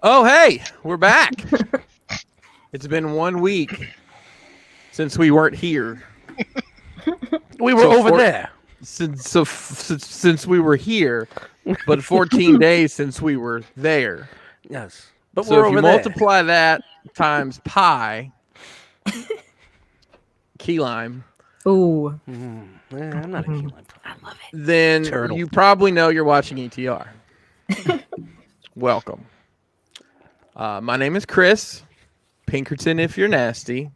Oh, hey, we're back. It's been 1 week since we weren't here. We were over there. Since we were here, but 14 days since we were there. Yes. But So we're if over you there. multiply that times pi, key lime, Ooh. I'm not a key lime. I love it. then Turtle. you probably know you're watching ETR. Welcome. My name is Chris Pinkerton, if you're nasty.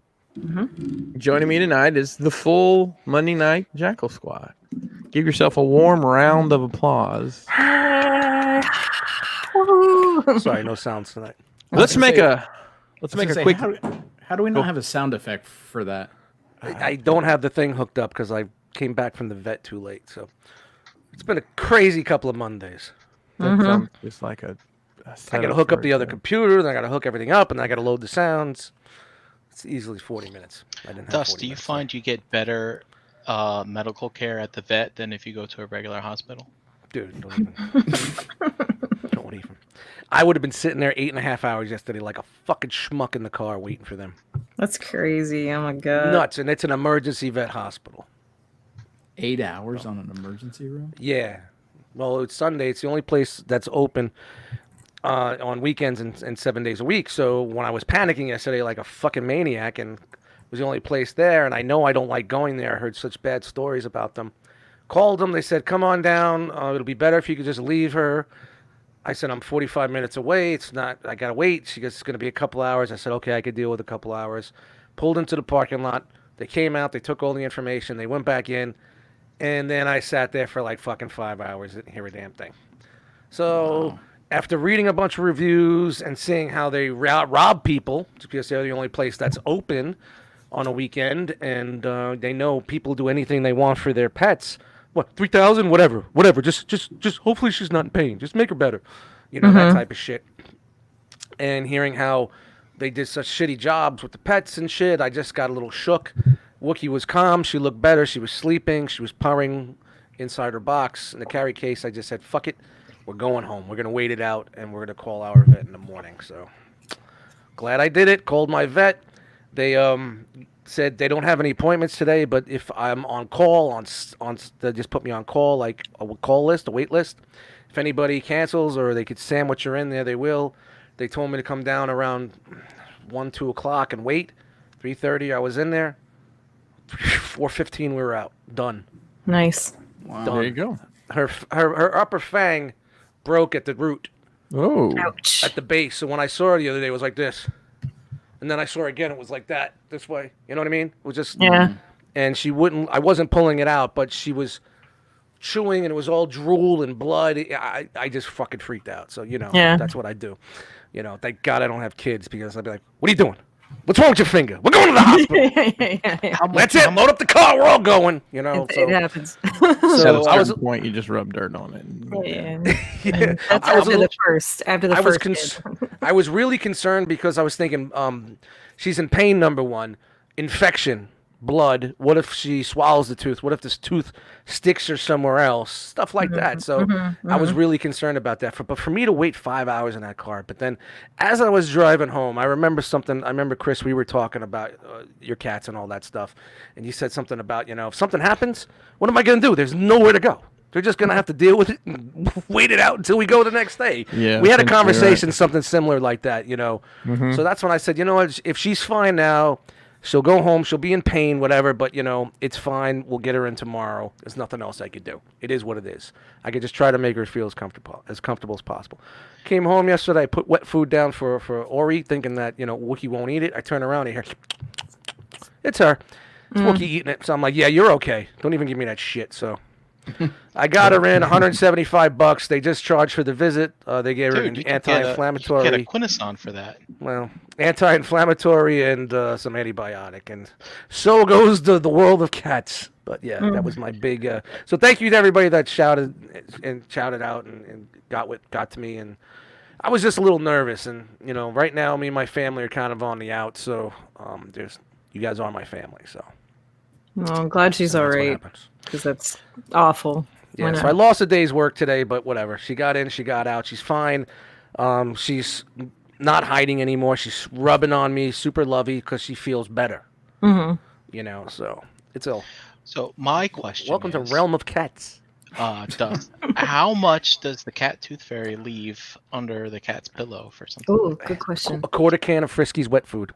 Joining me tonight is the full Monday Night Jackal Squad. Give yourself a warm round of applause. Sorry, no sounds tonight. Let's make a quick. How do we not have a sound effect for that? I don't have the thing hooked up because I came back from the vet too late. So it's been a crazy couple of Mondays. It's like a I got to hook up the other computer, then I got to hook everything up, and then I got to load the sounds. It's easily 40 minutes. I didn't have Thus, 40 do you minutes. find you get better medical care at the vet than if you go to a regular hospital? Dude, don't even. Don't even. I would have been sitting there 8.5 hours yesterday like a fucking schmuck in the car waiting for them. That's crazy. Oh my god. Nuts, and it's an emergency vet hospital. 8 hours on an emergency room? Yeah. Well, it's Sunday. It's the only place that's open on weekends and 7 days a week. So when I was panicking yesterday like a fucking maniac and was the only place there, and I know I don't like going there. I heard such bad stories about them. Called them. They said, come on down. It'll be better if you could just leave her. I said, I'm 45 minutes away. It's not, I got to wait. She goes, it's going to be a couple hours. I said, okay, I could deal with a couple hours. Pulled into the parking lot. They came out. They took all the information. They went back in. And then I sat there for like fucking 5 hours. Didn't hear a damn thing. So after reading a bunch of reviews and seeing how they rob people, because they're the only place that's open on a weekend, and they know people do anything they want for their pets. What, 3,000? Whatever. Just hopefully she's not in pain. Just make her better. You know, that type of shit. And hearing how they did such shitty jobs with the pets and shit, I just got a little shook. Wookie was calm. She looked better. She was sleeping. She was purring inside her box. In the carry case, I just said, fuck it. We're going home. We're going to wait it out, and we're going to call our vet in the morning. So glad I did it. Called my vet. They said they don't have any appointments today, but if I'm on call, they just put me on call, like a call list, a wait list. If anybody cancels or they could sandwich her in there, they will. They told me to come down around 1, 2 o'clock and wait. 3:30, I was in there. 4:15, we were out. Done. Nice. Wow. There you go. Her upper fang broke at the root, Oh, Ouch. at the base. So when I saw her the other day, it was like this. And then I saw her again, it was like that, this way. You know what I mean? It was just... Yeah. And I wasn't pulling it out, but she was chewing, and it was all drool and blood. I just fucking freaked out. So, you know, that's what I do. You know, thank God I don't have kids, because I'd be like, what are you doing? What's wrong with your finger? We're going to the hospital. That's it. Load up the car. We're all going. You know, It happens. so so at I a was... certain point, you just rub dirt on it. Yeah. That's after the first. After the first kid. I was really concerned because I was thinking, she's in pain, number one. Infection, blood. What if she swallows the tooth? What if this tooth sticks her somewhere else? Stuff like that. So I was really concerned about that. But for me to wait 5 hours in that car. But then as I was driving home, I remember something. I remember, Chris, we were talking about your cats and all that stuff. And you said something about, if something happens, what am I going to do? There's nowhere to go. They're just going to have to deal with it and wait it out until we go the next day. Yeah, we had a right. conversation, something similar like that, So that's when I said, what, if she's fine now, she'll go home, she'll be in pain, whatever, but, it's fine. We'll get her in tomorrow. There's nothing else I could do. It is what it is. I could just try to make her feel as comfortable as possible. Came home yesterday, I put wet food down for Ori, thinking that, Wookie won't eat it. I turn around and hear, it's her. It's Wookie eating it. So I'm like, yeah, you're okay. Don't even give me that shit, so... I got her in $175. They just charged for the visit. They gave her an anti-inflammatory. You get a Quintesson for that. Well, anti-inflammatory and some antibiotic, and so goes the world of cats. But yeah, that was my big. So thank you to everybody that shouted out and got to me, and I was just a little nervous. And right now, me and my family are kind of on the out. So you guys are my family. So. Well, I'm glad she's all right, because that's awful. Yeah, so I lost a day's work today, but whatever. She got in, she got out. She's fine. She's not hiding anymore. She's rubbing on me, super lovey, because she feels better. Mm-hmm. You know, so it's ill. So my question Welcome is, to Realm of Cats. how much does the cat tooth fairy leave under the cat's pillow for something? Oh, good question. A quarter can of Friskies wet food.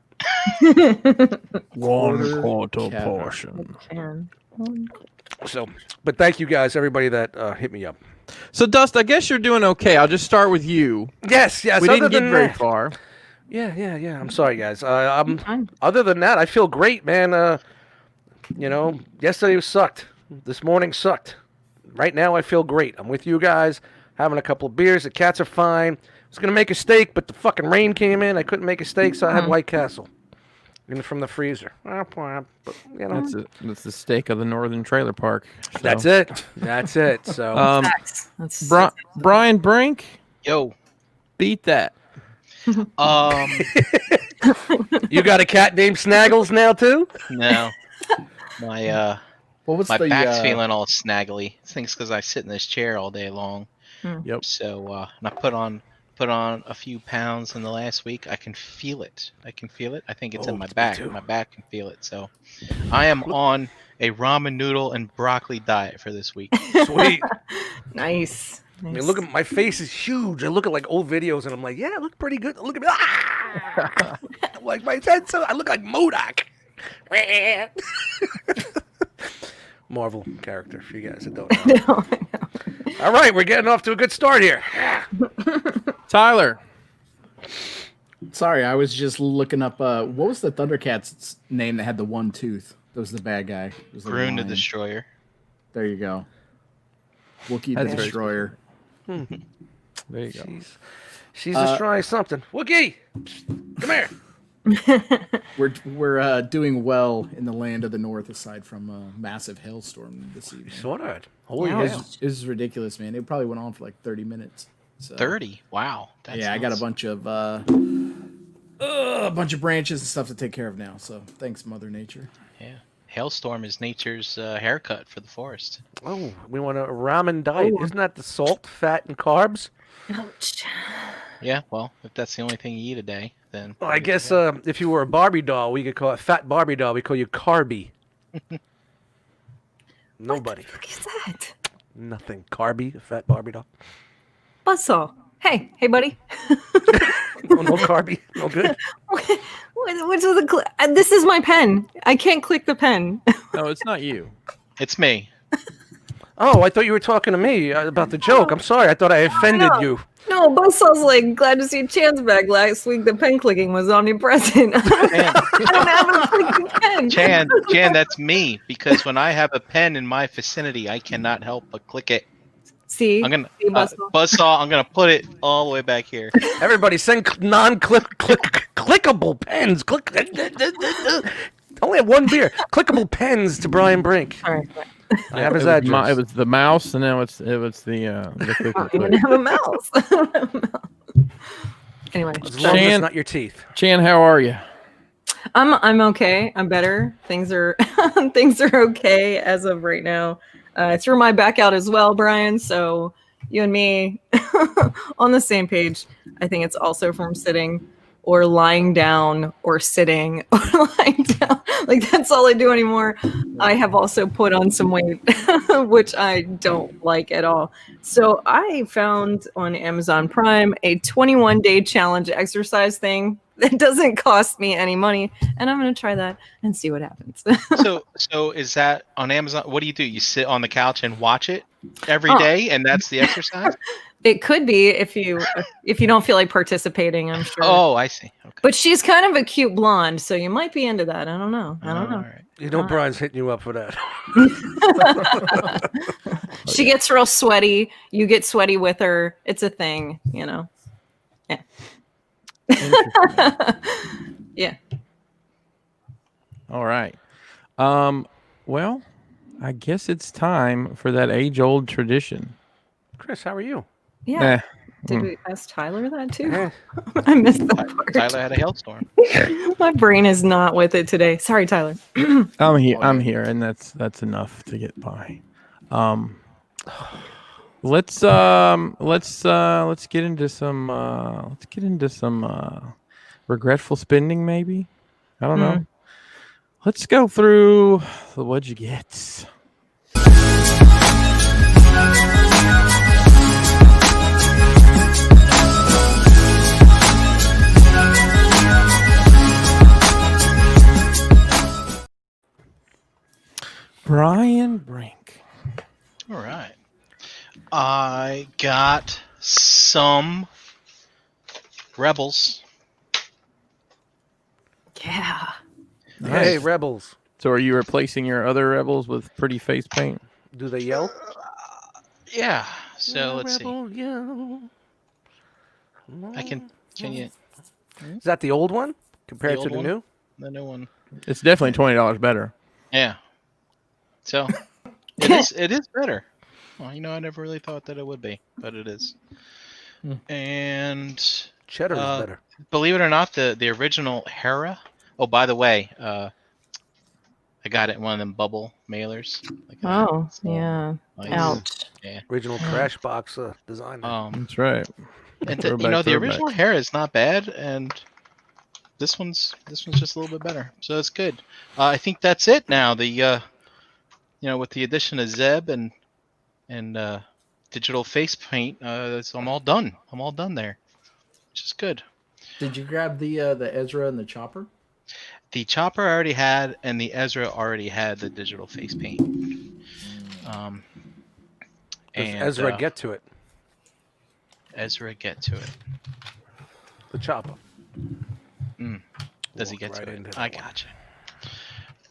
1/4 Cat. portion. So, but thank you guys, everybody that hit me up. So, Dust, I guess you're doing okay. I'll just start with you. Yes. We Other didn't get than very that- far. Yeah. I'm sorry, guys. Fine. Other than that, I feel great, man. You know, yesterday sucked. This morning sucked. Right now, I feel great. I'm with you guys, having a couple of beers. The cats are fine. I was gonna make a steak, but the fucking rain came in. I couldn't make a steak, so I had White Castle, from the freezer. But, you know, That's the steak of the Northern Trailer Park. So. that's it. That's it. So, Facts. That's Brian Brink, Yo, beat that. you got a cat named Snaggles now too? no, my What was my the back's feeling all snaggly. I think it's because I sit in this chair all day long. Yep. So and I put on a few pounds in the last week. I can feel it. I think it's in my back. too. My back can feel it. So I am on a ramen noodle and broccoli diet for this week. Sweet. nice. I mean, look at my face is huge. I look at like old videos and I'm like, yeah, I look pretty good. Look at me. Ah! Like my head, so I look like MODOK. Marvel character for you guys that don't know. All right, we're getting off to a good start here. Tyler. Sorry, I was just looking up. What was the Thundercats' name that had the one tooth? That was the bad guy. It was the Groon the lion. Destroyer. There you go. Wookiee That's the very Destroyer. There you go. She's destroying something. Wookie, come here. We're doing well in the land of the North, aside from a massive hailstorm this evening. Sort of. Holy Yeah. hell. It was ridiculous, man. It probably went on for like 30 minutes. So, 30. Wow. That's yeah, I got a nuts. bunch of branches and stuff to take care of now. So thanks, Mother Nature. Yeah. Hailstorm is nature's haircut for the forest. Oh, we want a ramen diet. Ooh. Isn't that the salt, fat, and carbs? Ouch. Yeah. Well, if that's the only thing you eat a day, then. Well, I guess if you were a Barbie doll, we could call it fat Barbie doll. We call you Carby. Nobody. What is that? Nothing. Carby, a fat Barbie doll. Buzzsaw. Hey, buddy. No Carby. No good. What's with the this is my pen. I can't click the pen. No, it's not you. It's me. Oh, I thought you were talking to me about the joke. I'm sorry. I thought I offended No. you. No, Buzzsaw's like, glad to see Chan's back. Last week the pen clicking was omnipresent. I don't have a freaking pen. Chan, that's me. Because when I have a pen in my vicinity, I cannot help but click it. See? I'm gonna See, Buzzsaw? Buzzsaw. I'm gonna put it all the way back here. Everybody send clickable pens. Only have one beer. Clickable pens to Brian Brink. All right. I have his it address. was the mouse, and now it was the I don't even have a mouse. Anyway, As long as Shan- it's not your teeth. Chan, how are you? I'm okay. I'm better. Things are okay as of right now. Threw my back out as well, Brian. So you and me on the same page. I think it's also from sitting or lying down or sitting or lying down. Like that's all I do anymore. I have also put on some weight, which I don't like at all. So I found on Amazon Prime a 21-day challenge exercise thing that doesn't cost me any money, and I'm going to try that and see what happens. So is that on Amazon? What do? You sit on the couch and watch it every day, and that's the exercise? It could be if you don't feel like participating, I'm sure. Oh, I see. Okay. But she's kind of a cute blonde, so you might be into that. I don't know. All right. You know Brian's hitting you up for that. She gets real sweaty. You get sweaty with her. It's a thing, you know. Yeah. Yeah. All right. Well, I guess it's time for that age-old tradition. Chris, how are you? Yeah. Eh, Did we ask Tyler that too? Eh. I missed that part. Tyler had a hailstorm. My brain is not with it today. Sorry, Tyler. I'm here, and that's enough to get by. Let's get into some regretful spending, maybe. I don't know. Let's go through the what'd you get. Brian Brink. All right. I got some Rebels. Yeah. Hey, Nice. Rebels. So are you replacing your other rebels with pretty face paint? Do they yell? Yeah. So let's see. Rebel yell. Can you Is that the old one compared old to the one? new? the new one? It's definitely $20 better. Yeah. So it is better. Well, I never really thought that it would be, but it is. And Cheddar is better. believe it or not, the original Hera. Oh, by the way, I got it in one of them bubble mailers. Like that. Oh, So, yeah. nice. Ouch. Yeah. Original Crash Box design. That's right. And Throwback, the original Hera is not bad, and this one's just a little bit better. So it's good. I think that's it now. The with the addition of Zeb and digital face paint, I'm all done. I'm all done there, which is good. Did you grab the Ezra and the chopper? The chopper I already had, and the Ezra already had the digital face paint. Does And Ezra get to it? Ezra get to it? The chopper. Does he Walk get right to it? into that I one.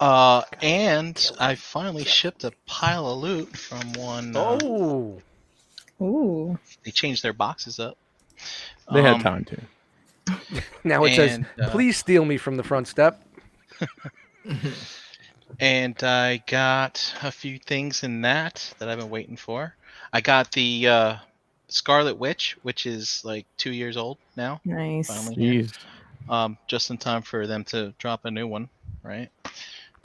gotcha. And I finally shipped a pile of loot from one. Oh, Ooh. They changed their boxes up. They had time to. now it says, And, "Please steal me from the front step." And I got a few things in that I've been waiting for. I got the Scarlet Witch, which is like 2 years old now. Nice. Finally here. Jeez. Just in time for them to drop a new one, right?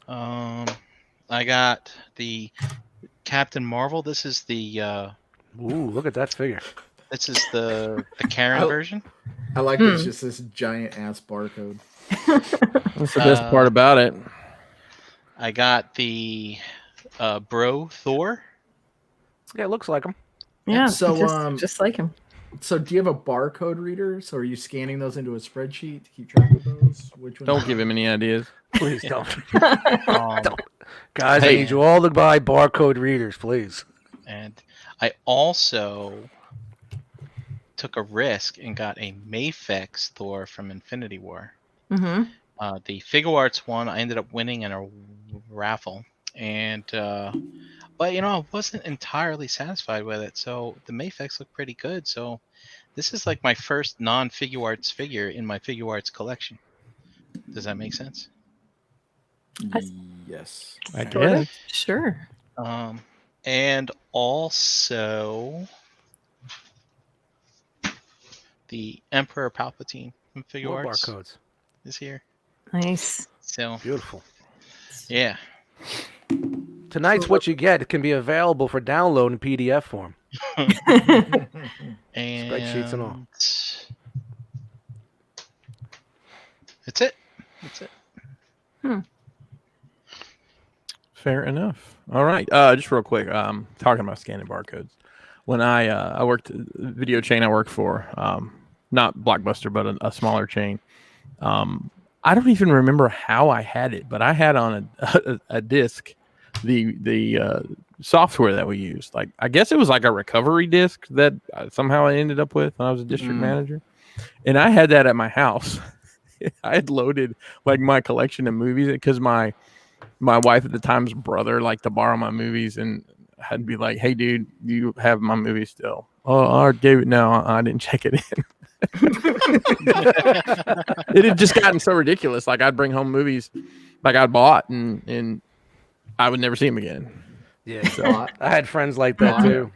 I got the Captain Marvel. This is the Ooh, look at that figure. the Karen Oh. version. I like it's just this giant ass barcode. That's the best part about it. I got the Bro Thor. Yeah, it looks like him. Yeah. So, just like him. So do you have a barcode reader? So are you scanning those into a spreadsheet to keep track of those? Which one? Don't give him any ideas. Please don't. Um, Guys, I Hey. need you all to buy barcode readers, please. And I also took a risk and got a Mafex Thor from Infinity War. Mm-hmm. The Figure Arts one, I ended up winning in a raffle, and but I wasn't entirely satisfied with it. So the Mafex looked pretty good. So this is like my first non-Figure Arts figure in my Figure Arts collection. Does that make sense? Yes. I guess. Sure. And also the Emperor Palpatine from Figure More Arts barcodes. is here. Nice. So Beautiful. yeah. Tonight's what you get. It can be available for download in PDF form. And Spreadsheets and all. That's it. That's it. Fair enough. All right. Just real quick. Talking about scanning barcodes. When I worked video chain I worked for, not Blockbuster, but a smaller chain. I don't even remember how I had it, but I had on a disc the software that we used. Like I guess it was like a recovery disc that somehow I ended up with when I was a district manager, and I had that at my house. I had loaded like my collection of movies because my wife at the time's brother liked to borrow my movies, and I'd be like, "Hey, dude, you have my movie still?" Oh, I gave it. No, I didn't check it in. It had just gotten so ridiculous. Like I'd bring home movies like I'd bought, and I would never see them again. Yeah. So I had friends like that too.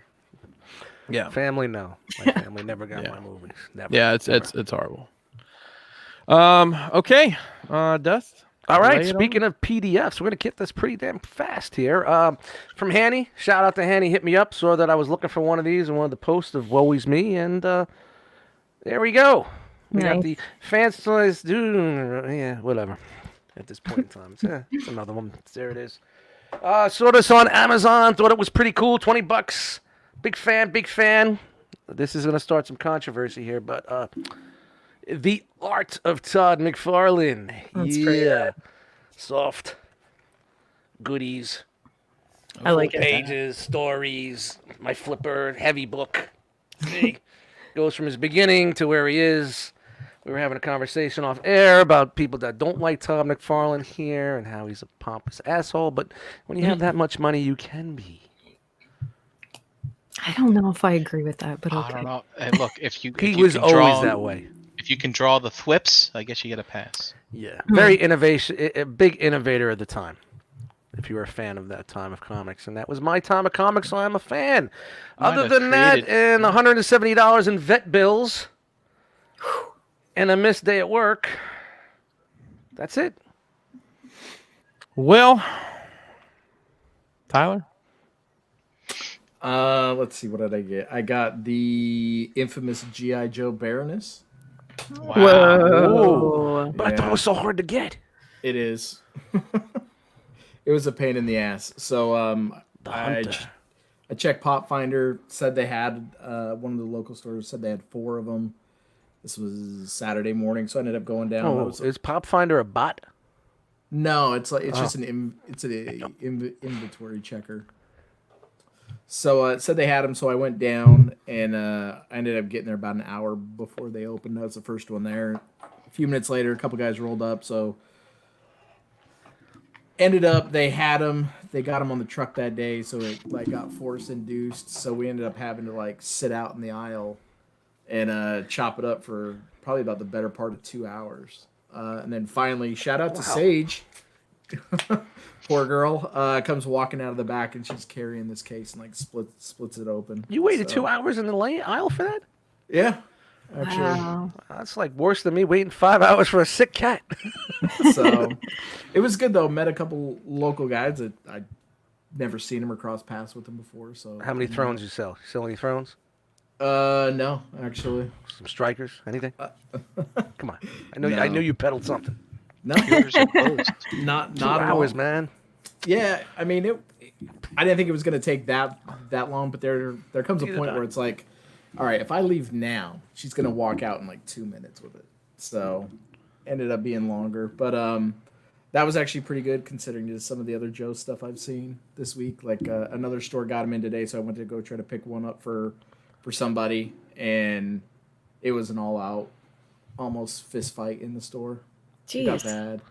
yeah, Family, no. My family never got Yeah. my movies. Never. yeah, it's horrible. Okay, Dust. All right. Lay it Speaking of PDFs, we're gonna get this pretty damn fast here. From Hanny, shout out to Hanny. Hit me up. Saw that I was looking for one of these in one of the posts of Woe Is Me, and there we go. We got Nice. the fanciest dude. Yeah, whatever. At this point in time, it's another one. There it is. Saw this on Amazon. Thought it was pretty cool. $20. Big fan. Big fan. This is gonna start some controversy here, but the art of Todd McFarlane. That's pretty good. Soft goodies. I like Full it. pages, stories. My flipper, heavy book. See, goes from his beginning to where he is. We were having a conversation off air about people that don't like Todd McFarlane here and how he's a pompous asshole. But when you have that much money, you can be. I don't know if I agree with that, but I okay. don't know. Hey, look, if you He if you was can always draw, that way. If you can draw the thwips, I guess you get a pass. Yeah, very a big innovator at the time. If you were a fan of that time of comics, and that was my time of comics, so I'm a fan. Might Other have than that, created- and $170 in vet bills, and a missed day at work. That's it. Well, Tyler. Let's see, what did I get? I got the infamous G.I. Joe Baroness. Wow. Whoa. But I thought it was so hard to get. It is. It was a pain in the ass. So The I Hunter. I checked Pop Finder, said they had one of the local stores said they had 4 of them. This was Saturday morning, so I ended up going down. I Oh, was- is Pop Finder a bot? No, it's just an inventory checker. So it said they had them, so I went down and I ended up getting there about an hour before they opened. I was the first one there. A few minutes later, a couple guys rolled up, so ended up they had them. They got them on the truck that day, so it like got force induced. So we ended up having to like sit out in the aisle and chop it up for probably about the better part of 2 hours. And then finally, shout out to Sage. Poor girl comes walking out of the back and she's carrying this case and like splits it open. You waited So- 2 hours in the aisle for that? Yeah, actually. Wow. That's like worse than me waiting 5 hours for a sick cat. So it was good though. Met a couple local guys that I'd never seen them or crossed paths with them before. So How many thrones you sell? You sell any thrones? No, actually, Some strikers? Anything? Come on. I know No. I knew you peddled something. no, Yours are closed. not 2 at hours, all. man. Yeah, I mean I didn't think it was gonna take that long, but there comes a Neither point did I. where it's like, all right, if I leave now, she's gonna walk out in like 2 minutes with it. So ended up being longer, but that was actually pretty good considering just some of the other Joe stuff I've seen this week. Like another store got them in today, so I went to go try to pick one up for somebody, and it was an all-out, almost fist fight in the store. It got Jeez. bad.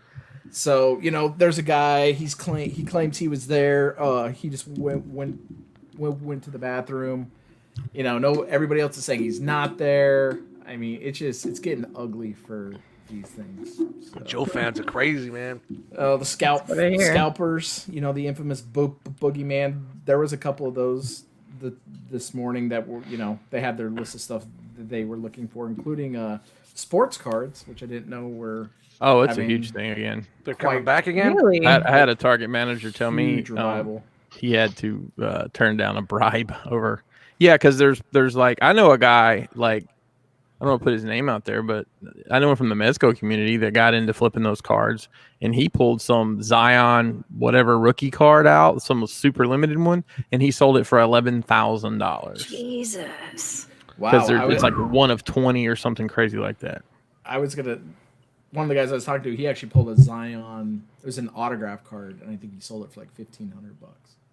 So there's a guy. He claims he was there. He just went to the bathroom. No, everybody else is saying he's not there. I mean, it's getting ugly for these things. So. Joe fans are crazy, man. The what I hear. scalpers. The infamous boogeyman. There was a couple of those this morning that were they had their list of stuff that they were looking for, including sports cards, which I didn't know were. Oh, it's I a mean, huge thing again. They're coming Quite- back again? Really? I had a Target manager tell me Huge revival. he had to turn down a bribe over. Yeah, because there's like I know a guy like I don't want to put his name out there, but I know him from the Mezco community that got into flipping those cards, and he pulled some Zion whatever rookie card out, some super limited one, and he sold it for $11,000 Jesus. Wow, because it's like one of 20 or something crazy like that. I was gonna. One of the guys I was talking to, he actually pulled a Zion. It was an autograph card, and I think he sold it for like $1,500.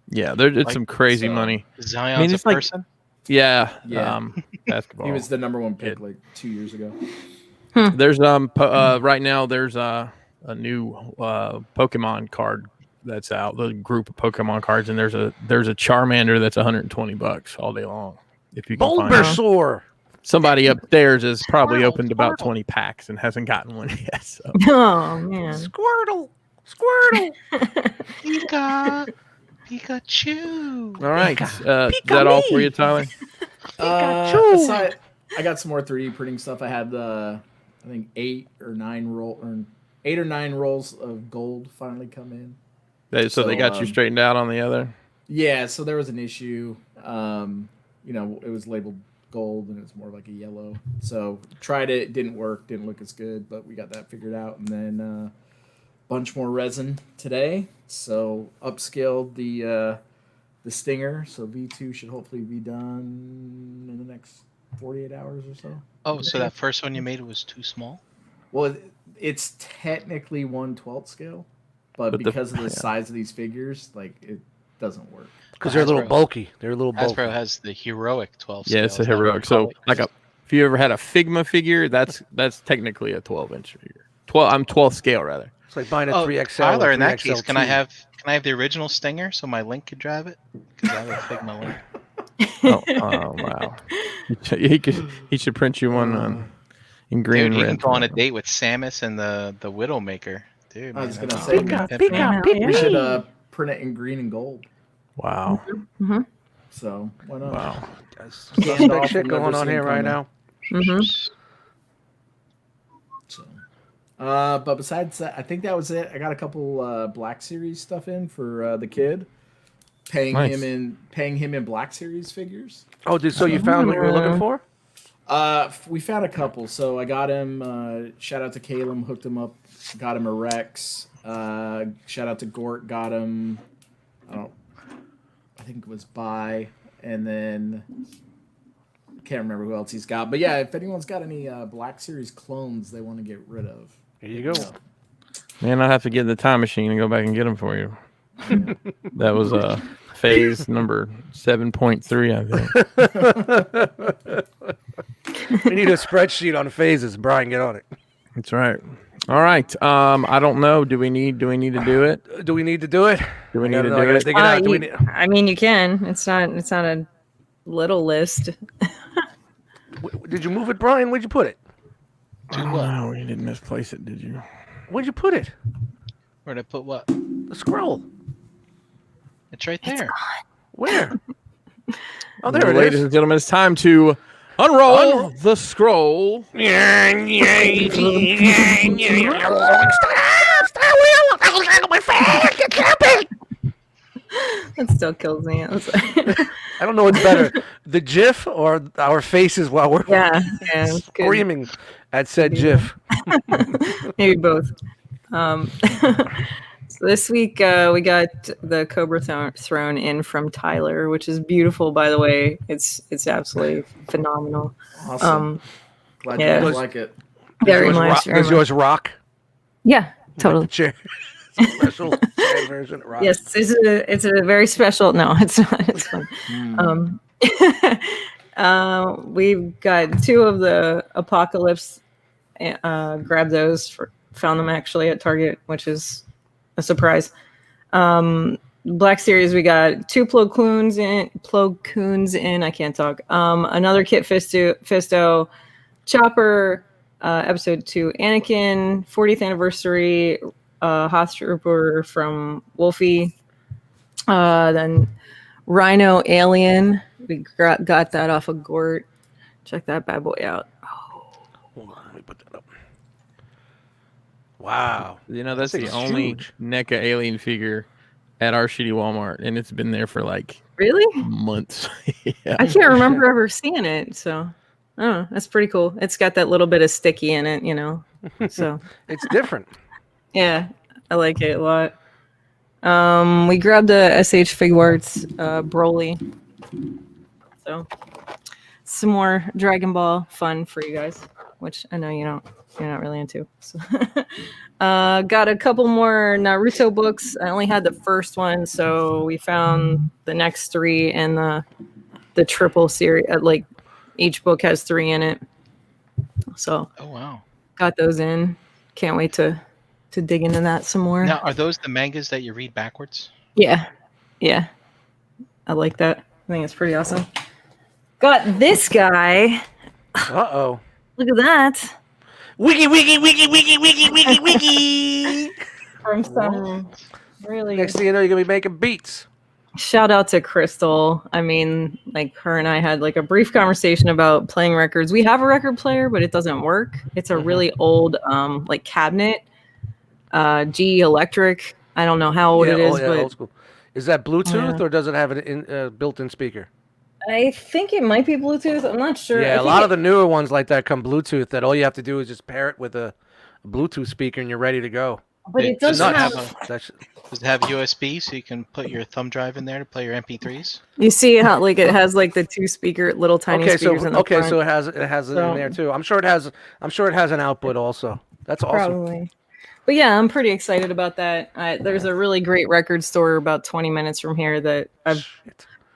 Yeah, it's Like, some crazy so- money. Zion's it's a like- person? Yeah, Yeah. basketball. He was the number one pick like 2 years ago. There's right now there's a new Pokemon card that's out, the group of Pokemon cards, and there's a Charmander that's $120 all day long. If you can find it. Bulbasaur. Somebody upstairs has probably Squirtle, opened about Squirtle. 20 packs and hasn't gotten one yet. So Oh man. Squirtle. Squirtle. Pikachu. all right, is that all for you, Tyler? Aside, I got some more 3D printing stuff. I had I think 8 or 9 8 or 9 rolls of gold finally come in. So they got you straightened out on the other? Yeah, so there was an issue. It was labeled gold and it was more like a yellow. So tried it, didn't work, didn't look as good, but we got that figured out. And then bunch more resin today. So upscaled the Stinger. So V2 should hopefully be done in the next 48 hours or so. Oh, so that first one you made was too small? Well, it's technically 1/12 scale, but because of the size of these figures, like it doesn't work. Because they're a little bulky. They're a little bulky. Hasbro has the heroic 12 Yeah, scale. it's a heroic. So if you ever had a Figma figure, that's technically a 12-inch figure. 12 scale rather. It's like buying a 3XL. Tyler, or in that case, 3XL2. can I have the original Stinger so my Link could drive it? Because I have a Figma Link. Oh wow! He should print you one in green Dude, and you red. can go on a date with Samus and the Widowmaker. Dude, I was man, gonna that's say, Yeah. we should print it in green and gold. Wow! Mm-hmm. So why not? Wow! Suspect shit going on here right now. Mm-hmm. So, but besides that, I think that was it. I got a couple Black Series stuff in for the kid, paying him in Black Series figures. Oh, so you found what you were looking for? We found a couple. So I got him. Shout out to Caleb, hooked him up. Got him a Rex. Shout out to Gort, got him. I think it was Buy, and then can't remember who else he's got. But yeah, if anyone's got any Black Series clones they want to get rid of, here you go. Man, I'll have to get in the time machine and go back and get them for you. That was phase number 7.3, I think. We need a spreadsheet on phases. Brian, get on it. That's right. All right. I don't know. Do we need to do it? Do we need to do it? Do we need to do it? Dig it out. Do we need... I mean, you can. It's not a little list. Did you move it, Brian? Where'd you put it? No, you didn't misplace it, did you? Where'd you put it? Where'd I put what? The scroll. It's right there. Where? Oh, there it Ladies is. and gentlemen, it's time to unroll the scroll. That still kills me. I was like, I don't know what's better, the GIF or our faces while we're yeah, it's good. screaming at said GIF. Maybe both. So this week we got the Cobra Throne in from Tyler, which is beautiful, by the way. It's absolutely phenomenal. Awesome. Glad you yeah. guys like it. Very nice. very Does much. yours rock? Yeah, totally. Like the chair. Special version rock. Yes, it's a very special. No, it's not. It's fun. We've got 2 of the Apocalypse. Grabbed those. Found them actually at Target, which is a surprise. Black Series, we got 2 Plo Koons in. I can't talk. Another Kit Fisto, Chopper, episode 2, Anakin, 40th anniversary, Hoth Trooper from Wolfie. Then Rhino Alien. We got that off of Gort. Check that bad boy out. Hold on, let me put that up. Wow. You know, that's the It's only huge. NECA alien figure at our shitty Walmart, and it's been there for like Really? months. Yeah. I can't remember ever seeing it. So, oh, that's pretty cool. It's got that little bit of sticky in it, you know. So, It's different. yeah, I like it a lot. We grabbed a SH Figuarts Broly. So, some more Dragon Ball fun for you guys, which I know you're not really into. So. Got a couple more Naruto books. I only had the first one, so we found the next 3 and the triple series. Like each book has 3 in it. So, Oh wow. got those in. Can't wait to dig into that some more. Now, are those the mangas that you read backwards? Yeah. I like that. I think it's pretty awesome. Got this guy. Uh-oh. Look at that. Wiki. From some really Next thing you know, you're going to be making beats. shout out to Crystal. I mean, like her and I had like a brief conversation about playing records. We have a record player, but it doesn't work. It's a really old like cabinet. G Electric. I don't know how old it is, but old school. Is that Bluetooth Yeah. or does it have an built-in speaker? I think it might be Bluetooth. I'm not sure. Yeah, a lot of the newer ones like that come Bluetooth. That all you have to do is just pair it with a Bluetooth speaker and you're ready to go. But it does Does it have. That's Does it have USB so you can put your thumb drive in there to play your MP3s? You see how like it has like the two speaker, little tiny okay. speakers in the So front. so it has it in there too. I'm sure it has an output also. That's awesome. Probably. But yeah, I'm pretty excited about that. There's a really great record store about 20 minutes from here that I've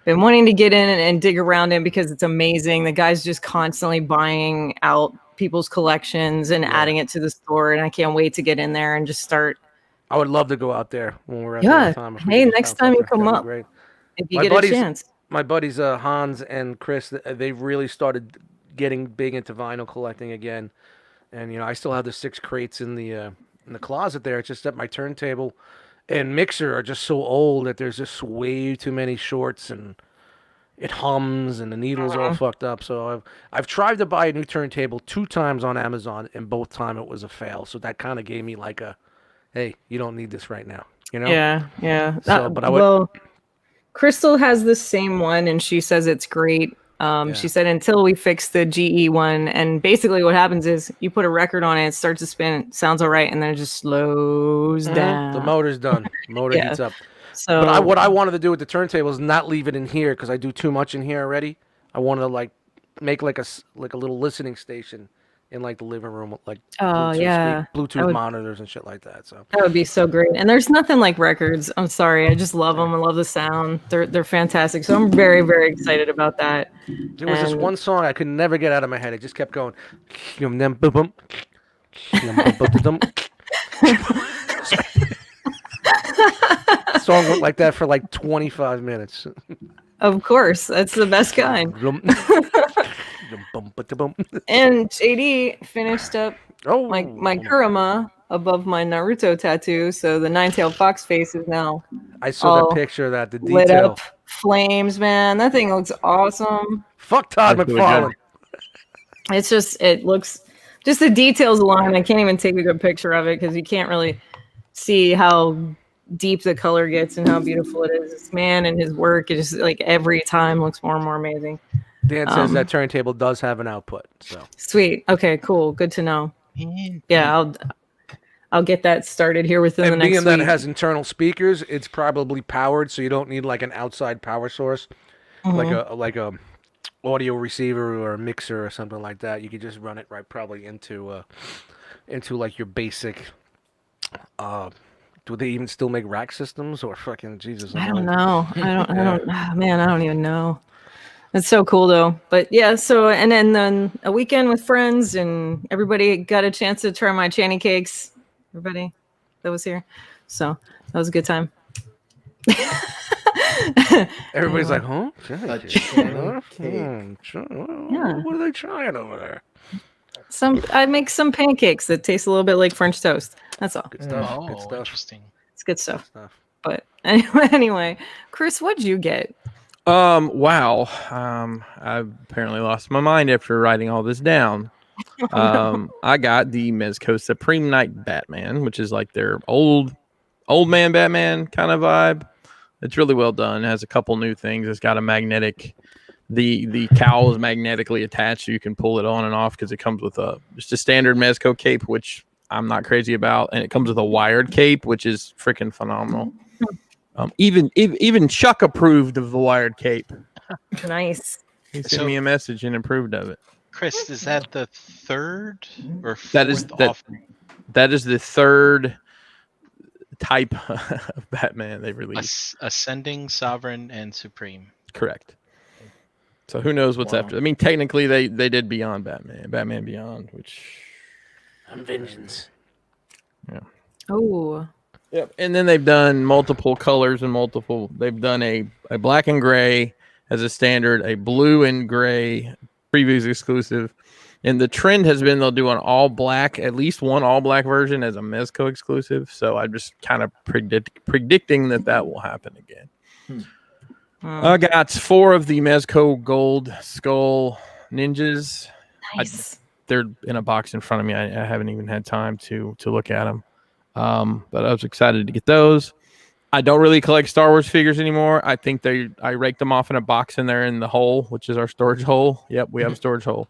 been wanting to get in and dig around in because it's amazing. The guy's just constantly buying out people's collections and adding it to the store, and I can't wait to get in there and just start. I would love to go out there when we're at Yeah. the time. Hey, next time you come up, Great. if you My get buddies- a chance. My buddies Hans and Chris, they've really started getting big into vinyl collecting again, and I still have the 6 crates in the closet there. It's just that my turntable and mixer are just so old that there's just way too many shorts and it hums and the needles are all fucked up. So I've tried to buy a new turntable 2 times on Amazon, and both time it was a fail. So that kind of gave me like a, hey, you don't need this right now. Yeah. So, but I would. Well, Crystal has the same one, and she says it's great. She said until we fix the GE one, and basically what happens is you put a record on it, it starts to spin, it sounds all right, and then it just slows down. The motor's done. Motor heats up. So But what I wanted to do with the turntable is not leave it in here because I do too much in here already. I wanted to like make like a little listening station in like the living room with like Bluetooth monitors and shit like that. So that would be so great. And there's nothing like records. I'm sorry, I just love them. I love the sound. They're fantastic. So I'm very, very excited about that. there was this one song I could never get out of my head. It just kept going. Song went like that for like 25 minutes. Of course, that's the best kind. And JD finished up my Kurama above my Naruto tattoo, so the 9-tailed fox face is now. I saw the picture of that. The detail. Lit up flames, man. That thing looks awesome. Fuck Todd McFarlane. It's just the details alone. I can't even take a good picture of it because you can't really see how deep the color gets and how beautiful it is. This man and his work, it just like every time looks more and more amazing. Dan says that turntable does have an output. So sweet. Okay, cool. Good to know. Yeah, I'll get that started here within the next week. And being that it has internal speakers, it's probably powered, so you don't need like an outside power source, like a audio receiver or a mixer or something like that. You could just run it right probably into like your basic. Do they even still make rack systems or fucking Jesus? I don't know. I don't. Man, I don't even know. It's so cool though. But yeah, so and then a weekend with friends and everybody got a chance to try my channy cakes. Everybody that was here. So that was a good time. Everybody's like, huh? Yeah. What are they trying over there? I make some pancakes that taste a little bit like French toast. That's all. Good stuff. Oh, Good stuff. interesting. It's good stuff. But anyway, Chris, what'd you get? Wow. I apparently lost my mind after writing all this down. I got the Mezco Supreme Night Batman, which is like their old man Batman kind of vibe. It's really well done. It has a couple new things. It's got a magnetic. The cowl is magnetically attached, so you can pull it on and off because it comes with just a standard Mezco cape, which I'm not crazy about, and it comes with a wired cape, which is freaking phenomenal. Even Chuck approved of the wired cape. Nice. He sent me a message and approved of it. Chris, is that the third or fourth That is the third type of Batman they've released. Ascending, Sovereign, and Supreme. Correct. So who knows what's after? I mean, technically they did Beyond Batman Beyond, which Vengeance. Yeah. Oh. Yep. And then they've done multiple colors and they've done a black and gray as a standard, a blue and gray previews exclusive. And the trend has been they'll do an all black, at least one all black version as a Mezco exclusive. So I'm just kind of predicting that will happen again. I got 4 of the Mezco Gold Skull Ninjas. Nice. They're in a box in front of me. I haven't even had time to look at them. But I was excited to get those. I don't really collect Star Wars figures anymore. I think I raked them off in a box in there in the hole, which is our storage hole. Yep, we have a storage hole.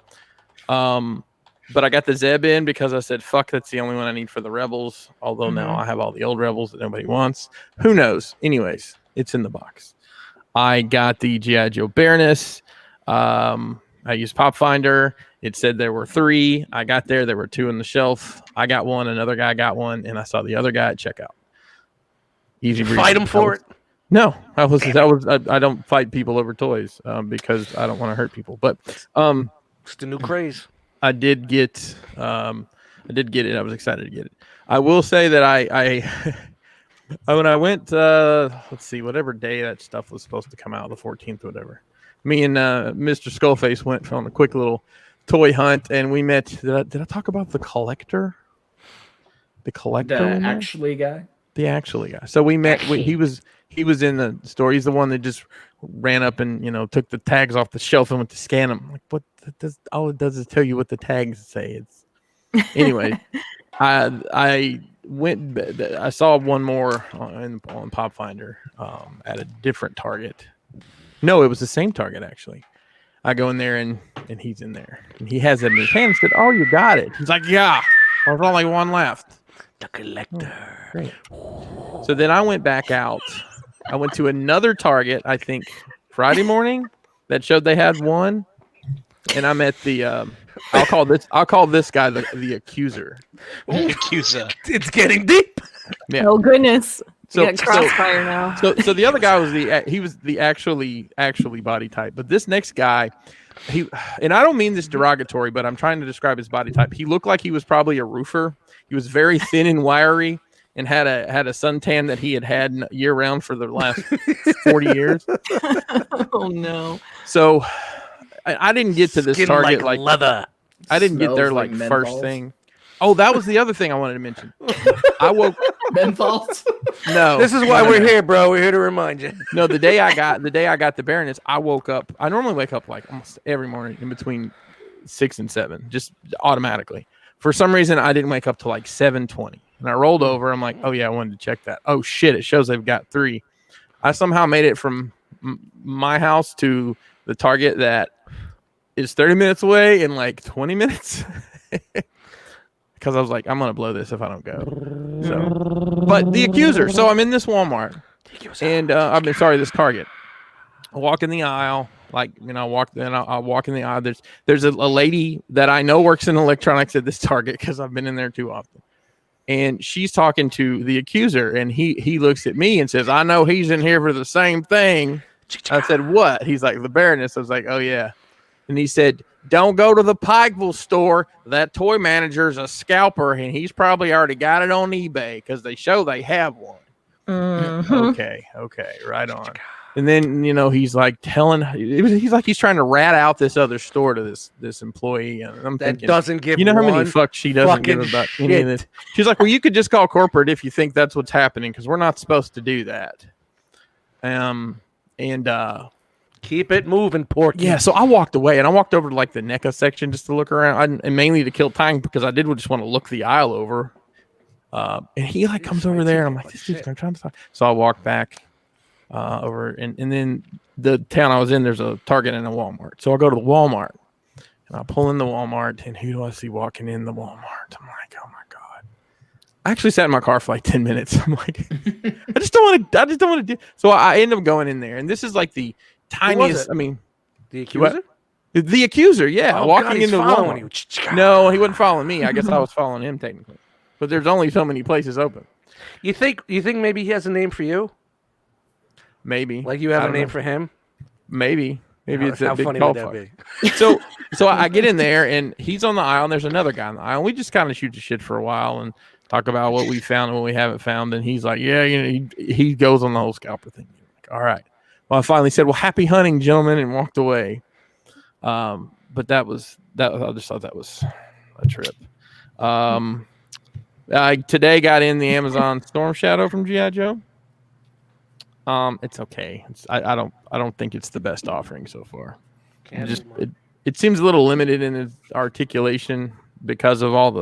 But I got the Zeb in because I said, fuck, that's the only one I need for the Rebels. Although now I have all the old Rebels that nobody wants. Who knows? Anyways, it's in the box. I got the G.I. Joe Baroness. I used Pop Finder. It said there were 3. I got there. There were 2 on the shelf. I got one. Another guy got one. And I saw the other guy at checkout. Easy breezy. Fight him for it. No, I don't fight people over toys because I don't want to hurt people. But It's the new craze. I did get it. I was excited to get it. I will say that I when I went, let's see, whatever day that stuff was supposed to come out, the 14th, whatever. Me and Mr. Skullface went on a quick little toy hunt, and we met. Did I talk about the collector? The collector, The actually guy. The actually guy. So we met. He was in the store. He's the one that just ran up and took the tags off the shelf and went to scan them. Like, what? All it does is tell you what the tags say. It's anyway. I went. I saw one more on Pop Finder at a different Target. No, it was the same Target actually. I go in there and he's in there and he has it in his hand. And said, "Oh, you got it." He's like, "Yeah, there's only one left." The collector. Oh, great. So then I went back out. I went to another Target, I think Friday morning, that showed they had one, and I met the. I'll call this guy the accuser. Accuser. It's getting deep. Yeah. Oh goodness. So, You got crossfire now. So the other guy was the actually body type, but this next guy, and I don't mean this derogatory, but I'm trying to describe his body type. He looked like he was probably a roofer. He was very thin and wiry, and had a suntan that he had year round for the last 40 years. Oh no. So I didn't get to this Skin Target like leather. I didn't get there Smells like like first menthols. thing. Oh, that was the other thing I wanted to mention. I woke. Menthols. No, This is why we're here, bro. We're here to remind you. No, the day I got the Baroness, I woke up. I normally wake up like almost every morning in between 6 and 7, just automatically. For some reason, I didn't wake up till like 7:20, and I rolled over. I'm like, oh yeah, I wanted to check that. Oh shit, it shows they've got 3. I somehow made it from my house to the Target that is 30 minutes away in like 20 minutes. Because I was like, I'm gonna blow this if I don't go. So, but the accuser. So I'm in this Walmart, and this Target. I walk in the aisle, I walk in the aisle. There's a lady that I know works in electronics at this Target because I've been in there too often, and she's talking to the accuser, and he looks at me and says, "I know he's in here for the same thing." I said, "What?" He's like, "The Baroness." I was like, "Oh yeah," and he said, "Don't go to the Pikeville store. That toy manager's a scalper, and he's probably already got it on eBay because they show they have one." Okay, right on. And then he's like he's trying to rat out this other store to this employee, and I'm thinking, doesn't give. How many fucks she doesn't give about any of this? She's like, "Well, you could just call corporate if you think that's what's happening, because we're not supposed to do that." Keep it moving, Porky. Yeah, so I walked away, and I walked over to like the NECA section just to look around, and mainly to kill time because I did just want to look the aisle over. And he like comes over there, and I'm like, "This dude's trying to talk." So I walk back over, and then the town I was in, there's a Target and a Walmart. So I go to the Walmart, and I pull in the Walmart, and who do I see walking in the Walmart? I'm like, oh my god! I actually sat in my car for like 10 minutes. I'm like, I just don't want to do. So I end up going in there, and this is like the tiniest. I mean, The accuser? the accuser, yeah, Oh, walking God, he's into following Walmart. you. No, he wasn't following me. I guess I was following him technically, but there's only so many places open. You think maybe he has a name for you? Maybe Like you have I a don't name know. for him? Maybe it's How a big funny call would that for it. be? So I get in there, and he's on the aisle, and there's another guy on the aisle. And we just kind of shoot the shit for a while and talk about what we found and what we haven't found. And he's like, yeah, he goes on the whole scalper thing. Like, all right. Well, I finally said, well, happy hunting, gentlemen, and walked away. But that I just thought that was a trip. I today got in the Amazon Storm Shadow from G.I. Joe. It's okay. I don't think it's the best offering so far. It seems a little limited in its articulation because of all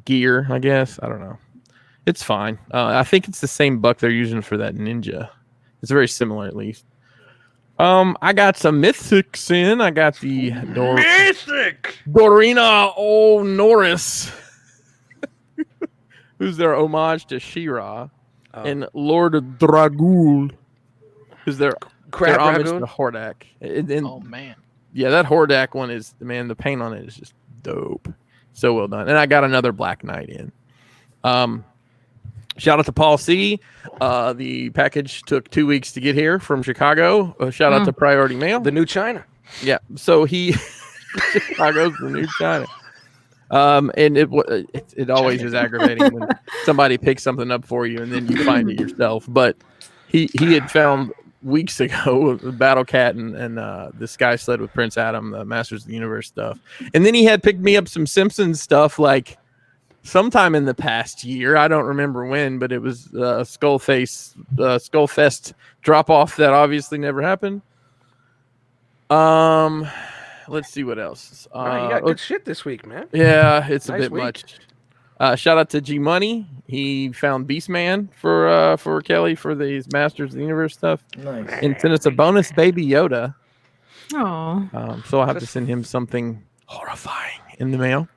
gear, I guess. I don't know. It's fine. I think it's the same buck they're using for that Ninja. It's very similar, at least. I got some mythics in. I got the Dorina O'Norris, who's their homage to She-Ra, and Lord Dragul, who's their homage to Hordak. Oh man. Yeah, that Hordak one is, man, the paint on it is just dope. So well done. And I got another Black Knight in. Shout out to Paul C. The package took 2 weeks to get here from Chicago. Shout out to Priority Mail. The new China. Yeah. So Chicago's the new China. And it always is aggravating when somebody picks something up for you and then you find it yourself. But he had found weeks ago the Battle Cat and the Sky Sled with Prince Adam, the Masters of the Universe stuff. And then he had picked me up some Simpsons stuff like sometime in the past year. I don't remember when, but it was Skullfest drop off that obviously never happened. Let's see what else. You got good shit this week, man. Yeah, it's Nice a bit week. much. Shout out to G Money. He found Beastman for Kelly for these Masters of the Universe stuff, Nice. and sent us a bonus Baby Yoda. Oh, So I'll have to send him something horrifying in the mail.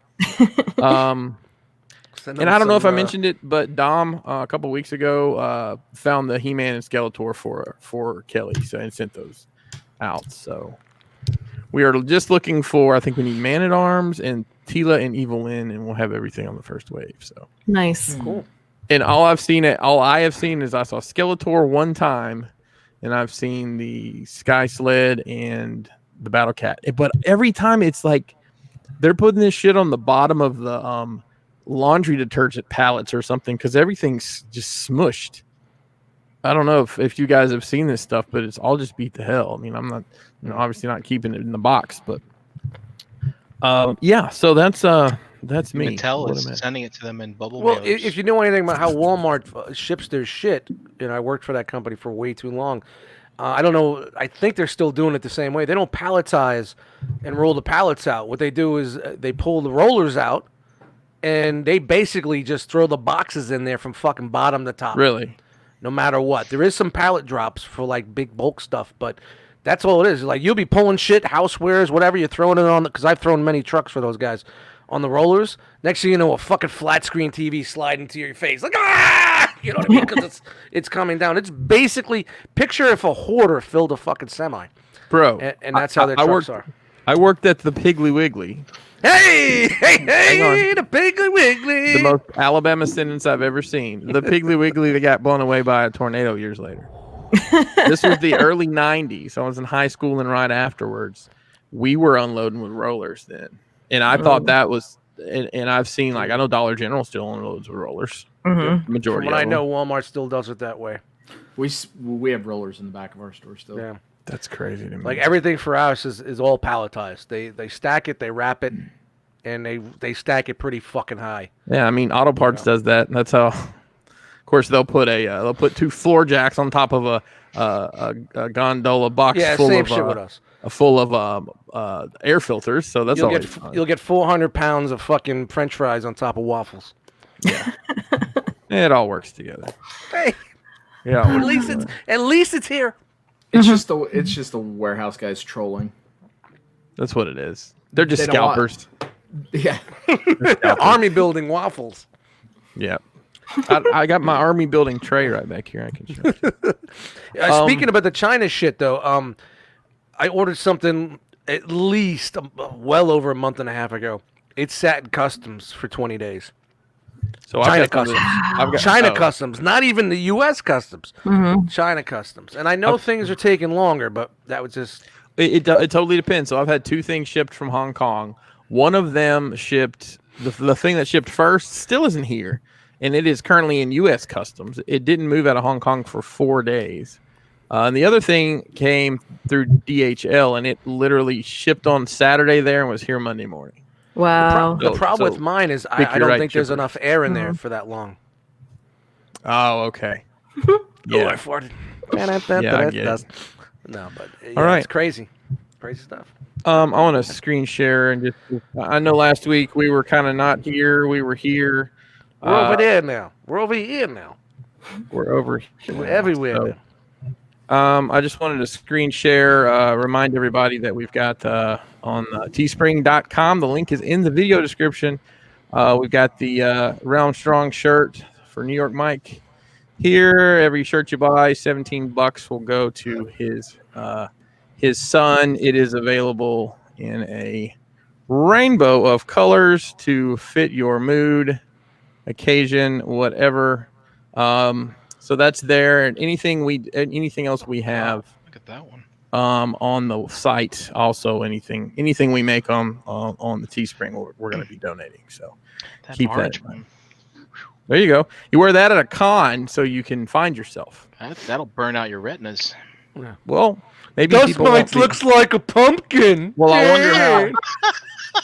And I don't know if I mentioned it, but Dom a couple weeks ago found the He-Man and Skeletor for Kelly, so and sent those out. So we are just looking for. I think we need Man at Arms and Tila and Evil Lyn, and we'll have everything on the first wave. So nice. Cool. And all I have seen is I saw Skeletor one time, and I've seen the Sky Sled and the Battle Cat. But every time it's like they're putting this shit on the bottom of the laundry detergent pallets or something because everything's just smushed. I don't know if you guys have seen this stuff, but it's all just beat to hell. I mean, I'm not, obviously not keeping it in the box, but yeah. So that's me. Mattel What is am I- sending it to them in bubble Well, mailers. if you know anything about how Walmart ships their shit, and I worked for that company for way too long, I don't know. I think they're still doing it the same way. They don't palletize and roll the pallets out. What they do is they pull the rollers out, and they basically just throw the boxes in there from fucking bottom to top. Really? No matter what. There is some pallet drops for like big bulk stuff, but that's all it is. Like you'll be pulling shit, housewares, whatever, you're throwing it on, because I've thrown many trucks for those guys on the rollers. Next thing you know, a fucking flat screen TV sliding to your face. Like, ah! You know what I mean? Because it's coming down. It's basically, picture if a hoarder filled a fucking semi. Bro. And that's how their trucks are. I worked at the Piggly Wiggly. Hey, Hang on. the Piggly Wiggly. The most Alabama sentence I've ever seen. The Piggly Wiggly that got blown away by a tornado years later. This was the early 90s. I was in high school and right afterwards. We were unloading with rollers then. And I thought that was, and I've seen, like, I know Dollar General still unloads with rollers. Mm-hmm. From Majority what of I them. know, Walmart still does it that way. We have rollers in the back of our store still. Yeah. That's crazy to me. Like everything for us is all palletized. They stack it, they wrap it, and they stack it pretty fucking high. Yeah, I mean, Auto Parts does that. That's how. Of course, they'll put two floor jacks on top of a gondola box Yeah, full same of shit with us. full of air filters. So that's always fun. You'll get 400 pounds of fucking French fries on top of waffles. It all works together. Hey, Yeah, at least it's here. It's just the warehouse guys trolling. that's what it is. They're just They don't want- scalpers. Yeah. Army building waffles. Yeah. I got my army building tray right back here. I can show you. Speaking about the China shit, though, I ordered something at least well over a month and a half ago. It sat in customs for 20 days. So China I've got customs. I've got China oh. customs, not even the U.S. customs. Mm-hmm. China customs. And I know things are taking longer, but that was just... It totally depends. So I've had two things shipped from Hong Kong. One of them shipped, the thing that shipped first still isn't here, and it is currently in U.S. customs. It didn't move out of Hong Kong for 4 days. And the other thing came through DHL, and it literally shipped on Saturday there and was here Monday morning. Wow. The problem So with mine is pick I your don't right think there's chipper. enough air in there for that long. Oh, okay. Oh, I Yeah. farted. Yeah, I get it. No, but yeah, All right. it's crazy. Crazy stuff. I want to screen share and just. I know last week we were kind of not here. We were here. We're over there now. We're over here now. We're over here. We're now, everywhere so, now. I just wanted to screen share, remind everybody that we've got on teespring.com. The link is in the video description. We've got the Realm Strong shirt for New York Mike here. Every shirt you buy, $17 will go to his son. It is available in a rainbow of colors to fit your mood, occasion, whatever. So that's there. And anything else we have Look at that one. on the site, also anything we make on the Teespring, we're going to be donating. So That keep that orange in mind. one. There you go. You wear that at a con so you can find yourself. That'll burn out your retinas. Well, maybe Dust people won't mites be- looks like a pumpkin. Well, I wonder how.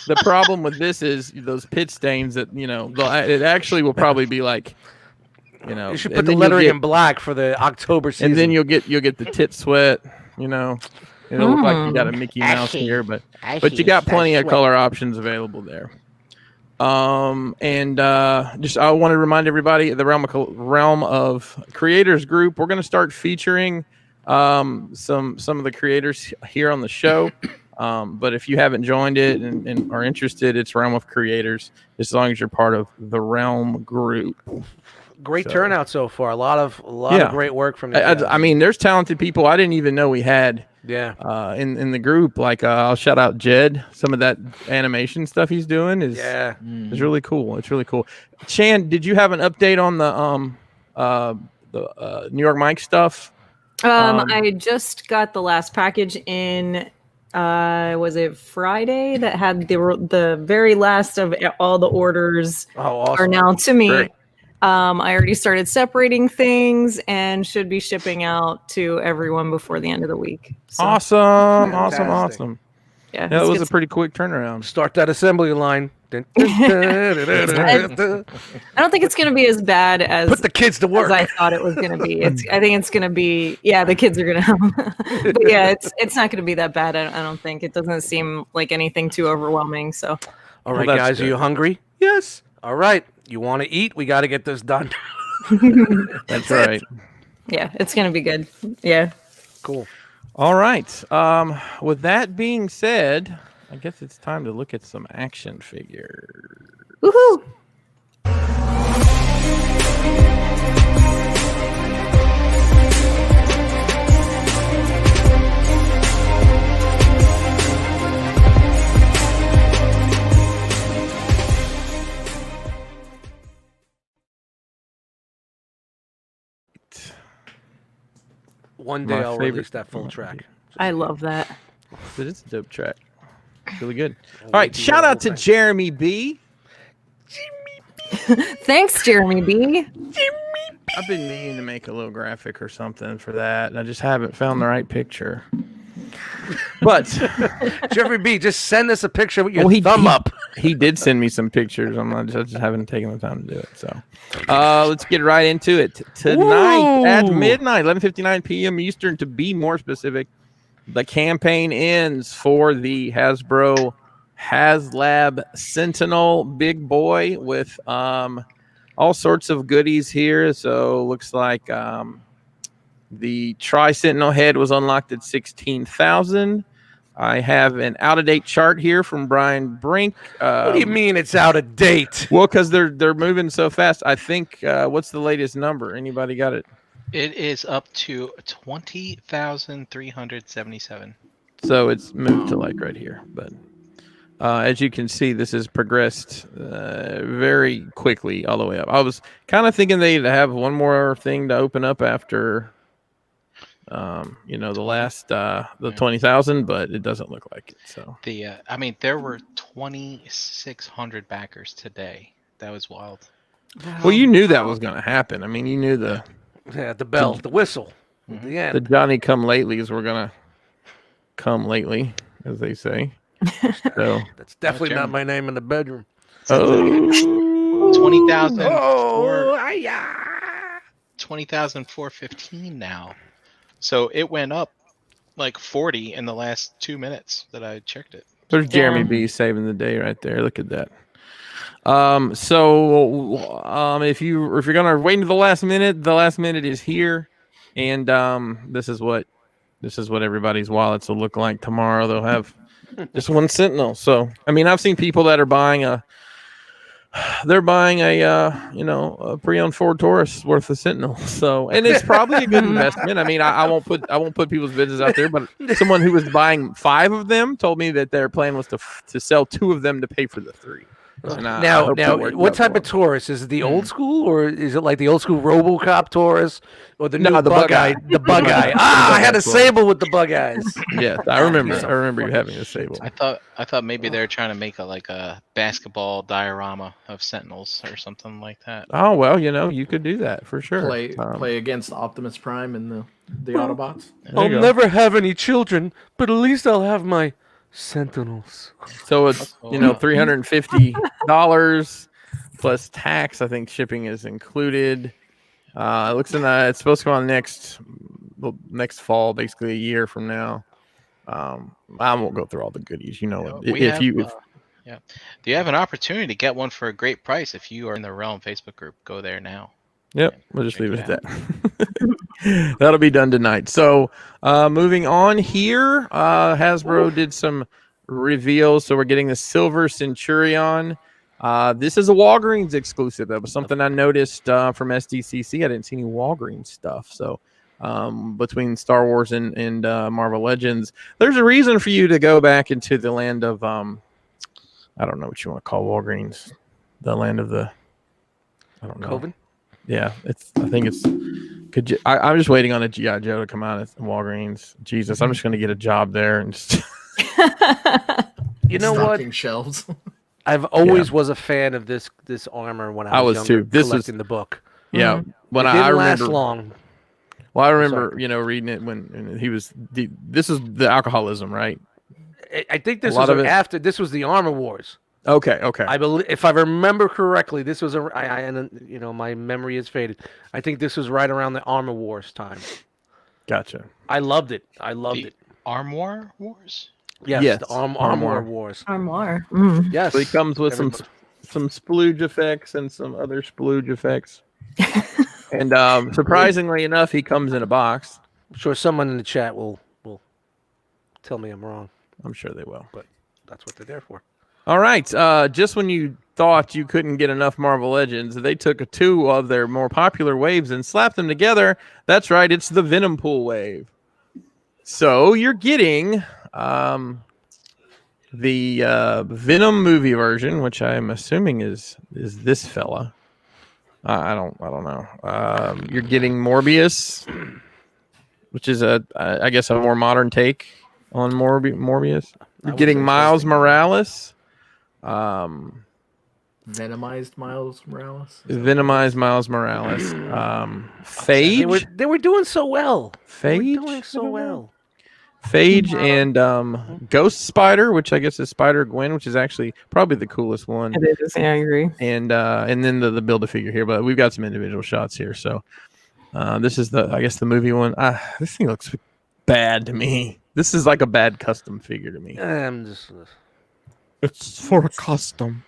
The problem with this is those pit stains that it actually will probably be like, You should and put the then you'll lettering get- in black for the October season. and then you'll get the tit sweat. It'll look like you got a Mickey Mouse here, but you got plenty of color options available there. Just I want to remind everybody, the Realm of Creators group, we're going to start featuring some of the creators here on the show. But if you haven't joined it and are interested, it's Realm of Creators, as long as you're part of the Realm group. Great turnout so far. A lot of great work from these guys. I mean, there's talented people I didn't even know we had. Yeah. In the group, like I'll shout out Jed. Some of that animation stuff he's doing is really cool. It's really cool. Chan, did you have an update on the New York Mike stuff? I just got the last package in. Was it Friday that had the very last of all the orders are now to me. Great. I already started separating things and should be shipping out to everyone before the end of the week. So, Awesome. yeah, That was a pretty quick turnaround. Start that assembly line. Dun, I don't think it's going to be as bad as Put the kids to as work. I thought it was going to be. I think it's going to be. Yeah, the kids are going to help. But yeah, it's not going to be that bad. I don't think. It doesn't seem like anything too overwhelming. So. All right, Well, that's guys, are good. you hungry? Yes. All right. You want to eat? We got to get this done. That's right. Yeah, it's going to be good. Yeah. Cool. All right. With that being said, I guess it's time to look at some action figures. Woohoo! One day My I'll favorite- release that full track. I love that. It is a dope track. It's really good. All right. Shout out to Jeremy B. Thanks, Jeremy B. I've been meaning to make a little graphic or something for that, and I just haven't found the right picture. But Jeffrey B, just send us a picture with your Well, thumb up. he did send me some pictures. I just haven't taken the time to do it. So let's get right into it. Tonight at Ooh. midnight, 11:59 p.m. Eastern, to be more specific, the campaign ends for the Hasbro HasLab Sentinel Big Boy with all sorts of goodies here. So looks like the Tri-Sentinel head was unlocked at 16,000. I have an out-of-date chart here from Brian Brink. What do you mean it's out of date? Well, because they're moving so fast. I think what's the latest number? Anybody got it? It is up to 20,377. So it's moved to like right here. But as you can see, this has progressed very quickly all the way up. I was kind of thinking they'd have one more thing to open up after, the last the 20,000, but it doesn't look like it. So There were 2,600 backers today. That was wild. well, you knew that was going to happen. I mean, you knew the The bell, the whistle. The end. the Johnny come latelys were going to come lately, as they say. So That's definitely not Jeremy. my name in the bedroom. 20,000. Oh, 20,415 now. So it went up like 40 in the last 2 minutes that I checked it. There's Jeremy Damn. B saving the day right there. Look at that. If you're gonna wait until the last minute is here, and this is what everybody's wallets will look like tomorrow. They'll have just one Sentinel. So I mean, I've seen people that are buying a pre-owned Ford Taurus worth of Sentinel. So, and it's probably a good investment. I mean, I won't put people's business out there, but someone who was buying 5 of them told me that their plan was to sell 2 of them to pay for the 3. And I hope that worked what out type for of Taurus is it? The old school, or is it like the old school RoboCop Taurus, or the new No, the bug bug eye? eye. The bug eye. Ah, I had a That's what- sable with the bug eyes. them. Yeah, I remember you having a Sable. I thought maybe they're trying to make a basketball diorama of Sentinels or something like that. Oh well, you could do that for sure. Play against Optimus Prime and the Autobots. There I'll you go. never have any children, but at least I'll have my Sentinels. So it's $350 plus tax. I think shipping is included. It looks it's supposed to go on next fall, basically a year from now. I won't go through all the goodies. Do you have an opportunity to get one for a great price if you are in the Realm Facebook group? Go there now. Yep, we'll just leave it at that. That'll be done tonight. So, moving on here, Hasbro did some reveals. So we're getting the Silver Centurion. This is a Walgreens exclusive. That was something I noticed from SDCC. I didn't see any Walgreens stuff. So, between Star Wars and Marvel Legends, there's a reason for you to go back into the land of I don't know what you want to call Walgreens, the land of the I don't know. Coven? Yeah, I think it's. I'm just waiting on a G.I. Joe to come out at Walgreens. Jesus, I'm just going to get a job there and just. You know what? Stocking shelves. I've always was a fan of this armor when I was too. younger, This collecting the book. Yeah, when It didn't I last remember. long. Well, I remember reading it when he was. This is the alcoholism, right? I think this A lot was of it- after. This was the Armor Wars. Okay. I believe, if I remember correctly, this was my memory is faded. I think this was right around the Armor Wars time. Gotcha. I loved it. I loved The it. Armor Wars? Yes, Yes, the Armor. Armor Wars. Armoire. Mm. Yes. So he comes with Everybody- some splooge effects and some other splooge effects. And surprisingly enough, he comes in a box. I'm sure someone in the chat will tell me I'm wrong. I'm sure they will. That's what they're there for. All right. Just when you thought you couldn't get enough Marvel Legends, they took 2 of their more popular waves and slapped them together. That's right. It's the Venom Pool wave. So you're getting the Venom movie version, which I'm assuming is this fella. I don't know. You're getting Morbius, which is I guess a more modern take on Morbius. You're getting Miles Morales. Venomized Miles Morales. Venomized Miles Morales. Phage. They were doing so well. They were Phage. doing so well. Phage and Ghost Spider, which I guess is Spider Gwen, which is actually probably the coolest one. It is. Yeah, I agree. And then the build a figure here, but we've got some individual shots here. So this is the movie one. This thing looks bad to me. This is like a bad custom figure to me. I'm just. It's for a custom.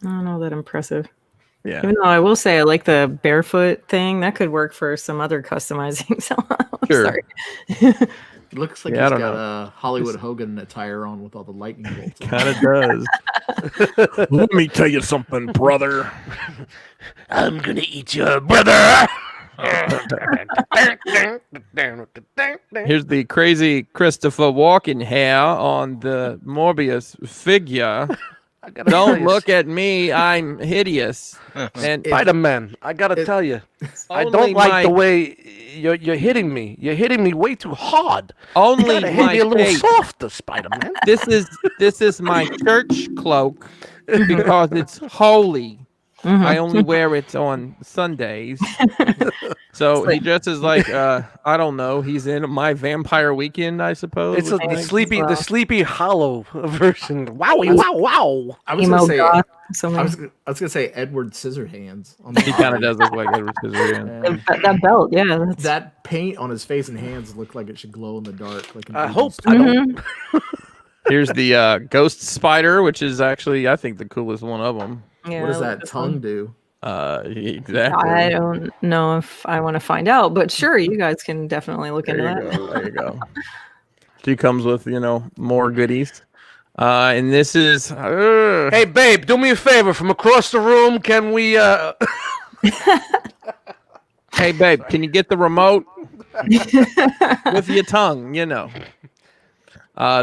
I don't know that impressive. Yeah. Even though I will say I like the barefoot thing. That could work for some other customizing. So I'm Sure. sorry. It looks like Yeah, I he's don't got a Hollywood Hogan attire on with all the lightning bolts. Kind of does. Let me tell you something, brother. I'm gonna eat your brother. Here's the crazy Christopher Walken hair on the Morbius figure. Don't look at me. I'm hideous. And Spider-Man, I gotta tell you, I only don't like my- the way you're hitting me. You're hitting me way too hard. You only gotta hit my me a little face. softer, Spider-Man. This is my church cloak because it's holy. Mhm. I only wear it on Sundays. So It's he dresses like I don't know. He's in My Vampire Weekend, I suppose. It's which the makes- sleepy hollow version. Wowie, wow. I was gonna emo say. goth. I Something. was gonna say Edward Scissorhands. On He kind of does look like Edward Scissorhands. Yeah. That belt, yeah. That's, That paint on his face and hands look like it should glow in the dark. Like an I 80s hope toy. I don't. Here's the Ghost Spider, which is actually I think the coolest one of them. yeah, What does I like that this tongue one. do? Exactly. I don't know if I want to find out, but sure, you guys can definitely look into There you that. go. There you go. She comes with more goodies. And this is Hey, babe, do me a favor. From across the room, can we? hey babe, can you get the remote with your tongue?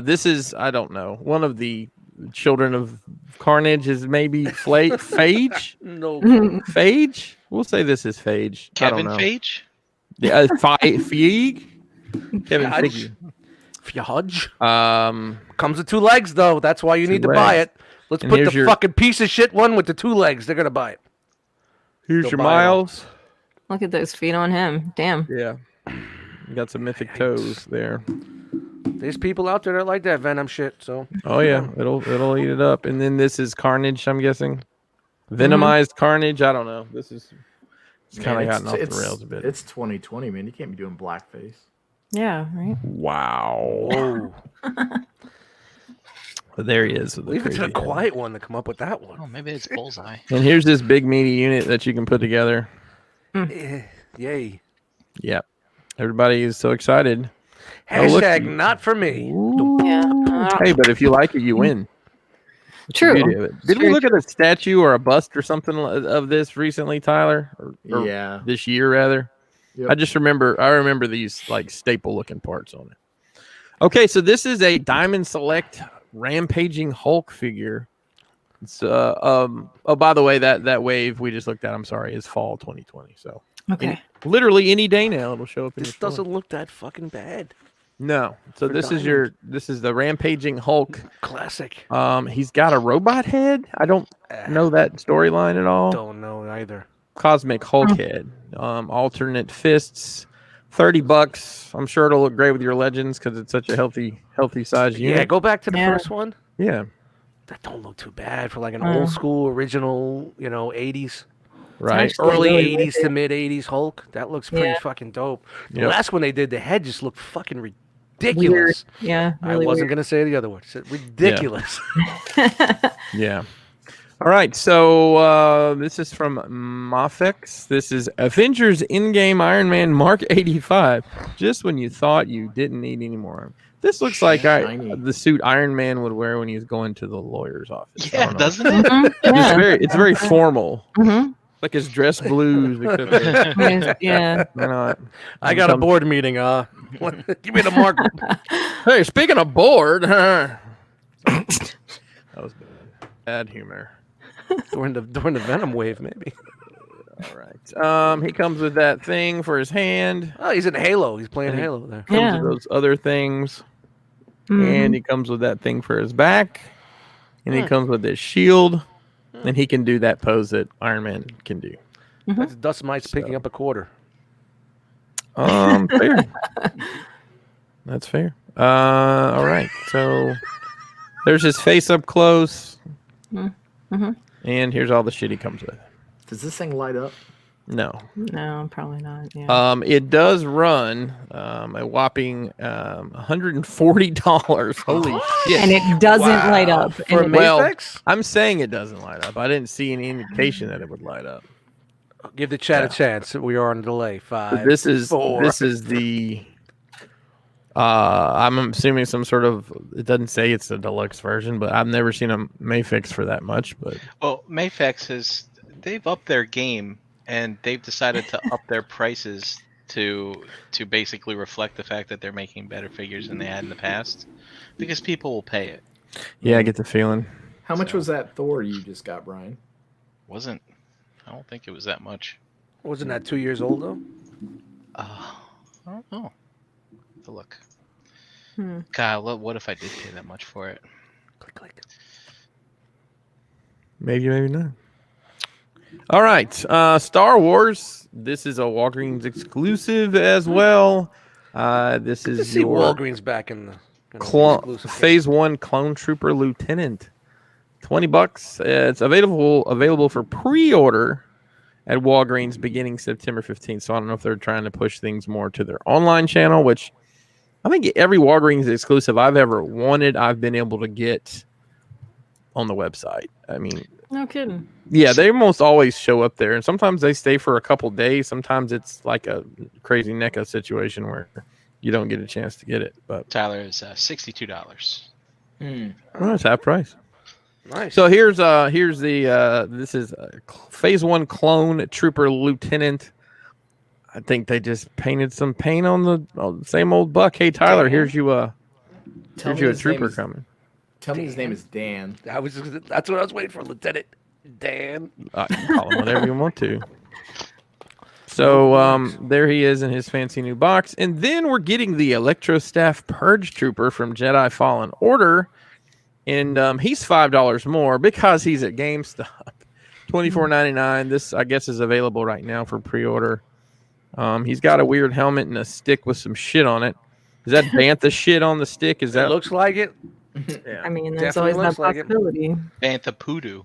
This is I don't know. One of the children of Carnage is maybe Phage. No. Phage. We'll say this is Phage. I Kevin don't know. Feige? Yeah, Feig. Kevin Fudge. Feige. Fjodge. Comes with 2 legs, though. That's why you need to buy legs. it. Let's And put here's the your- fucking piece of shit one with the 2 legs. They're gonna buy it. Here's They'll your buy it all. Miles. Look at those feet on him. Damn. Yeah. You got some mythic toes there. There's people out there that like that Venom shit. So Oh yeah, it'll eat it up. And then this is Carnage, I'm guessing. Venomized Carnage. I don't know. It's kind of gotten off the rails a bit. It's 2020, man. You can't be doing blackface. Yeah, right. Wow. whoa. But there he is. With the Leave it to the crazy head. quiet one to come up with that Oh, one. maybe it's Bullseye. And here's this big meaty unit that you can put together. Yay. Yep. Everybody is so excited. Oh, look. Hashtag not for me. Yeah. Hey, but if you like it, you win. That's the True. beauty of it. Did we Very look at a statue or a bust or something of this recently, Tyler? Or Yeah. this year, rather. Yep. I remember these like staple looking parts on it. Okay, so this is a Diamond Select Rampaging Hulk figure. It's oh, by the way, that wave we just looked at, I'm sorry, is fall 2020. So Okay. literally any day now it'll show up in This your store. doesn't look that fucking bad. No. So For this is Diamond. the Rampaging Hulk. Classic. He's got a robot head. I don't know that storyline at all. Don't know either. Cosmic Hulk head. Alternate fists. $30. I'm sure it'll look great with your legends because it's such a healthy size unit. Yeah, go back to the Yeah. first one. Yeah. That don't look too bad for like an old school original, 80s. Right. Actually, Early really 80s to mid 80s Hulk. That looks pretty Yeah. fucking dope. The Yep. last one they did, the head just looked fucking Weird. ridiculous. Yeah. Really I wasn't weird. going to say the other word. I said ridiculous. Yeah. All right. So this is from Mafex. This is Avengers in-game Iron Man Mark 85. Just when you thought you didn't need any more. This looks like Shiny. the suit Iron Man would wear when he's going to the lawyer's office. I Yeah, don't know. doesn't it? Mhm, yeah. It's very formal. Mhm. Like his dress blues. Except for- Yes, yeah. why not? I got a Some- board meeting. Give me the mark. Hey, speaking of bored, that was bad humor. during the Venom wave, maybe. All right. He comes with that thing for his hand. Oh, he's in Halo. He's playing And he- Halo there. Comes Yeah. with those other things, Mhm. and he comes with that thing for his back, and he comes with his shield, and he can do that pose that Iron Man can do. That's dust mites picking up a quarter. Fair. That's fair. All right. So there's his face up close, and here's all the shit he comes with. Does this thing light up? No. No, probably not. Yeah. It does run a whopping $140. Holy shit! And it doesn't light up. For And Well, Mayfix? I'm saying it doesn't light up. I didn't see any indication that it would light up. Give the chat Yeah. a chance. We are on delay. 5. This is 4. the. I'm assuming some sort of. It doesn't say it's a deluxe version, but I've never seen a Mayfix for that much. But Well, Mayfex they've upped their game and they've decided to up their prices to basically reflect the fact that they're making better figures than they had in the past because people will pay it. yeah, I get the feeling. How much was that Thor you just got, Brian? I don't think it was that much. Wasn't that 2 years old, though? I don't know. Have to look. Hmm. God, what if I did pay that much for it? Click, click. Maybe not. All right. Star Wars. This is a Walgreens exclusive as well. This Good to is see your Walgreens back in the exclusive Phase 1 Clone Trooper Lieutenant. $20. It's available for pre-order at Walgreens beginning September 15th. So I don't know if they're trying to push things more to their online channel, which I think every Walgreens exclusive I've ever wanted, I've been able to get on the website. I mean, No kidding. yeah, they almost always show up there, and sometimes they stay for a couple days. Sometimes it's like a crazy NECA situation where you don't get a chance to get it. But Tyler is $62. well, it's half price. Nice. So here's the this is Phase 1 Clone Trooper Lieutenant. I think they just painted some paint on the same old buck. Hey Tyler, here's you a trooper coming. Tell me his name is Dan. That's what I was waiting for, Lieutenant Dan. You can call him whatever you want to. So there he is in his fancy new box, and then we're getting the Electro Staff Purge Trooper from Jedi Fallen Order, and he's $5 more because he's at GameStop. $24.99. This I guess is available right now for pre-order. He's got a weird helmet and a stick with some shit on it. Is that Bantha shit on the stick? Is that? It looks like it. Yeah. I mean, there's Definitely always that looks like it. possibility. Bantha Poodoo.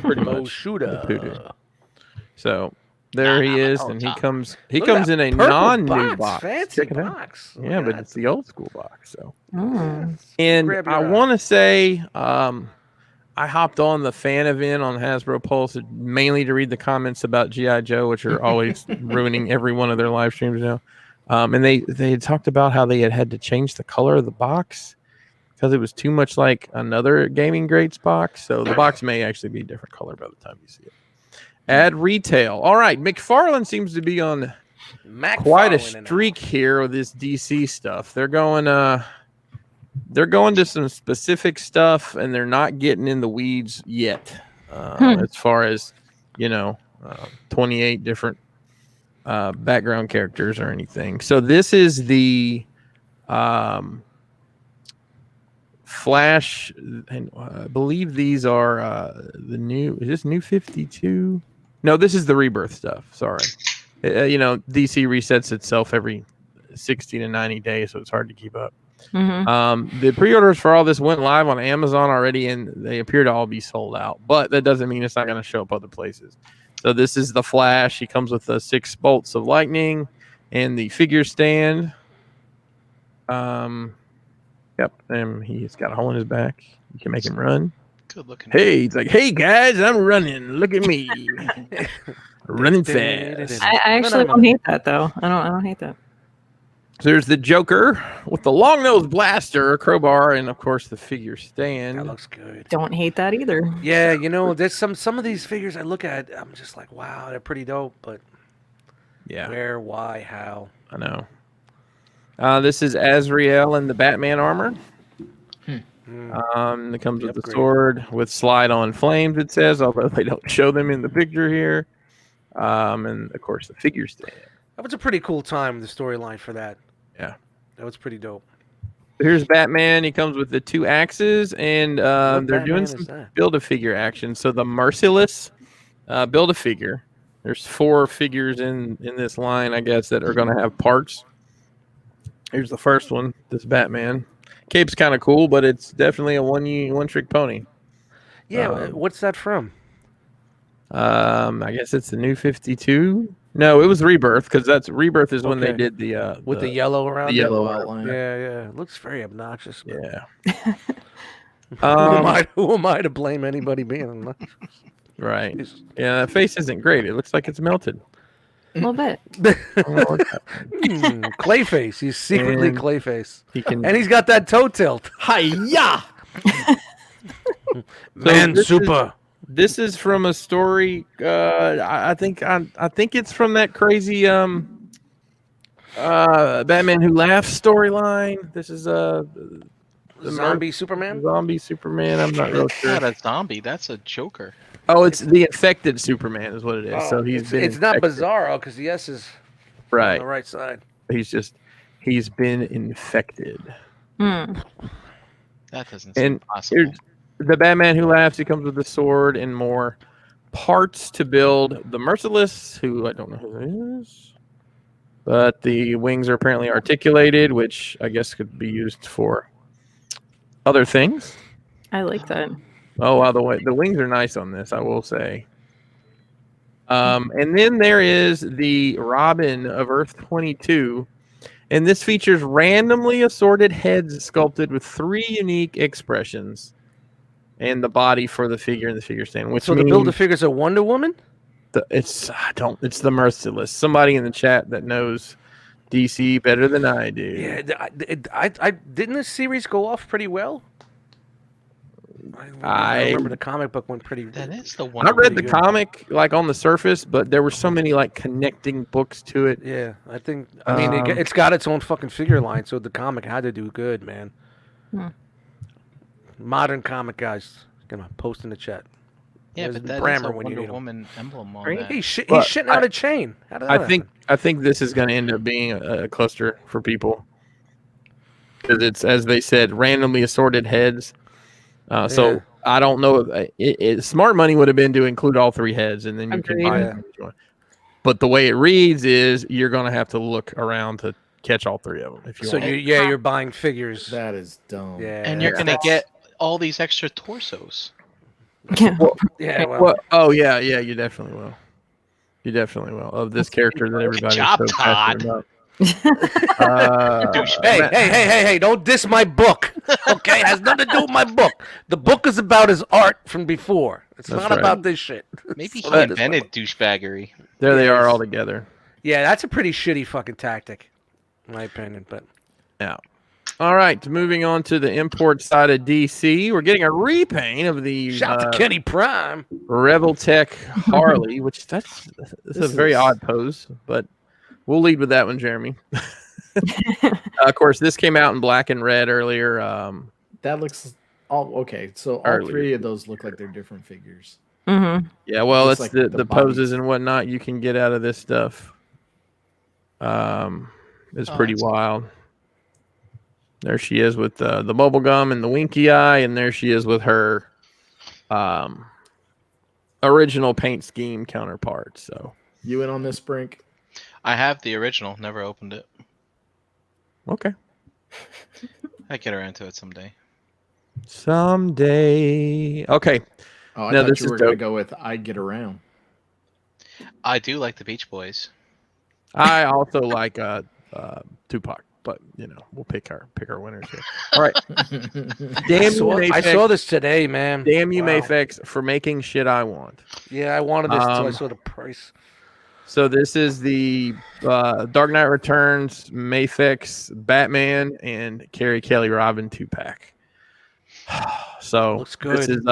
Pretty Mo much. Shooter. Poodoo. So there he is, and he comes. He Look at comes that in a purple non-new box. Fancy Check it out. box. Yeah, but it's the old school box. So, Mm. and Grab your I eye. want to say, I hopped on the fan event on Hasbro Pulse mainly to read the comments about GI Joe, which are always ruining every one of their live streams now. And they had talked about how they had to change the color of the box because it was too much like another Gaming Greats box. So the box may actually be a different color by the time you see it. At retail. All right. McFarlane seems to be on quite a streak here with this DC stuff. They're going to some specific stuff, and they're not getting in the weeds yet. As far as 28 different background characters or anything. So this is the Flash, and I believe these are the new. Is this New 52? No, this is the Rebirth stuff. Sorry. DC resets itself every 60 to 90 days, so it's hard to keep up. Mm-hmm. The pre-orders for all this went live on Amazon already, and they appear to all be sold out. But that doesn't mean it's not going to show up other places. So this is the Flash. He comes with the 6 bolts of lightning and the figure stand. Yep, and he's got a hole in his back. You can make him run. Good looking. Hey, he's like, hey guys, I'm running. Look at me, running fast. I actually don't hate that though. I don't hate that. So there's the Joker with the long-nosed blaster, crowbar, and of course the figure stand. That looks good. Don't hate that either. Yeah, there's some of these figures I look at, I'm just like, wow, they're pretty dope, but Yeah, where, why, how? I know. This is Azrael in the Batman armor. It comes with the Upgrade. sword with slide-on flames, it says, although they don't show them in the picture here. And of course the figure stand. That was a pretty cool time, the storyline for that. Yeah. That was pretty dope. Here's Batman. He comes with the 2 axes, and What they're Batman doing is some that? build-a-figure action. So the Merciless build-a-figure. There's 4 figures in this line, I guess, that are going to have parts. Here's the first one, this Batman. Cape's kind of cool, but it's definitely a one-trick pony. Yeah, what's that from? I guess it's the New 52. No, it was Rebirth, because Rebirth is when they Okay. did the With the yellow around the it? yellow outline. Yeah. It looks very obnoxious. But Yeah. who am I to blame anybody being obnoxious? Right. Jeez. Yeah, that face isn't great. It looks like it's melted. A little bit. I don't know what's happening. Clayface. He's secretly And- Clayface. He can. And he's got that toe tilt. Hi-ya! Man, this super. This is from a story. I think it's from that crazy Batman Who Laughs storyline. This is the Zombie Superman? zombie Superman. I'm not real That's sure. not a zombie. That's a Joker. Oh, it's the infected Superman is what it is. So he's been it's not infected. Bizarro because the S is Right. on the right side. He's been infected. Hmm. That doesn't seem And possible. here's the Batman Who Laughs. He comes with the sword and more. parts to build the Merciless, who I don't know who that is. But the wings are apparently articulated, which I guess could be used for other things. I like that. Oh, wow, the wings are nice on this, I will say. And then there is the Robin of Earth 22. And this features randomly assorted heads sculpted with 3 unique expressions. And the body for the figure and the figure stand. Which So the Build-A-Figure's a Wonder Woman? It's the Merciless. Somebody in the chat that knows DC better than I do. Yeah, I didn't this series go off pretty well? I remember the comic book went pretty. That is the I one. read the comic like on the surface, but there were so many like connecting books to it. Yeah, I think. I mean, it's got its own fucking figure line, so the comic had to do good, man. Modern comic guys, gonna post in the chat. Yeah, There's but that is Brammer a when you Wonder need 'em. Woman emblem on Right? that. He's Well, shitting out a chain. How did that happen? I think this is going to end up being a cluster for people because it's, as they said, randomly assorted heads. So Yeah. I don't know. Smart money would have been to include all 3 heads, and then you can Agreed. buy Yeah. them if you want. But the way it reads is you're going to have to look around to catch all 3 of them if you So want. you're buying figures. That is dumb. Yeah, And you're gonna that's- get all these extra torsos. Yeah. Yeah, well, Well, oh yeah, you definitely will. You definitely will of this character that everybody's job, so passionate Todd. about. Hey! Don't diss my book. Okay, it has nothing to do with my book. The book is about his art from before. It's That's not right. about this shit. Maybe So he that is my invented book. douchebaggery. There they are Yes. all together. Yeah, that's a pretty shitty fucking tactic, in my opinion. But Yeah. All right, moving on to the import side of DC, we're getting a repaint of the shout to Kenny Prime. Rebel Tech Harley, which that's a This very is- odd pose, but we'll lead with that one, Jeremy. Of course, this came out in black and red earlier. That looks all okay. So all Earlier. 3 of those look like they're different figures. Mm-hmm. Yeah, well, Looks that's like the the poses bodies. and whatnot you can get out of this stuff. It's Oh, pretty that's- wild. There she is with the bubble gum and the winky eye, and there she is with her original paint scheme counterpart. So You in on this, Brink? I have the original, never opened it. okay, I get around to it someday. someday. Okay, Oh, I No, thought this you is were gonna dope. go with "I Get Around." I do like the Beach Boys. I also like Tupac, but we'll pick our winners here. All right, damn you, I Mayfix. saw this today, man. Damn you, Wow. Mayfix, for making shit I want. Yeah, I wanted this until I Um, saw the price. So this is the Dark Knight Returns, Mayfix, Batman, and Carrie Kelly Robin 2-pack. So Looks good. this is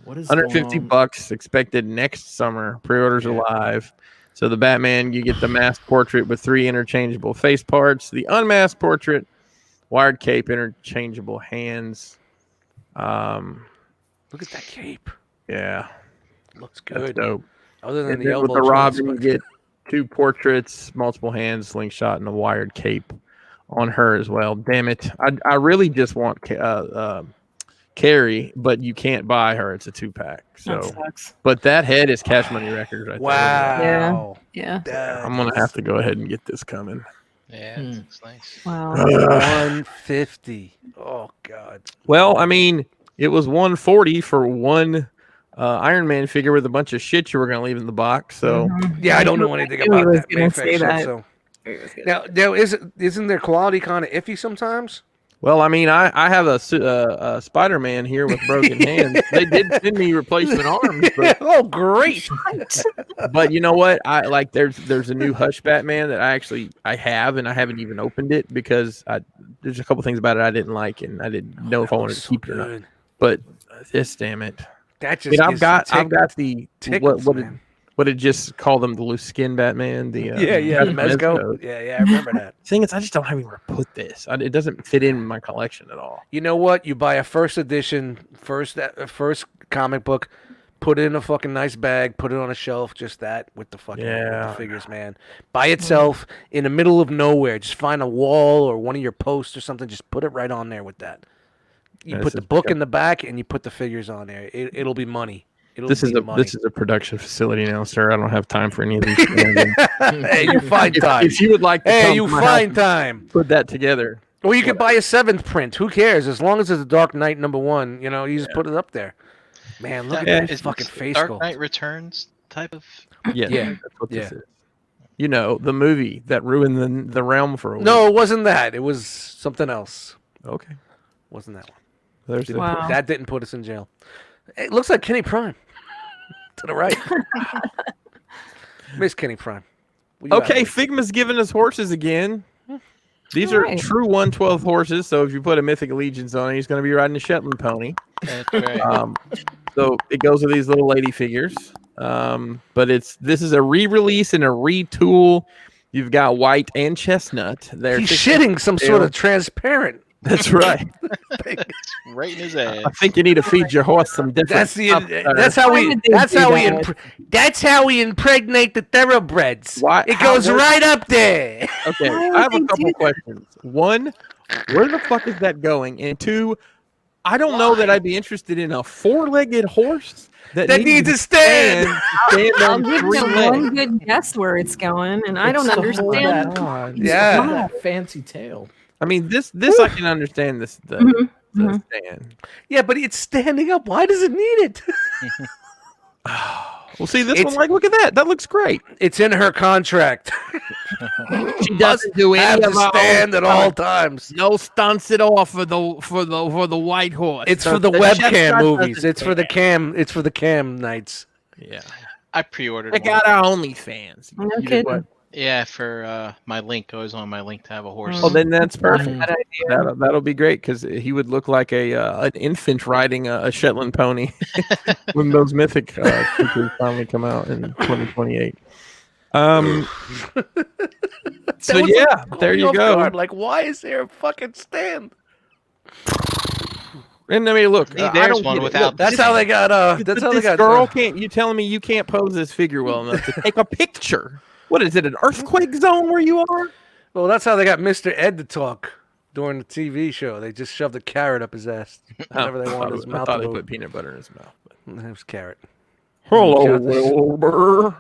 What is $150 going on? expected next summer. Pre-orders are Yeah. live. So the Batman, you get the masked portrait with 3 interchangeable face parts. The unmasked portrait, wired cape, interchangeable hands. Look at that cape. Yeah, Looks that's good. dope. Other than And the then with elbow the joints, Robin, you but- get 2 portraits, multiple hands, slingshot, and a wired cape on her as well. Damn it. I really just want Carrie, but you can't buy her. It's a 2-pack. That So, sucks. but that head is Cash Money Records right Wow. Yeah. there. I'm going to have to go ahead and get this coming. Yeah, it looks nice. Wow. 150. Oh God. Well, I mean, it was 140 for one Iron Man figure with a bunch of shit you were going to leave in the box. So, Yeah, I don't know anything I knew he about was that. gonna Mayfix say shit, that. So. Now, isn't their quality kind of iffy sometimes? well, I mean, I have a Spider-Man here with broken hands. They did send me replacement arms, but Oh, great. But you know what? I like there's a new Hush Batman that I have and I haven't even opened it because there's a couple things about it I didn't like and I didn't know if I wanted to keep it or not. But just damn it. That I just mean, I've got the tickles, what man. did it just call them, the loose skin Batman? The Yeah, the Mezco. Yeah, I remember that. Thing is, I just don't have anywhere to put this. It doesn't fit in my collection at all. You know what? You buy a first edition, first comic book, put it in a fucking nice bag, put it on a shelf, just that with the fucking with Yeah. the figures, man. By itself in the middle of nowhere, just find a wall or one of your posts or something, just put it right on there with that. You Yeah, put this the is book good. in the back and you put the figures on there. It'll be money. It'll This is be a money. this is a production facility now, sir. I don't have time for any of these. things. Hey, you find time. If you would like to Hey, come you to my find house time. and put that together. Or you could buy a 7th print. Who cares? As long as it's a Dark Knight #1, you know, you just put it up there. Man, look at that Is fucking this face Dark sculpt. Knight Returns type of. Yeah, Yeah, that's what this yeah. is. You know, the movie that ruined the realm for a No, week. it wasn't that. It was something else. Okay. Wasn't that one? There's the, Wow. That didn't put us in jail. It looks like Kenny Prime. To the right. Miss Kenny Prime. Where you at, Okay, buddy? Figma's giving us horses again. These are Alright. true 1/12 horses, so if you put a Mythic Allegiance on it, he's going to be riding a Shetland pony. That's right. So it goes with these little lady figures. But this is a re-release and a retool. You've got white and chestnut. They're He's 6 shitting some sort of tail. transparent. That's right. It's right in his ass. I think you need to feed your horse some different. That's the. stuff, sir. That's how Why we. would they That's do how we. that? That's how we impregnate the thoroughbreds. Why- It how- goes where- right up there. Okay, Why I have would a they couple do questions. One, where the fuck is that going? And two, I don't know that I'd be interested in a 4-legged horse that needs to stand. stand I'll on give 3 you legs. one good guess where it's going, and I don't It's to hold understand. that- Yeah. hold that fancy tail. I mean, this I can understand the stand. Yeah, but it's standing up. Why does it need it? Well, see this It's- one. Like, look at that. That looks great. It's in her contract. She doesn't do Have any to of our stand own at all stunts. times. No stunts at all for the white horse. It's So for the chef webcam shot movies. doesn't It's for the cam. It's for the cam nights. Yeah, I pre-ordered check one. out our OnlyFans. No You did kidding. what? Yeah, for my link. I was on my link to have a horse. Oh, then that's perfect. Bad idea. That'll be great because he would look like an infant riding a Shetland pony when those mythic creatures finally come out in 2028. So That was yeah, like there caught me you off go. guard. Like, why is there a fucking stand? And I mean, look, See, I there's don't one get it. without Look, That's how they got. That's how they this got. girl can't. You telling me you can't pose this figure well enough to take a picture? What is it? An earthquake zone where you are? Well, that's how they got Mr. Ed to talk during the TV show. They just shoved a carrot up his ass whenever they wanted his I mouth thought to they move. put peanut butter in his mouth. But... It was carrot. Hello, Got this. Wilbur.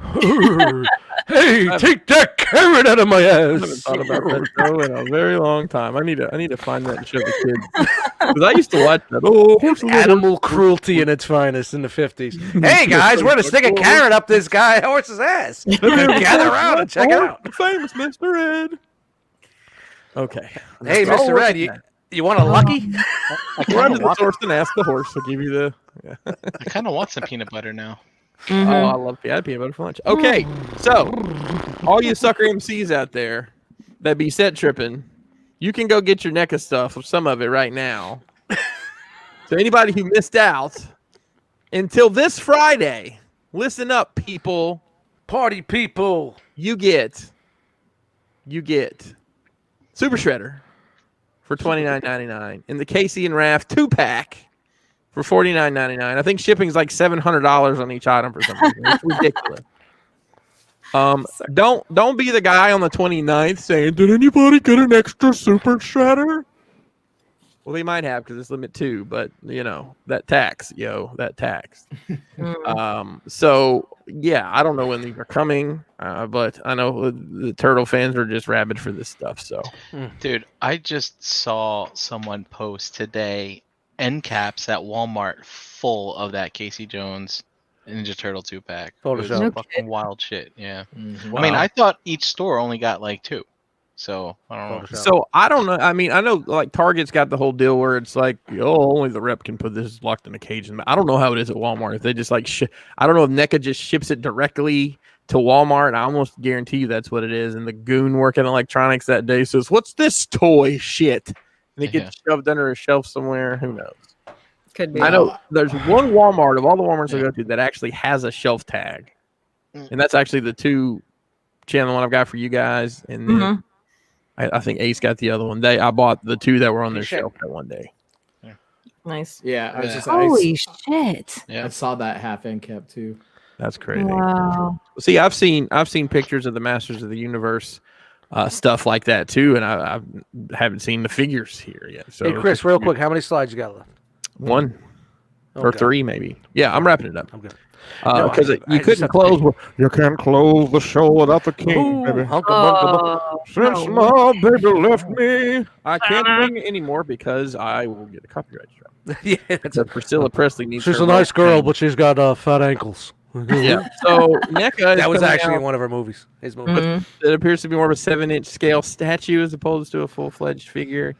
Hey, take that carrot out of my I haven't ass. thought about that show in a very long time. I need to find that and show the kids because I used to watch that. Oh, horse little Animal cruelty in its finest in the 50s. Hey guys, we're gonna stick a carrot up this guy horse's ass. Gather around and check it out. Famous Mr. Ed. Okay. Hey, That's all Mr. we're Ed, looking you want a lucky? I Run kind to of the want. source and ask the horse. I'll give you the. Yeah. I kind of want some peanut butter now. Oh, I love peanut butter for lunch. Okay, so all you sucker MCs out there that be set tripping, you can go get your NECA stuff, some of it right now. So anybody who missed out until this Friday, listen up, people. Party people. You get Super Shredder for $29.99 and the Casey and Raph 2-pack for $49.99. I think shipping's like $700 on each item for some reason. It's ridiculous. Don't be the guy on the 29th saying, "Did anybody get an extra Super Shredder?" Well, they might have because it's limit 2, but you know that tax, that tax. So yeah, I don't know when these are coming, but I know the Turtle fans are just rabid for this stuff. So Dude, I just saw someone post today end caps at Walmart full of that Casey Jones Ninja Turtle 2-pack. It was Photoshop. fucking wild shit. Yeah. Mhm. I mean, I thought each store only got like 2. So, I don't know. Photoshop. So I don't know. I mean, I know like Target's got the whole deal where it's like, oh, only the rep can put this locked in a cage. I don't know how it is at Walmart. If they just like, I don't know if NECA just ships it directly to Walmart. I almost guarantee you that's what it is. And the goon working electronics that day says, "What's this toy shit?" And it gets shoved under a shelf somewhere. Who knows? Could be. I know there's one Walmart of all the Walmarts I go to that actually has a shelf tag, and that's actually the 2 channel one I've got for you guys, and then I think Ace got the other one. I bought the 2 that were on their shelf that one day. Nice. Yeah, I was just Holy shit! I Yeah. saw that half end cap too. That's crazy. Wow. See, I've seen pictures of the Masters of the Universe stuff like that too, and I haven't seen the figures here yet. So Hey, Chris, real quick, how many slides you got left? one. or Okay. 3 maybe. Yeah, I'm wrapping it up. I'm good. Because I you just couldn't have to close. pee. You can't close the show without the king, Ooh, baby. hunka bunka bunka. Oh, Since no. my baby left me, I can't sing anymore because I will get a copyright strike. Yeah, that's So Priscilla Presley needs. She's her a nice little girl, thing. but she's got fat ankles. Yeah. So NECA is That was coming actually out. one of her movies. His movie. Mm. It appears to be more of a 7-inch scale statue as opposed to a full-fledged figure.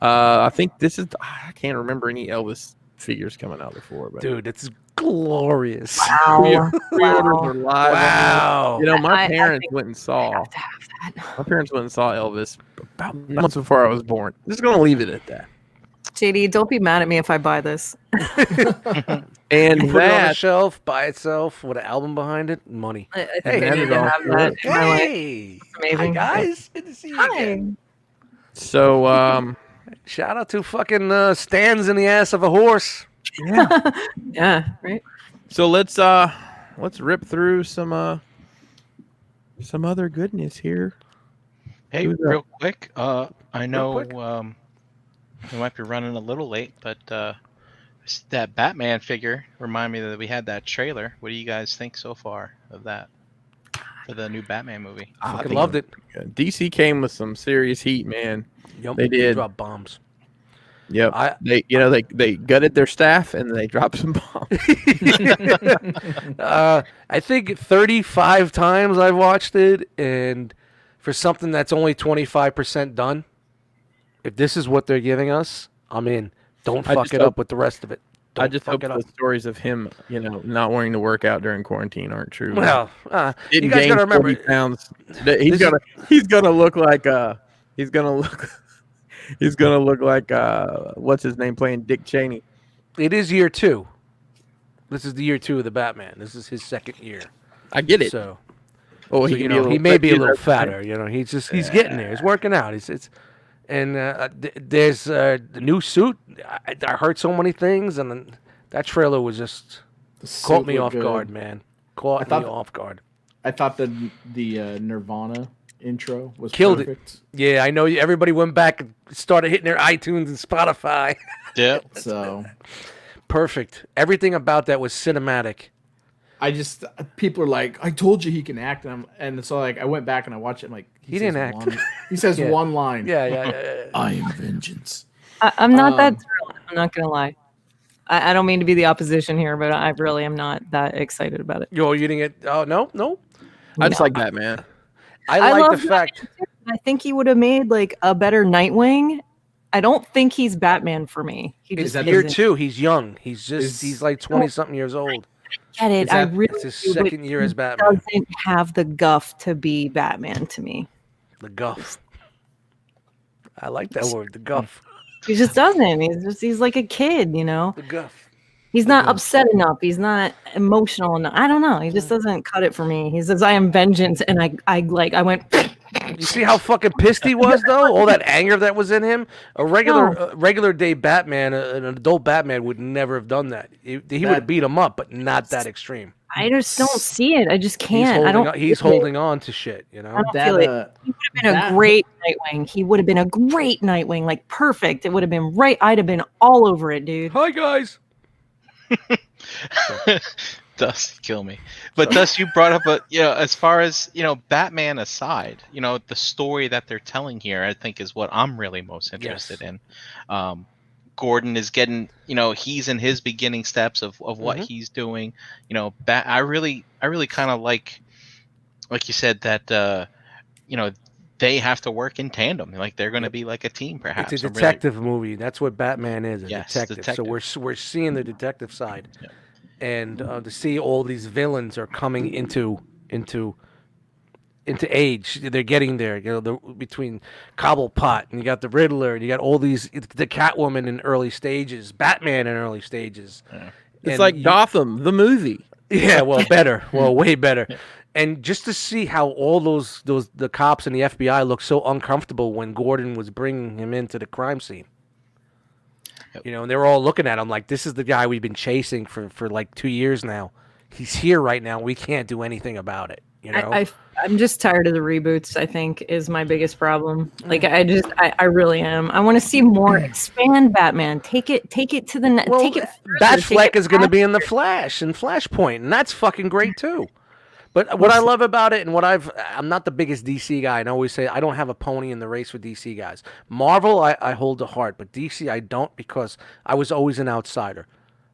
I think this is. I can't remember any Elvis figures coming out before, but Dude, it's glorious. Wow. pre-orders are live. Wow. You know, my I parents think went and I saw. have to have that. My parents went and saw Elvis about months before I was born. Just gonna leave it at that. JD, don't be mad at me if I buy this. And You put it on the that, shelf by itself with an album behind it, money. I Hey, think I that need is to all have good. that in my life. Hey, Amazing. Hi guys, good to see you Hi. again. so Shout out to fucking stands in the ass of a horse. Yeah, right. so let's rip through some other goodness here. Hey, Who's that? real quick. I know quick. we might be running a little late, but that Batman figure reminded me that we had that trailer. What do you guys think so far of that for the new Batman movie? I Fucking think loved it. DC came with some serious heat, man. Yep, They did. drop bombs. Yep. I- They gutted their staff and they dropped some bombs. I think 35 times I've watched it, and for something that's only 25% done, if this is what they're giving us, I'm in. Don't I fuck just it hope- up with the rest of it. I Don't just fuck hope it the up. stories of him, not wanting to work out during quarantine aren't true. Well, you Didn't guys gain gotta remember, 40 pounds. This is- He's gonna look like what's his name playing Dick Cheney. it is year 2. This is the year 2 of the Batman. This is his second year. I get it. So, Oh, so can you be know, he may be a little he's a- fatter. You know, he's getting there. He's working out. And there's the new suit. I heard so many things, and then that trailer was just caught me off guard, man. Caught me off guard. I thought the Nirvana intro was Killed it. perfect. Yeah, I know. Everybody went back and started hitting their iTunes and Spotify. Yeah. So Perfect. Everything about that was cinematic. people are like, I told you he can act, and so like I went back and I watched it. I'm like, He didn't act. He says Yeah. one line. Yeah. I am vengeance. I'm not that Um, thrilled. I'm not gonna lie. I don't mean to be the opposition here, but I really am not that excited about it. Yo, you didn't get? Oh no. I just No. like Batman. I I like love the fact. I think he would have made like a better Nightwing. I don't think he's Batman for me. He It's just that year isn't. 2. He's young. He's Is- he's like 20-something years old. Get it? I really It's his do, but second year as he Batman. doesn't have the guff to be Batman to me. The guff. I like that word. The guff. He just doesn't. He's like a kid, you know. The guff. He's not upset enough. He's not emotional enough. I don't know. He just doesn't cut it for me. He says, "I am vengeance," and I went. You see how fucking pissed he was, though? All that anger that was in him. A regular day Batman, an adult Batman, would never have done that. He would have beat him up, but not that extreme. I just don't see it. I just can't. I don't. He's feel it. holding on to shit, you know. I don't feel it. He would have been that- a great Nightwing. He would have been a great Nightwing, like perfect. It would have been right. I'd have been all over it, dude. Hi guys. Dust kill me. But Dust, you brought up as far as Batman aside, the story that they're telling here, I think is what I'm really most interested in. Gordon is getting, he's in his beginning steps of what he's doing. I really kind of like you said that they have to work in tandem. Like they're going to be like a team, perhaps. It's a detective movie. That's what Batman is, a Yes, detective. So we're seeing the detective side. Yeah. And to see all these villains are coming into age. They're getting there. Between Cobblepot and you got the Riddler and you got all these, the Catwoman in early stages, Batman in early stages. Yeah. It's And like Gotham, the movie. Yeah, well, better. Well, way better. And just to see how all the cops and the FBI look so uncomfortable when Gordon was bringing him into the crime scene. Yep. And they were all looking at him like, this is the guy we've been chasing for like 2 years now. He's here right now. We can't do anything about it. I I'm just tired of the reboots, I think, is my biggest problem. Like I really am. I want to see more. Expand Batman. Take it to the Well, take it further, Batfleck is going to be in the Flash and Flashpoint, and that's fucking great too. But what I love about it, and I'm not the biggest DC guy, and I always say I don't have a pony in the race with DC guys. Marvel, I hold to heart, but DC I don't, because I was always an outsider.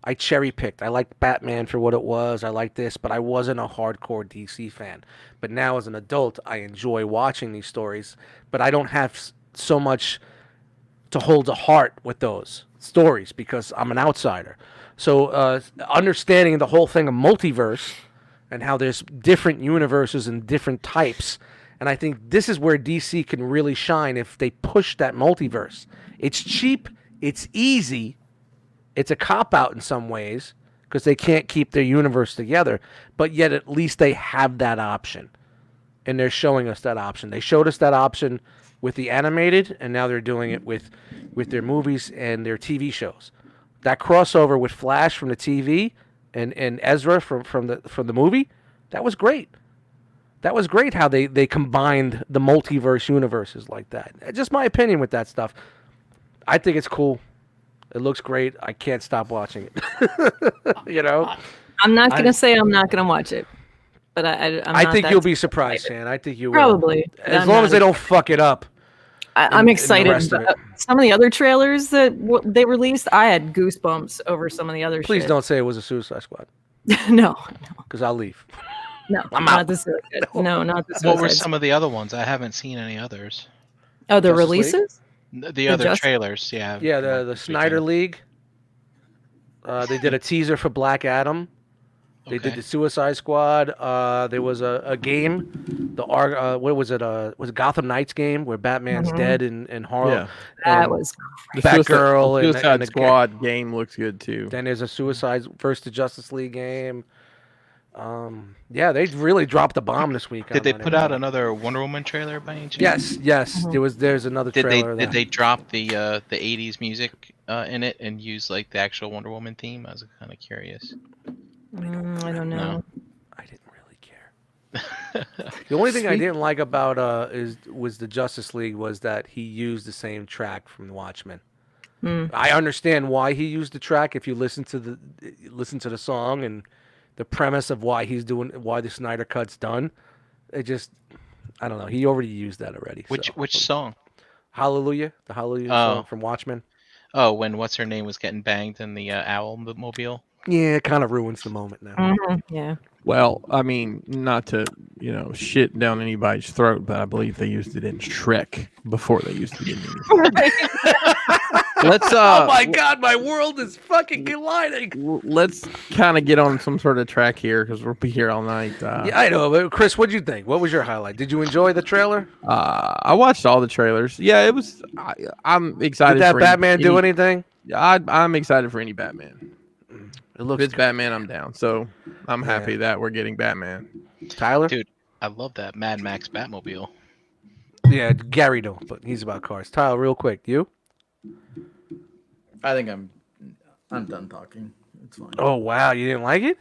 I cherry picked. I liked Batman for what it was. I liked this, but I wasn't a hardcore DC fan. But now as an adult, I enjoy watching these stories, but I don't have so much to hold to heart with those stories because I'm an outsider. So understanding the whole thing of multiverse and how there's different universes and different types, and I think this is where DC can really shine if they push that multiverse. It's cheap, it's easy, it's a cop-out in some ways because they can't keep their universe together, but yet at least they have that option, and they're showing us that option. They showed us that option with the animated, and now they're doing it with their movies and their TV shows. That crossover with Flash from the TV and Ezra from the movie, that was great. That was great how they combined the multiverse universes like that. Just my opinion with that stuff. I think it's cool. It looks great. I can't stop watching it. You know? I'm not going to say I'm not going to watch it. But I think you'll be surprised, Shan. I think you will. Probably. As long as they don't fuck it up. I'm excited. Some of the other trailers that they released, I had goosebumps over some of the other Please shit. don't say it was a Suicide Squad. No. Because I'll leave. No, I'm not out. the Suicide. No, not the Suicide. What were some of the other ones? I haven't seen any others. Oh, the Justice releases? The other trailers, yeah. Yeah, the Snyder League. They did a teaser for Black Adam. They did the Suicide Squad. There was a game, what was it? Was it Gotham Knights game where Batman's dead and horror? Yeah. That was The Batgirl and Suicide the Squad game looks good too. Then there's a Suicide versus the Justice League game. Yeah, they really dropped the bomb this week. Did they put out another Wonder Woman trailer by any chance? Yes. There's another trailer. Did they drop the 80s music in it and use like the actual Wonder Woman theme? I was kind of curious. I don't know. No. I didn't really care. The only thing I didn't like about was the Justice League was that he used the same track from the Watchmen. I understand why he used the track if you listen to the song and the premise of why the Snyder Cut's done. It just, I don't know. He already used that already. Which song? Hallelujah, the Hallelujah song from Watchmen. Oh, when what's her name was getting banged in the owl mobile. Yeah, it kind of ruins the moment now. Yeah. Well, I mean, not to shit down anybody's throat, but I believe they used it in Shrek before they used it in Let's. Oh my God, my world is fucking colliding. Let's kind of get on some sort of track here because we'll be here all night. Yeah, I know. But Chris, what'd you think? What was your highlight? Did you enjoy the trailer? I watched all the trailers. Yeah, it was. I'm excited. Did that Batman do anything? I'm excited for any Batman. It looks if it's Batman, I'm down. So I'm happy that we're getting Batman. Tyler? Dude, I love that Mad Max Batmobile. Yeah, Gary don't, but he's about cars. Tyler, real quick, you? I think I'm done talking. It's fine. Oh wow, you didn't like it?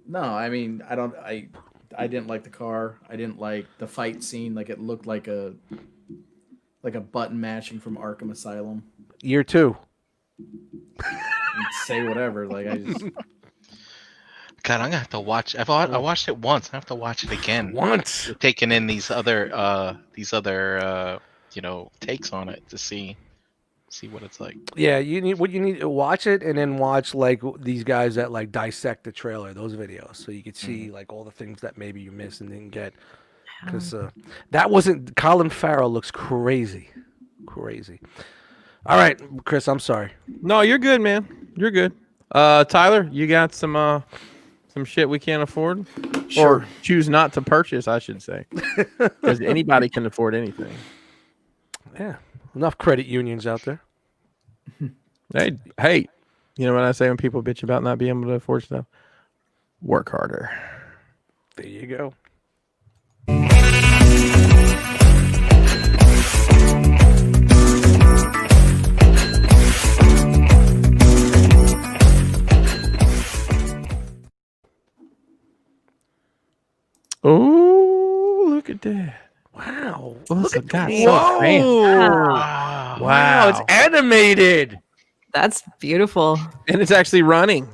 No, I mean I didn't like the car. I didn't like the fight scene. Like it looked like a button mashing from Arkham Asylum. Year 2. Say whatever. Like I just. God, I'm gonna have to watch. I watched it once. I have to watch it again. Once. Taking in these other takes on it to see what it's like. Yeah, you need to watch it and then watch like these guys that like dissect the trailer, those videos, so you could see like all the things that maybe you missed and didn't get. Because that wasn't. Colin Farrell looks crazy. All right, Chris, I'm sorry. No, you're good, man. You're good. Tyler, you got some shit we can't afford? Sure. Or choose not to purchase, I should say. Because anybody can afford anything. Yeah. Enough credit unions out there. Hey, you know what I say when people bitch about not being able to afford stuff? Work harder. There you go. Oh, Look at that. Wow. Well, Look it's at got that. so Whoa. Wow. Wow. It's animated. That's beautiful. And it's actually running.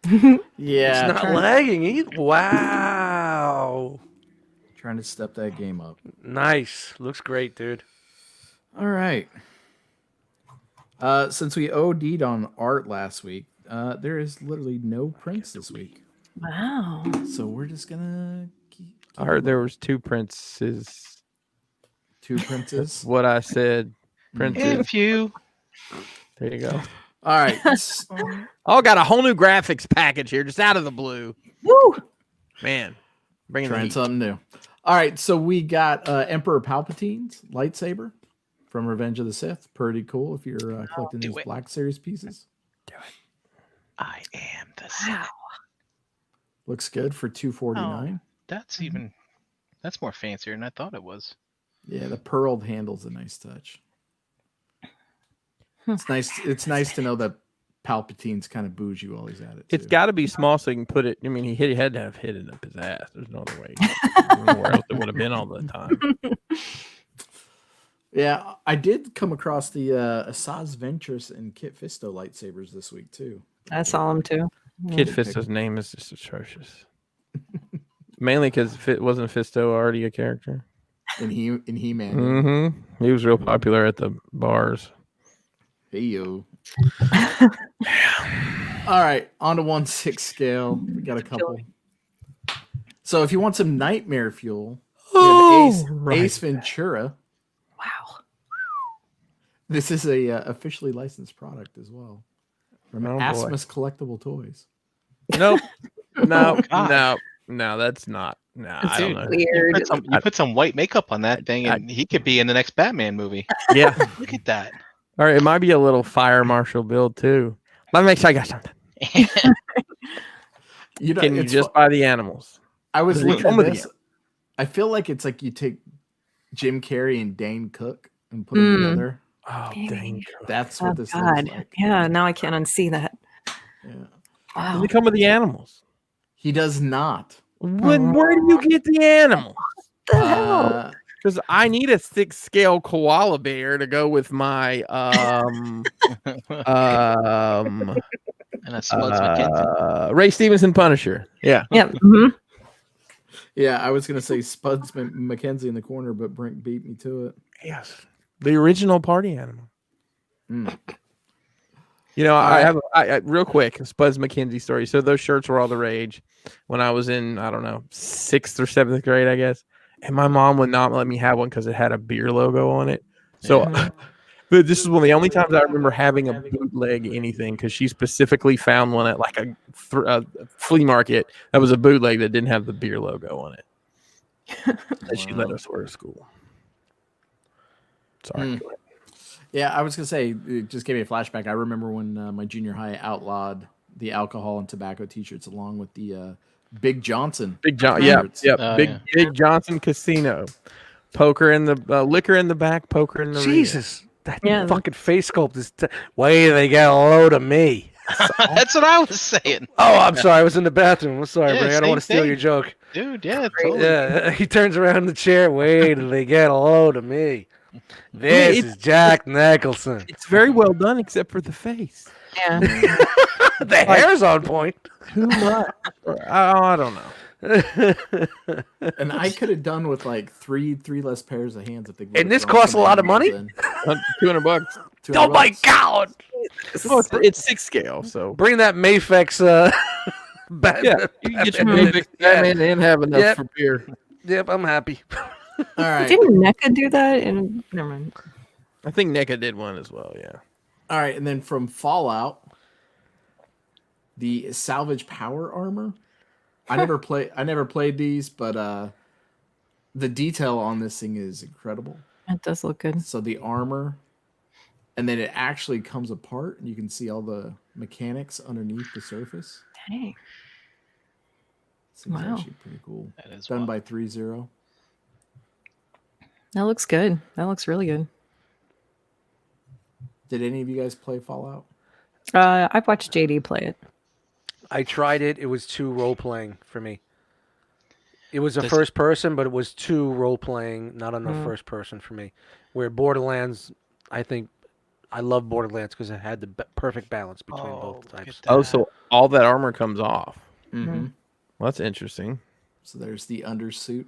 Yeah, It's not lagging either. Wow. trying to step that game up. Nice. Looks great, dude. All right. Since we OD'd on art last week, there is literally no prints this week. Wow. So we're just gonna keep I heard there was 2 princes. two That's princes. what I said. Princes. If you There you go. All right. Oh, got a whole new graphics package here, just out of the blue. Woo! Man, bringing the Trying heat. something new. All right, so we got Emperor Palpatine's lightsaber from Revenge of the Sith. Pretty cool if you're collecting do these it. Black Series pieces. I am the Sith. Looks good for $249. That's even that's more fancier than I thought it was. Yeah, the pearled handle's a nice touch. It's nice. It's nice to know that Palpatine's kind of bougie while he's at it. It's too. got to be small so you can put it. I mean, he had to have hit it up his ass. There's no other way. Where else it would have been all the time. Yeah, I did come across the Asajj Ventress and Kit Fisto lightsabers this week too. I saw him too. Kid Fisto's name is just atrocious. Mainly because wasn't Fisto already a character? In He-Man. Mm-hmm. He was real popular at the bars. Hey yo. All right, on to 1/6 scale. We got a couple. So if you want some nightmare fuel, we have Ace Ventura. Wow. This is a officially licensed product as well from Oh, boy. Asmus Collectible Toys. Nope. No, God. no, that's not. No, I don't know. Weird. You put some white makeup on that thing, and he could be in the next Batman movie. Yeah. Look at that. All right, it might be a little fire marshal build too. Let me make sure I got something. You know, Can you it's just buy the animals? I was Does it looking come at with this. I feel like it's like you take Jim Carrey and Dane Cook and put them together. Oh, dang. That's what Oh, this God. looks like. Yeah, now I can't unsee that. Yeah. Wow. Does it come with the animals? He does not. Where do you get the animals? What the hell? Because I need a 6 scale koala bear to go with my And a Spuds McKenzie. Ray Stevenson Punisher. Yeah. Yeah. mhm. Yeah, I was gonna say Spuds McKenzie in the corner, but Brink beat me to it. Yes. The original party animal. Mm. You know, I have real quick Spuds McKenzie story. So those shirts were all the rage when I was in, I don't know, 6th or 7th grade, I guess. And my mom would not let me have one because it had a beer logo on it. So, but this is one of the only times I remember having a bootleg anything because she specifically found one at like a flea market that was a bootleg that didn't have the beer logo on it. And she let us wear to school. Sorry. Mm. Yeah, I was gonna say it just gave me a flashback. I remember when my junior high outlawed the alcohol and tobacco T-shirts along with the Big Johnson. Big John, yeah, shirts. yep. Oh, Big yeah. Big Johnson Casino, poker in the liquor in the back, poker in the rear. Jesus. That Yeah. fucking face sculpt is. Wait, they got a load of me. That's what I was saying. Oh, I'm sorry. I was in the bathroom. I'm sorry, Yeah, Bray. I don't same want to steal thing. your joke. Dude, yeah, totally. Yeah, he turns around in the chair. Wait, they get a load of me. This is Jack Nicholson. It's very well done, except for the face. Yeah. The hair's on point. Too much. I don't know. And I could have done with like three less pairs of hands if they. And this costs a lot of money? $200. Oh my God! Well, it's 6 scale, so Bring that Mayfex. yeah, you can get your basic Batman and have enough Yep. for beer. Yep, I'm happy. All right, Didn't NECA do that? And never mind. I think NECA did one as well. Yeah. all right, and then from Fallout, the salvage power armor. I never played these, but the detail on this thing is incredible. It does look good. So the armor, and then it actually comes apart, and you can see all the mechanics underneath the surface. Dang. This thing's Wow. actually pretty cool. That is Done wild. by 3-0. That looks good. That looks really good. Did any of you guys play Fallout? I've watched JD play it. I tried it. It was too role playing for me. It was a Does first person, but it was two role playing, not enough first person for me. Where Borderlands, I think I love Borderlands because it had the perfect balance between both look at types. Oh, that. so all that armor comes off. Mm-hmm. Well, that's interesting. So there's the undersuit.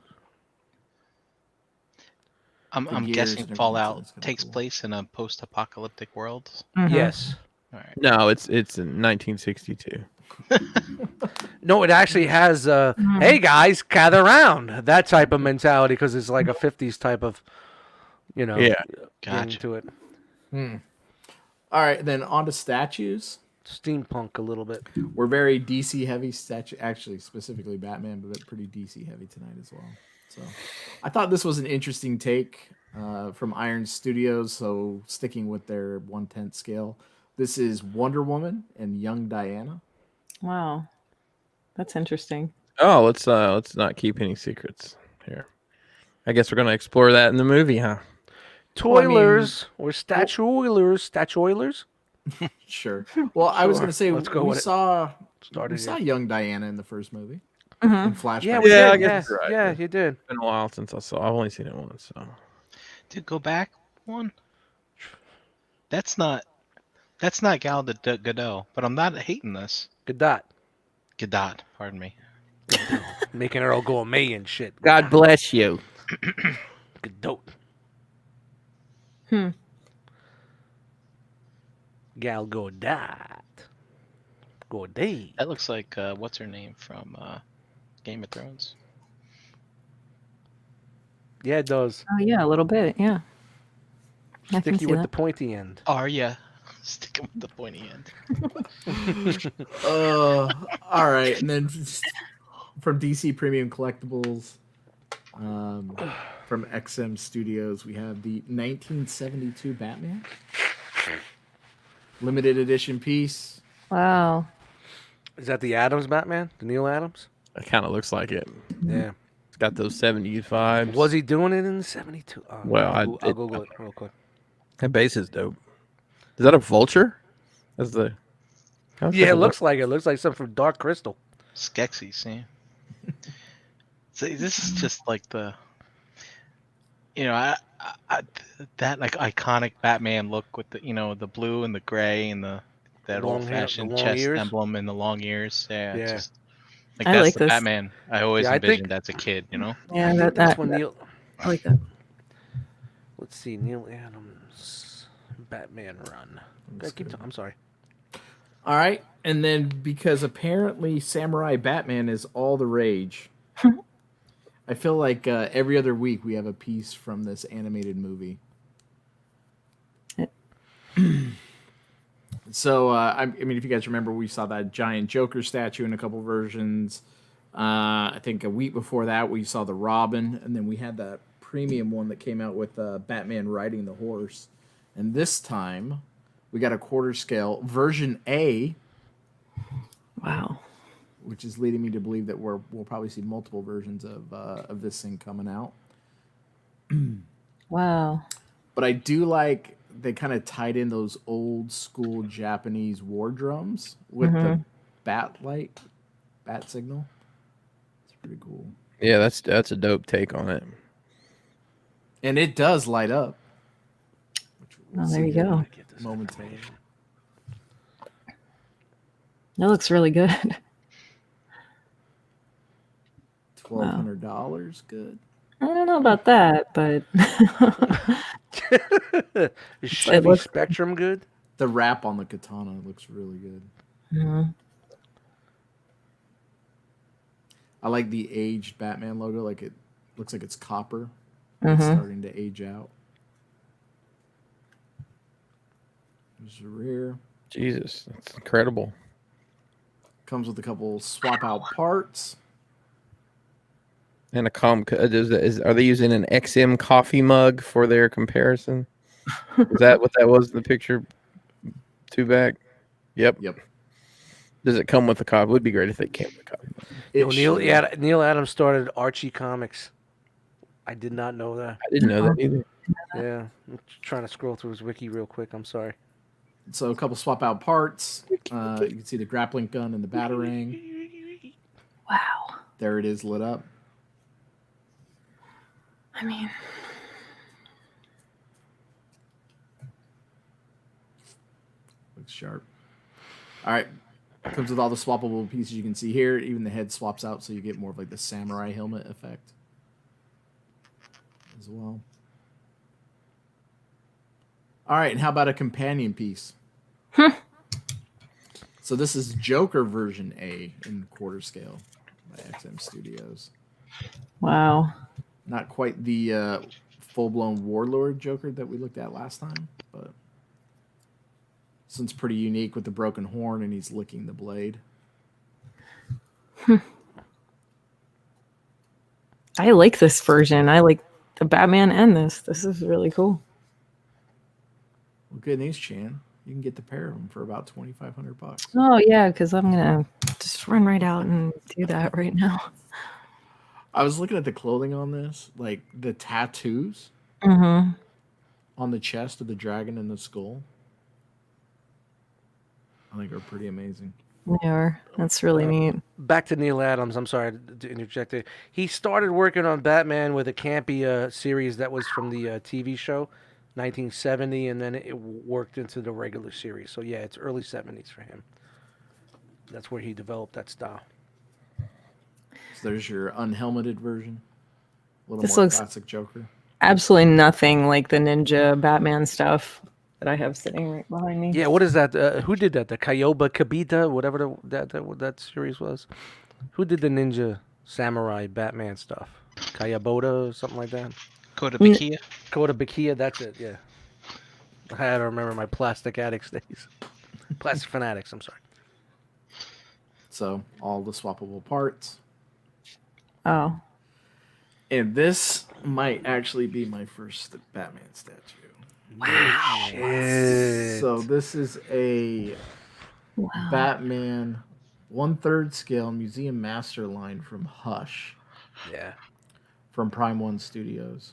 I'm the gears guessing and everything, so Fallout that's kinda takes cool. place in a post-apocalyptic world. Yes. All right. No, it's in 1962. No, it actually has. Hey guys, gather round. That type of mentality because it's like a '50s type of, Yeah. Gotcha. into it. All right, then on to statues. Steampunk a little bit. We're very DC heavy statue, actually specifically Batman, but pretty DC heavy tonight as well. So I thought this was an interesting take from Iron Studios. So sticking with their 1/10 scale, this is Wonder Woman and Young Diana. Wow, that's interesting. Oh, let's not keep any secrets here. I guess we're gonna explore that in the movie, huh? Toilers or statue Oilers. Statue Oilers. Sure. Well, I was Sure. gonna say Let's go we with it. saw Started we saw here. Young Diana in the first movie Mhm. in flashback. Yeah, we Yeah, did. I guess Yeah, you're right. yeah, you did. It's been a while since I saw. I've only seen it once. So Dude, go back one. That's not Gal Gadot, but I'm not hating this. Good dot. Gadot, pardon me. Making her all go May and shit. God bless you. Good dope. Hmm. Gal Gadot. Gadot. That looks like what's her name from Game of Thrones? Yeah, it does. Oh yeah, a little bit. Yeah. I can Sticky see with that. the pointy end. Arya. Sticking with the pointy end. All right, and then from DC Premium Collectibles, from XM Studios, we have the 1972 Batman limited edition piece. Wow. Is that the Adams Batman? The Neil Adams? It kind of looks like it. Yeah. It's got those 70s vibes. Was he doing it in the 72? Oh, Well, I'll Google it real quick. That base is dope. Is that a vulture? That's the. Yeah, it looks like it. Looks like something from Dark Crystal. Skeksis, see? See, this is just like the, that like iconic Batman look with the, the blue and the gray and that Long old hair, fashioned the long chest ears. emblem and the long ears. Yeah, Yeah. just like I that's like the this. Batman I always Yeah, I think- envisioned as a kid. Yeah, That's when Neil. I like that. Let's see, Neil Adams Batman run. I'm sorry. All right, and then because apparently Samurai Batman is all the rage, I feel like every other week we have a piece from this animated movie. So, I mean, if you guys remember, we saw that giant Joker statue in a couple versions. I think a week before that, we saw the Robin, and then we had that premium one that came out with Batman riding the horse. And this time, we got a quarter scale version A, Wow. which is leading me to believe that we'll probably see multiple versions of this thing coming out. Wow. But I do like they kind of tied in those old school Japanese war drums with the bat signal. It's pretty cool. Yeah, that's a dope take on it. And it does light up. Which we'll Oh, there see you here go. momentarily. That looks really good. $1,200, good. I don't know about that, but Is Chevy looks- Spectrum good? The wrap on the katana looks really good. Mhm. I like the aged Batman logo. Like it looks like it's copper. It's starting to age out. There's the rear. Jesus, that's incredible. Comes with a couple swap out parts. And a are they using an XM coffee mug for their comparison? Is that what that was in the picture? Two back. Yep. Does it come with the coffee? Would be great if they came with the coffee mug. Neil Adams started Archie Comics. I did not know that. I didn't know that either. Yeah, I'm trying to scroll through his wiki real quick. I'm sorry. So a couple swap out parts. You can see the grappling gun and the batarang. Wow. There it is lit up. I mean, Looks sharp. All right. Comes with all the swappable pieces you can see here. Even the head swaps out, so you get more of like the samurai helmet effect as well. All right, and how about a companion piece? So this is Joker version A in quarter scale by XM Studios. wow. Not quite the full-blown Warlord Joker that we looked at last time, but this one's pretty unique with the broken horn and he's licking the blade. I like this version. I like the Batman and this. This is really cool. Well, good news, Chan. You can get the pair of them for about $2,500. Oh yeah, because I'm gonna just run right out and do that right now. I was looking at the clothing on this, like the tattoos Mm-hmm. on the chest of the dragon and the skull. I think are pretty amazing. They are. That's really neat. Back to Neil Adams. I'm sorry to interject there. He started working on Batman with a campy series that was from the TV show, 1970, and then it worked into the regular series. So yeah, it's early 70s for him. That's where he developed that style. So there's your unhelmeted version. A little This more looks- classic Joker. Absolutely nothing like the Ninja Batman stuff that I have sitting right behind me. Yeah, what is that? Who did that? The Kyoba Kabita, whatever that series was. Who did the Ninja Samurai Batman stuff? Kayaboda or something like that? Go to Bakia. Kota Bakia, that's it, yeah. I had to remember my Plastic Addicts days. Plastic Fanatics, I'm sorry. So all the swappable parts. Oh. And this might actually be my first Batman statue. Wow. Shit. So this is a Wow. Batman 1/3 scale museum master line from Hush Yeah. from Prime One Studios.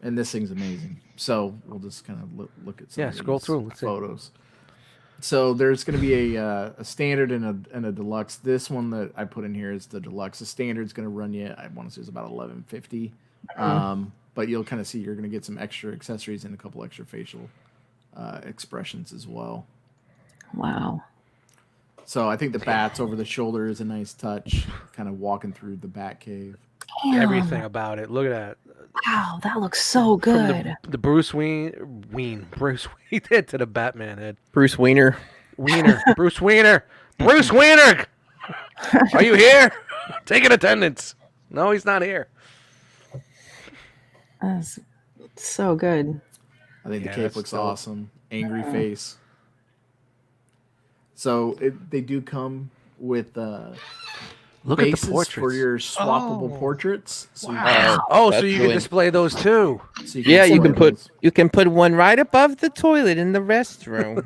And this thing's amazing. So we'll just kind of look at some Yeah, of scroll these through, let's see. photos. So there's going to be a standard and a deluxe. This one that I put in here is the deluxe. The standard's going to run you, I want to say it's about $11.50. But you'll kind of see you're going to get some extra accessories and a couple extra facial expressions as well. Wow. So I think the bats over the shoulder is a nice touch, kind of walking through the bat cave. Damn. Everything about it. Look at that. Wow, that looks so From good. the Bruce Bruce Wayne head to the Batman head. Bruce Wiener. Bruce Wiener. Are you here? Take an attendance. No, he's not here. That's so good. I think Yeah, the cape that's looks dope. awesome. Angry face. So they do come with Look at the bases portraits. for your swappable Oh. portraits. So you Wow. Oh, so That's you can really- display those too. so Yeah, you display can put those. you can put one right above the toilet in the restroom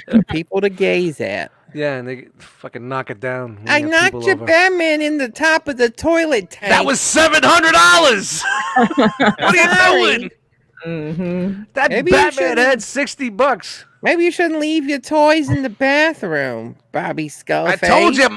for people to gaze at. Yeah, and they fucking knock it down. when I you have knocked people your over. Batman in the top of the toilet tank. That was $700. What are you Sorry. doing? Mm-hmm. That Maybe you Batman shouldn't- had $60. Maybe you shouldn't leave your toys in the bathroom, Bobby Skullface. I told you.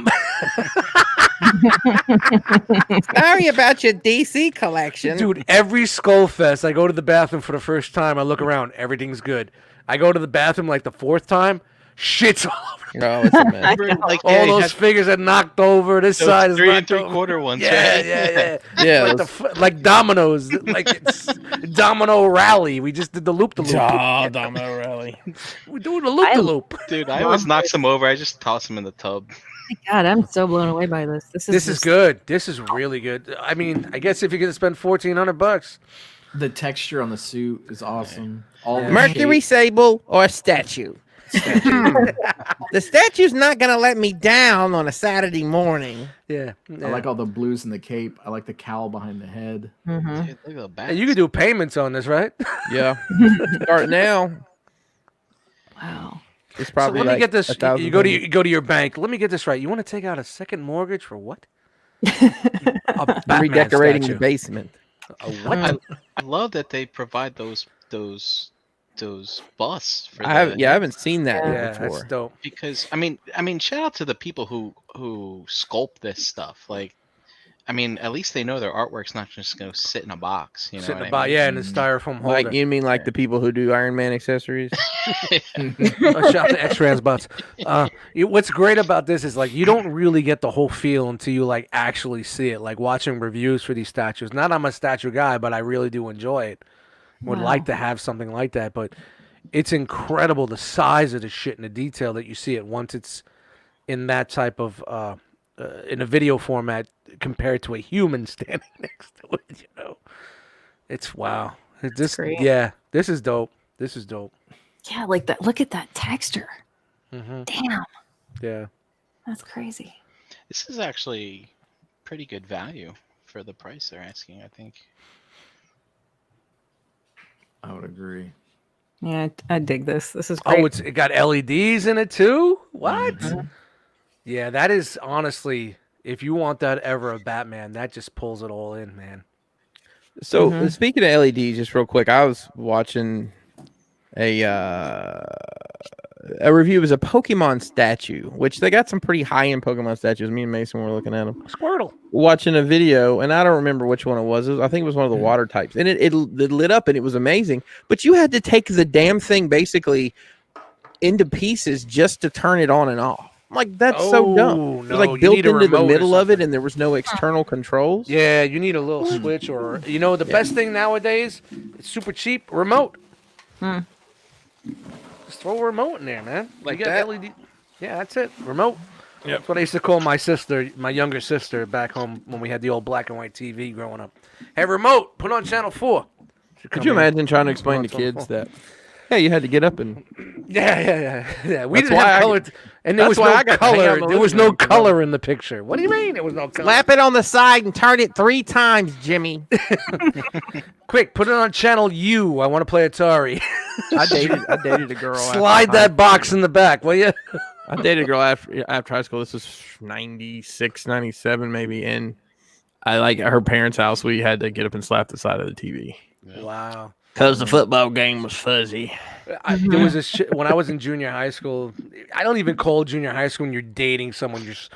Sorry about your DC collection. Dude, every Skullfest, I go to the bathroom for the first time. I look around. Everything's good. I go to the bathroom like the fourth time. Shit's all over. No, it's a mess. Remember, like, All yeah, you those had figures are knocked over. This those side is 3 knocked and over. 3/4 ones, Yeah, right? yeah. Yeah, like, like dominoes. Like it's domino rally. We just did the loop the loop. Oh, Domino Rally. We're doing the loop the loop. Dude, I always knock them over. I just toss them in the tub. God, I'm so blown away by this. This is This is just- good. This is really good. I mean, I guess if you're gonna spend $1,400, The texture on the suit is awesome. All the Mercury shape- Sable or statue? The statue's not gonna let me down on a Saturday morning. yeah. I like all the blues in the cape. I like the cowl behind the head. Mhm. Dude, look at the back. And you can do payments on this, right? Yeah. Start now. Wow. It's So probably let me like get this. $1,000. You go to your bank. Let me get this right. You want to take out a second mortgage for what? A Batman redecorating statue. the basement. A what? I love that they provide those busts for I haven't seen that yeah, that's before. dope. because I mean shout out to the people who sculpt this stuff. Like I mean, at least they know their artwork's not just going to sit in a box. You know Sitting what I about, mean? yeah, in the styrofoam holder. Like you mean like the people who do Iron Man accessories? Shout out to X-Trans butts. What's great about this is like you don't really get the whole feel until you like actually see it. Like watching reviews for these statues. Not I'm a statue guy, but I really do enjoy it. Would like to have something like that, but it's incredible the size of the shit and the detail that you see it once it's in that type of in a video format compared to a human standing next to it. You know, it's wow. This great. yeah, this is dope. This is dope. Yeah, like that. Look at that texture. Mm-hmm. Damn, Yeah. that's crazy. This is actually pretty good value for the price they're asking, I think. I would agree. Yeah, I dig this. This is great. Oh, it got LEDs in it too? What? Mhm. Yeah, that is honestly, if you want that ever of Batman, that just pulls it all in, man. So speaking of LEDs, just real quick, I was watching a review of a Pokemon statue, which they got some pretty high end Pokemon statues. Me and Mason were looking at them, Squirtle. watching a video, and I don't remember which one it was. I think it was one of the water types, and it lit up and it was amazing. But you had to take the damn thing basically into pieces just to turn it on and off. I'm like, that's so dumb. Oh, It no, was you like built need a into the remote or middle of it, something. and there was no external controls. Yeah, you need a little switch or, you know, the best thing nowadays, it's super cheap, remote. Just throw a remote in there, man. Like you got that? LED. Yeah, that's it. Remote. Yep. That's what I used to call my sister, my younger sister, back home when we had the old black and white TV growing up. Hey, remote, put on channel 4. Could you imagine trying to explain to kids that, yeah, you had to get up and Yeah. We That's didn't why have I- color, and there that's was why no I got to hang out color. in the There was living no room, 'cause color in the picture. What do you mean there was no color? slap it on the side and turn it 3 times, Jimmy. Quick, put it on channel U. I want to play Atari. I dated a girl. Slide that box in the back, will you? I dated a girl after high school. This was 96, 97 maybe, and I like at her parents' house. We had to get up and slap the side of the TV Wow. because the football game was fuzzy. There was this shit when I was in junior high school. I don't even call junior high school when you're dating someone. You're just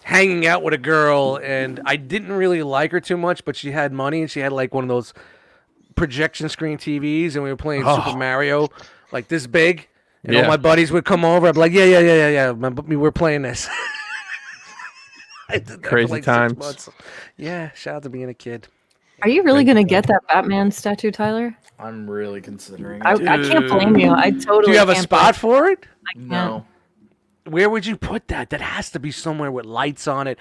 hanging out with a girl, and I didn't really like her too much, but she had money, and she had like one of those projection screen TVs, and we were playing Super Mario, like this big. And all Yeah. my buddies would come over. I'd be like, yeah. We're playing this. I did that for Crazy like 6 times. months. Yeah, shout out to being a kid. Are you really gonna get that Batman statue, Tyler? I'm really considering I it. can't blame you. I totally. Do you have a can't spot for it? No. Where would you put that? That has to be somewhere with lights on it.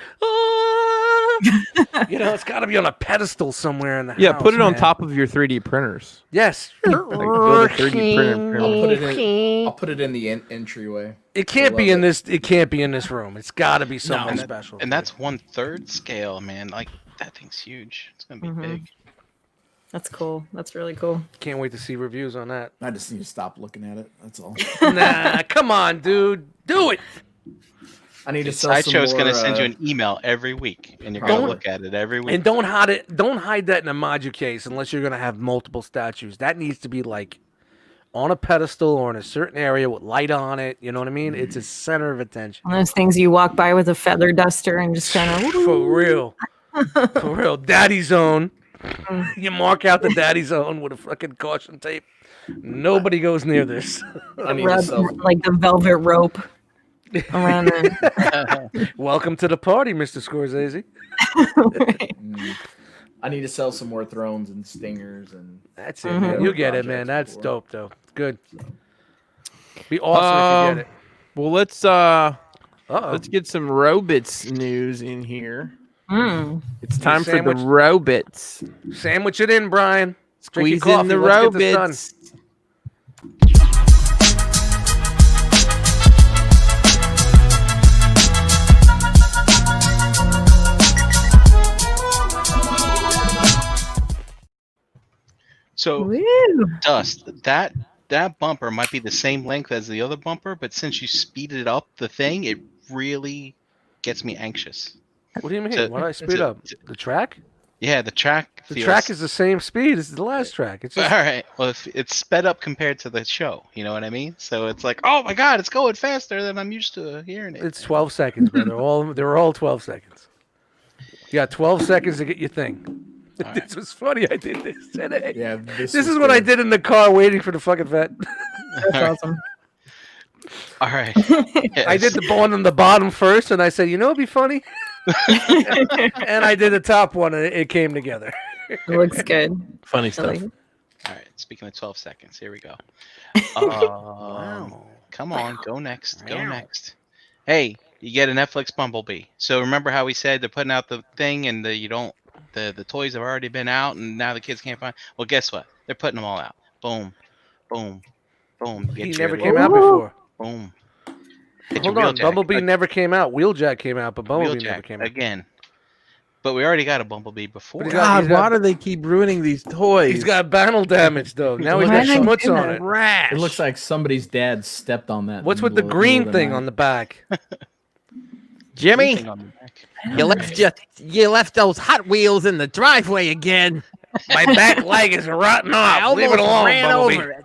You know, it's got to be on a pedestal somewhere in the Yeah, house. put it on man. top of your 3D printers. Yes. Like build a 3D printer. I'll put it in the entryway. It can't be love in this. It can't be in this room. It's got to be somewhere and special. And that's 1/3 scale, man. Like that thing's huge. It's gonna be big. That's cool. That's really cool. Can't wait to see reviews on that. I just need to stop looking at it. That's all. Nah, come on, dude, do it. I need to sell some Sideshow's more. gonna send you an email every week, and you're Don't- gonna look at it every week. And don't hide it. Don't hide that in a module case unless you're gonna have multiple statues. That needs to be like on a pedestal or in a certain area with light on it. You know what I mean? It's a center of attention. One of those things you walk by with a feather duster and just kind of. For real. For real. Daddy zone. You mark out the daddy zone with a fucking caution tape. Nobody goes near this. I need to sell. Like the velvet rope around it. Welcome to the party, Mr. Scorsese. I need to sell some more thrones and stingers and. That's it, man. You get it, man. Projects That's before. dope, though. Good. Be awesome if you get it. Well, let's Uh-oh. get some Robits news in here. It's time for the sandwich? Robits. Sandwich it in, Brian. Drink your Squeeze in coffee. the Let's get this done. Robits. So Woo. Dust, that bumper might be the same length as the other bumper, but since you speeded up the thing, it really gets me anxious. What do you mean? To- Why did I speed to- up? The track? Yeah, the track. The feels- track is the same speed as the last track. It's All just right. Well, if it's sped up compared to the show, you know what I mean? So it's like, oh my god, it's going faster than I'm used to hearing it. it's 12 seconds, bro. They're all 12 seconds. You got 12 seconds to get your thing. All This was funny. I did this today. Yeah, This is what I did in the car waiting for the fucking vet. That's awesome. All right. I did the one on the bottom first, and I said, you know, it'd be funny. And I did the top one, and it came together. It looks good. Funny I stuff. like it. All right. Speaking of 12 seconds, here we go. Wow. Come on, go next. Go next. Hey, you get a Netflix Bumblebee. So remember how we said they're putting out the thing, and the toys have already been out, and now the kids can't find. Well, guess what? They're putting them all out. Boom, boom, boom. He Get never your came little- out before. Boom. Get your Hold on. Wheeljack. Bumblebee never came out. Wheeljack came out, but Bumblebee never Wheeljack came out. again. But we already got a Bumblebee before. But he's got- God, why do they keep ruining these toys? He's got battle damage, though. Now he's Why got did I schmutz do on that? it. rash. It looks like somebody's dad stepped on that. What's in with the middle of green the thing night. on the back? Jimmy, Thing on the back. you left those Hot Wheels in the driveway again. My back leg is rotting I off. Leave it almost alone, ran Bumblebee. over it.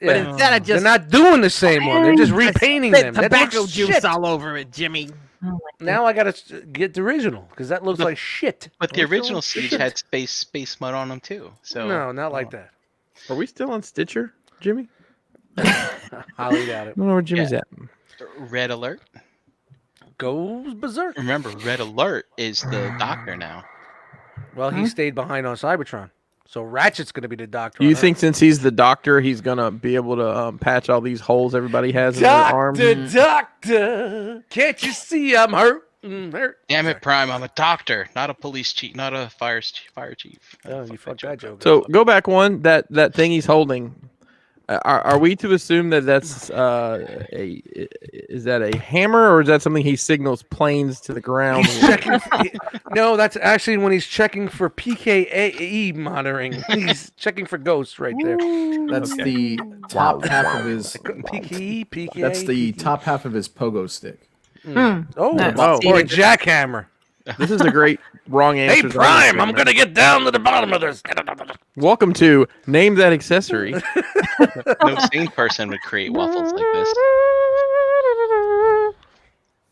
Yeah. But instead of They're just not doing the same one. They're just repainting spit them. That tobacco looks juice shit. all over it, Jimmy. Now I gotta get the original because that looks like shit. But the Looks original like Siege shit. had space mud on them too. So No, not like that. Are we still on Stitcher, Jimmy? Highly doubt I it. don't know where Jimmy's at. Red Alert. Goes berserk. Remember, Red Alert is the doctor now. Well, he stayed behind on Cybertron, so Ratchet's gonna be the doctor. Do you on Earth. think since he's the doctor, he's gonna be able to patch all these holes everybody has in their arms? Doctor, can't you see I'm hurt? Hurt. Damn it, Prime! I'm a doctor, not a police chief, not a fire chief. Oh, you fucked that joke. So go back one. That thing he's holding. Are we to assume that that's is that a hammer or is that something he signals planes to the ground? He's checking. No, that's actually when he's checking for PKAE monitoring. He's checking for ghosts right there. That's the top half of his. PKE, PKA. That's the top half of his pogo stick. Oh, Nice. or a jackhammer. This is a great wrong Hey, answer. Prime, I'm gonna get down to the bottom of this. Welcome to Name That Accessory. No sane person would create waffles like this.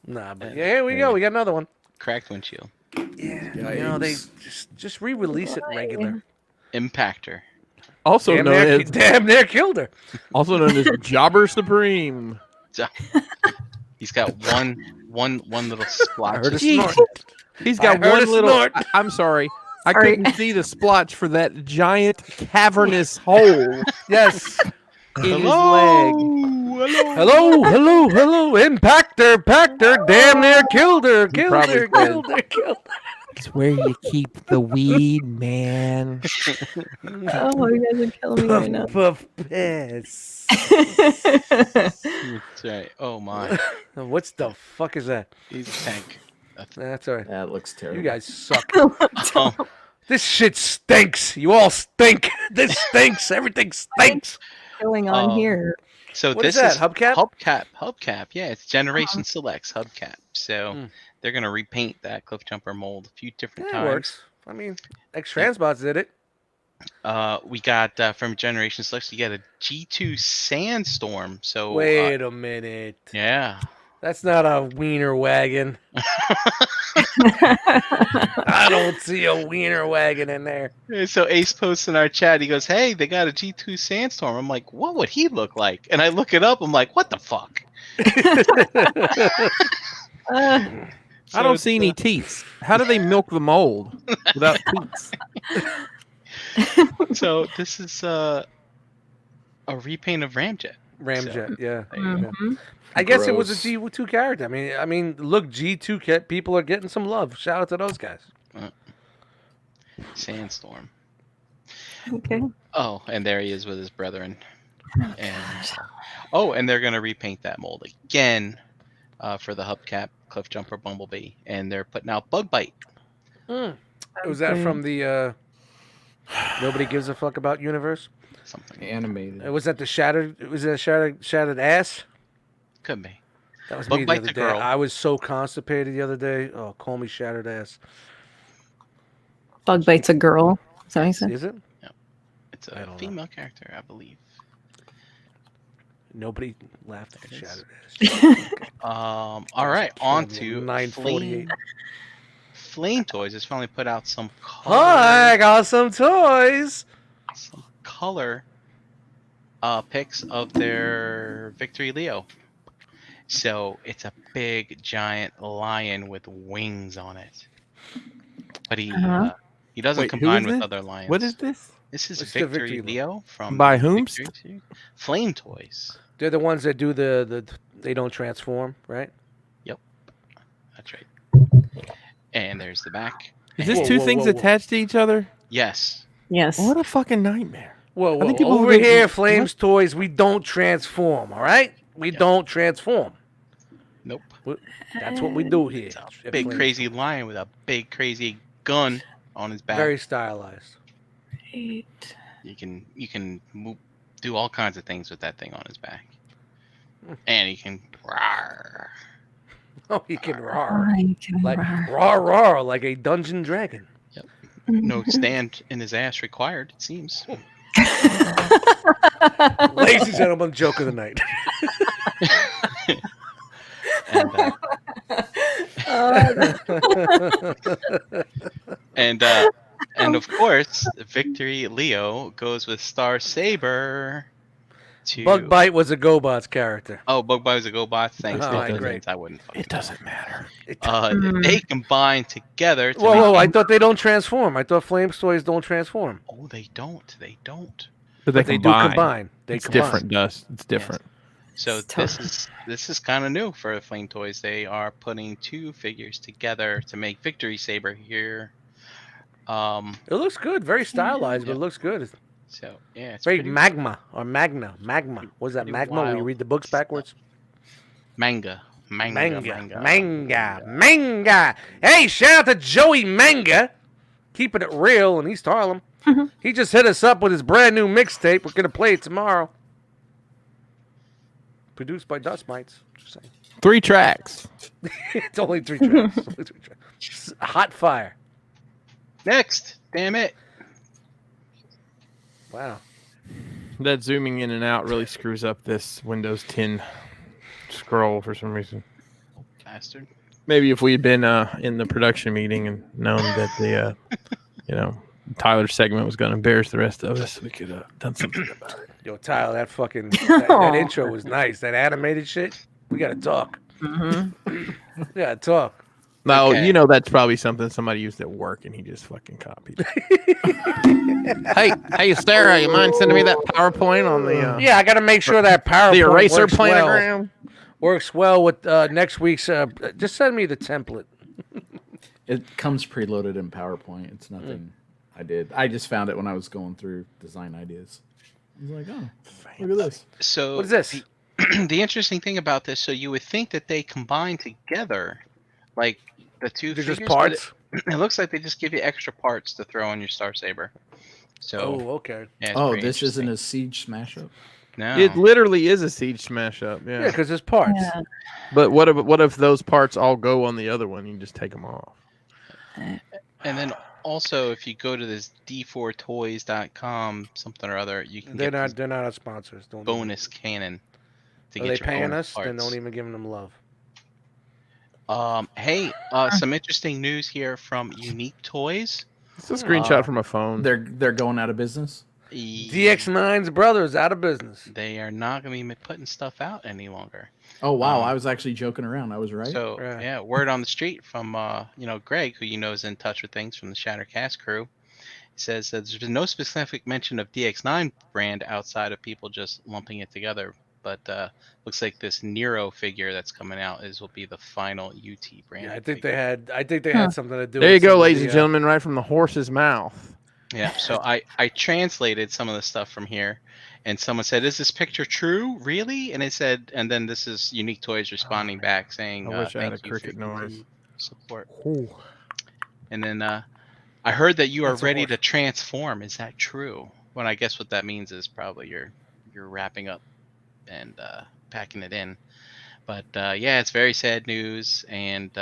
Nah, but yeah, here we go. We got another one. Cracked windshield. Yeah, no, they Yikes. just re-release it regular. Impactor. Also Damn known near, as damn near killed her. Jobber Supreme. He's got one little splotch. I heard a of- snort. He's got I heard one a little. snort. I'm sorry. I Sorry. couldn't see the splotch for that giant cavernous hole Yes. in his leg. Hello, hello, hello. Impactor, damn near killed her. Killed probably her, did. killed her, killed her. It's where you keep the weed, man. Oh, you guys are killing me right now. Puff piss. That's right. Oh my. What's the fuck is that? He's a tank. That's all right. That looks terrible. You guys suck. Oh, This shit stinks. You all stink. This stinks. Everything stinks. going on here? so What this is that? is Hubcap? Hubcap. Yeah, it's Generation Selects Hubcap. So Hmm. they're gonna repaint that cliff jumper mold a few different Yeah, it times. works. I mean, X-Transbots did it. We got from Generation Selects. You get a G2 Sandstorm. So Wait a minute. yeah. That's not a wiener wagon. I don't see a wiener wagon in there. So Ace posts in our chat. He goes, "Hey, they got a G2 Sandstorm." I'm like, "What would he look like?" And I look it up. I'm like, "What the fuck?" I don't see any teeth. How do they milk the mold without teeth? So this is a repaint of Ramjet. Ramjet, yeah. There you go. Mhm. I guess it was a Gross. G2 character. I mean, look, G2 people are getting some love. Shout out to those guys. Sandstorm. Okay. Oh, and there he is with his brethren. And they're gonna repaint that mold again for the hubcap cliff jumper Bumblebee, and they're putting out Bug Bite. Was that from the Nobody Gives a Fuck About universe? Something Animated. Was that the shattered? Was it shattered ass? could be. That was Bug me the Bite's other a day. girl. I was so constipated the other day. Oh, call me shattered ass. Bug bites a girl. Is that what you said? Is it? It's I a don't know. female character, I believe. Nobody laughed at the There it is. shattered ass. All right, on to 948. Flame Toys has finally put out some Hi, I got some toys. color pics of their Victory Leo. So it's a big giant lion with wings on it. But he doesn't Wait, who combine is with this? other lions. What is this? This is It's the Victory Victory Leo from By the whomst? Victory series. Flame Toys. They're the ones that do the they don't transform, right? That's right. And there's the back. Is this Whoa, two whoa, things whoa, whoa. attached to each other? Yes. Yes. What a fucking nightmare. Whoa, I think whoa. people Over will get- here, Flames Toys, we don't transform, all right? We Yep. don't transform. Nope. That's what we do here. It's a at big Flames crazy Toys. lion with a big crazy gun on his back. Very stylized. You can do all kinds of things with that thing on his back. And he can rawr. Oh, he can roar. I can Like roar. roar, roar, like a dungeon dragon. No stand in his ass required, it seems. Ladies and gentlemen, joke of the night. And and of course, Victory Leo goes with Star Saber. Bug Bite was a GoBots character. Oh, Bug Bite was a GoBot. Thanks. Oh, It right, doesn't- great. I wouldn't. It doesn't matter. They combine together. To Whoa, make whoa! I thought they don't transform. I thought Flames Toys don't transform. Oh, they don't. They don't. But But they do combine. They It's combine. different, Dust. It's different. So It's this is kind of new for Flame Toys. They are putting two figures together to make Victory Saber here. It looks good. Very stylized, but it looks good. It's So yeah, it's very pretty magma or magna. What is that? pretty Magma? When you wild read the books backwards. manga. Manga. Hey, shout out to Joey Manga, keeping it real in East Harlem. He just hit us up with his brand new mixtape. We're gonna play it tomorrow. Produced by Dust Mites. Just saying. 3 tracks. It's only 3 tracks. It's only 3 tracks. Hot fire. Next, damn it. Wow. That zooming in and out really screws up this Windows 10 scroll for some reason. Bastard. Maybe if we had been in the production meeting and known that the Tyler segment was going to embarrass the rest of us, we could have done something about it. Yo, Tyler, that intro was nice. That animated shit. We gotta talk. We gotta talk. No, Okay. that's probably something somebody used at work and he just fucking copied. hey, Sarah, you mind sending me that PowerPoint on the Yeah, I gotta make sure that PowerPoint the eraser works well. planogram? Works well with next week's. Just send me the template. It comes preloaded in PowerPoint. It's nothing I did. I just found it when I was going through design ideas. I was like, oh, look at this. So What is this? The interesting thing about this, so you would think that they combine together, like the two They're figures, just but parts. It looks like they just give you extra parts to throw on your Star Saber. So Oh, okay. yeah, it's Oh, pretty this isn't interesting. a siege smash up. No. It literally is a siege smash up. Yeah, Yeah. because it's parts. Yeah. But what if those parts all go on the other one? You just take them off. And then also, if you go to this d4toys.com something or other, you can They're get not. this They're not our sponsors. Don't bonus cannon. To Are get they your paying bonus us? parts. Then don't even give them love. Hey, some interesting news here from Unique Toys. It's a screenshot from a phone. They're going out of business. DX9's brothers out of business. They are not going to be putting stuff out any longer. Oh wow, Um, I was actually joking around. I was right. So Yeah. yeah, word on the street from Greg, who is in touch with things from the Shattercast crew. He says that there's been no specific mention of DX9 brand outside of people just lumping it together. But looks like this Nero figure that's coming out will be the final UT brand. Yeah, I think they had. I think they had something to do. There you with go, some of ladies the, and gentlemen, right from the horse's mouth. Yeah, so I translated some of the stuff from here, and someone said, "Is this picture true? Really?" And it said, and then this is Unique Toys responding back saying, I wish I had "Thank a you for cricket your noise." continued support." Ooh. And then I heard that you are That's a ready horse. to transform. Is that true? Well, I guess what that means is probably you're wrapping up and packing it in. But yeah, it's very sad news, and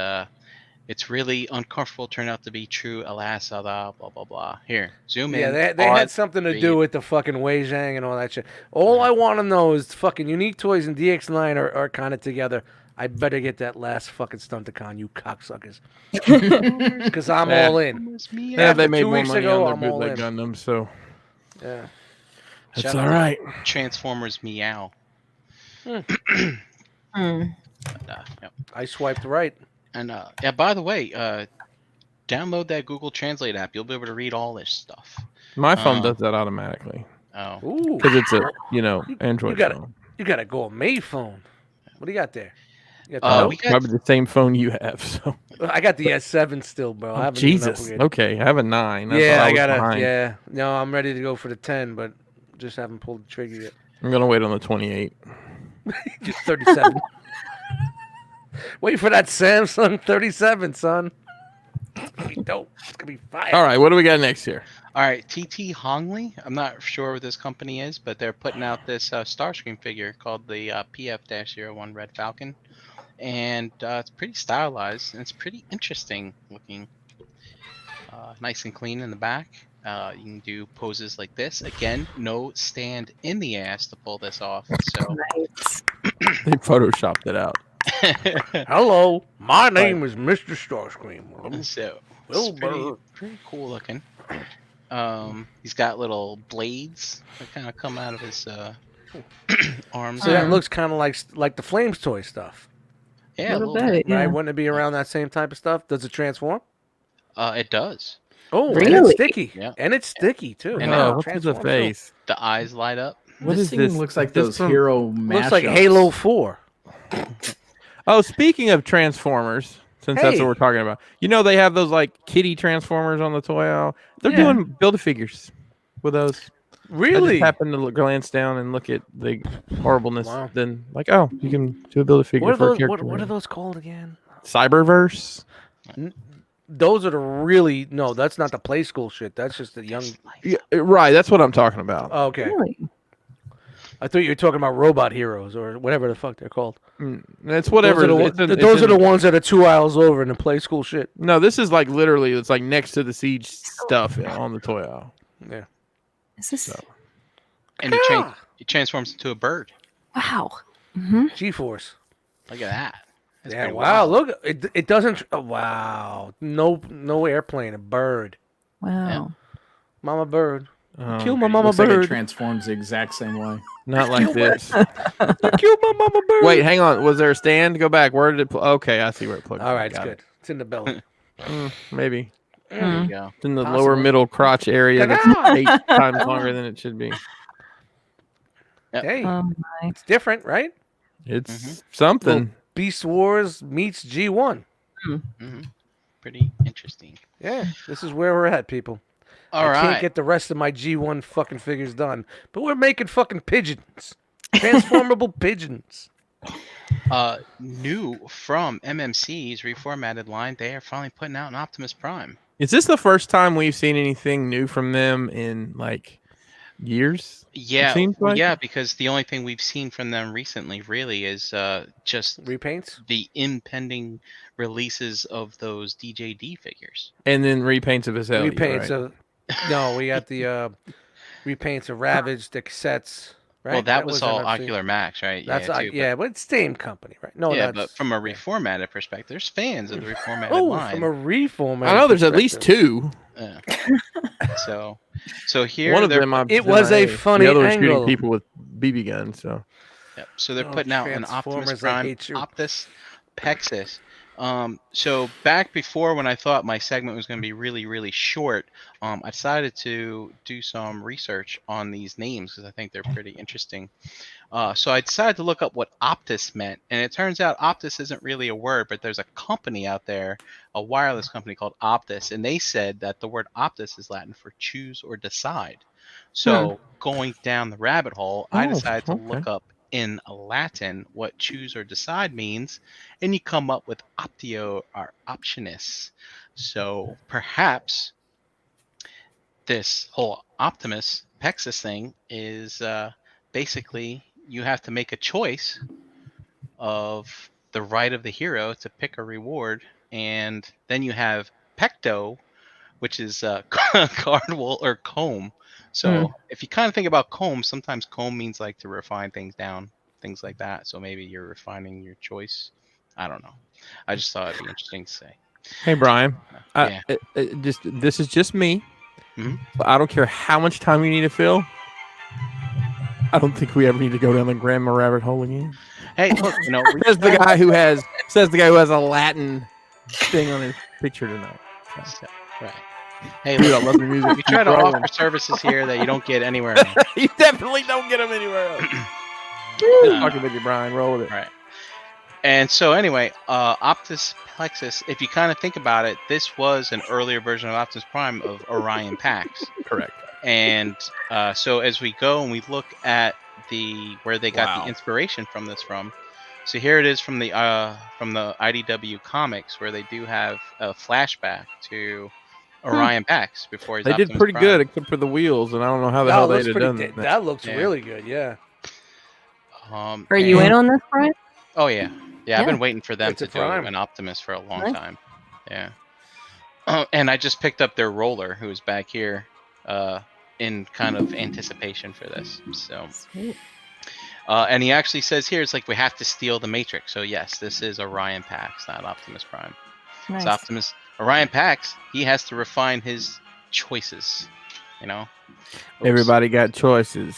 It's really uncomfortable. Turned out to be true. Alas, blah blah blah. Here, zoom Yeah, in. they had pause, something to read. do with the fucking Wei Zhang and all that shit. All I want to know is fucking Unique Toys and DX9 are kind of together. I better get that last fucking Stunticon, you cocksuckers. Because I'm Yeah. all in. Me Yeah, After they made 2 more weeks money ago, on their I'm all bootleg in. Gundams, so Yeah. that's Shout all out to right. Transformers Meow. Hmm. Yep. I swiped right. And yeah, by the way, download that Google Translate app. You'll be able to read all this stuff. My phone does that automatically Oh, Ooh. because it's a You Android got phone. You got a gourmet phone. What do you got there? You got the Oh, we got probably the same phone you have. So I got the S7 still, bro. I oh, haven't even Jesus. upgraded. Okay, I have a 9. That's Yeah, what I was gotta. behind. Yeah, no, I'm ready to go for the 10, but just haven't pulled the trigger yet. I'm gonna wait on the 28. Just 37. Wait for that Samsung 37, son. It's gonna be dope. It's gonna be fire. All right, what do we got next here? all right. TT Hongley. I'm not sure what this company is, but they're putting out this Starscream figure called the PF-01 Red Falcon, and it's pretty stylized and it's pretty interesting looking. Nice and clean in the back. You can do poses like this. Again, no stand in the ass to pull this off. So, Nice. They photoshopped it out. Hello, my name is Mr. Starscream. so Will it's pretty, Bird. pretty cool looking. He's got little blades that kind of come out of his arms. So that looks kind of like the Flames toy stuff, Yeah, a Little little bit. bit. right? Yeah. Wouldn't it be around that same type of stuff? Does it transform? It does. Oh, and Really? it's sticky. Yeah. And it's sticky too. And Oh, it what's with the transforms, too. face? The eyes light up. What this is thing this? looks like Is this those from- hero Looks like mashups. Halo 4. Oh, speaking of Transformers, since that's Hey. what we're talking about, you know they have those like kitty Transformers on the toy aisle. They're Yeah. doing Build-A-Figures with those. I Really? just happened to glance down and look at the horribleness. Wow. Then, like, oh, you can do a Build-A-Figure What are for a those? character. What are those called again? Cyberverse. Those are the really no. That's not the play school shit. That's just the young. Yeah, right. That's what I'm talking about. Oh, okay, Really? I thought you were talking about robot heroes or whatever the fuck they're called. It's whatever. Those are the ones that are 2 aisles over in the play school shit. No, this is like literally. It's like next to the Siege stuff on the toy aisle. Yeah. Is this? So. And it transforms into a bird. Wow. Mm-hmm. G-force. Look at that. That's Yeah. pretty Wow. wild. Look. It doesn't. Oh, wow. No airplane. A bird. Wow. Mama bird. Oh, Kill my mama Looks like it bird. transforms the exact same way. not like this. Kill my mama bird. Wait, hang on. Was there a stand? Go back. Where did it? Okay, I see where it plugged. All right. It's Got good. It's in the belly. it. Maybe There you go. it's in the Possible. lower middle crotch area. That's Ta-da! 8 times longer than it should be. Hey, My. it's different, right? It's something. Beast Wars meets G1. hmm Pretty interesting. Yeah, this is where we're at, people. All I right. can't get the rest of my G1 fucking figures done, but we're making fucking pigeons, transformable pigeons. New from MMC's reformatted line, they are finally putting out an Optimus Prime. Is this the first time we've seen anything new from them in like years? Yeah, seems well, like- yeah, because the only thing we've seen from them recently really is just Repaints. the impending releases of those DJD figures. And then repaints of Azalea. Repaints right? of no, we got the repaints of Ravage, the cassettes. Right? Well, that was all MMC. Ocular Max, right? That's yeah, too, but- yeah, but it's same company, right? No, yeah, that's but from a reformatted perspective, there's fans of the reformatted oh, line. from a reformat. I know there's at least 2. Yeah. so here One of they're them, I've It been was a IA. funny The other was angle. shooting people with BB guns. So Yep. So they're Oh, putting out an Optimus Transformers, I Prime hate you. Optus Pexis. So back before when I thought my segment was going to be really, really short, I decided to do some research on these names because I think they're pretty interesting. So I decided to look up what Optus meant, and it turns out Optus isn't really a word, but there's a company out there, a wireless company called Optus, and they said that the word Optus is Latin for choose or decide. So going down the rabbit hole, I Oh, decided to okay. look up in Latin what choose or decide means, and you come up with optio or optionis. So perhaps this whole Optimus Pexis thing is basically you have to make a choice of the right of the hero to pick a reward and then you have pecto, which is cardwell or comb. So if you kind of think about comb, sometimes comb means like to refine things down, things like that. So maybe you're refining your choice. I don't know. I just thought it'd be interesting to say. Hey, Brian. Yeah. This is just me. Mhm. But I don't care how much time you need to fill. I don't think we ever need to go down the grandma rabbit hole again. Hey, look, Says the guy who has a Latin thing on his picture tonight. So. Right. Hey, Dude, look, I love the music. we try to offer services here that you don't get anywhere else. You definitely don't get them anywhere else. Just talking with you, Brian. Roll with it. Right. And so anyway, Optus Plexus, if you kind of think about it, this was an earlier version of Optimus Prime of Orion Pax. Correct. And so as we go and we look at where they got Wow. the inspiration from this from, so here it is from the IDW comics where they do have a flashback to Orion Pax before he's They did Optimus pretty Prime. good, except for the wheels, and I don't know how the hell they'd have done that. That looks Yeah. really good. Yeah. Are you in on this, Brian? Oh yeah. Yeah, I've Yeah. been waiting for them It's to a do Prime. an Optimus for a long Nice. time. Yeah. And I just picked up their roller, who is back here, in kind of anticipation for this. So, Sweet. and he actually says here, it's like we have to steal the Matrix. So yes, this is Orion Pax, not Optimus Prime. Nice. It's Orion Pax. He has to refine his choices. Oops. Everybody got choices.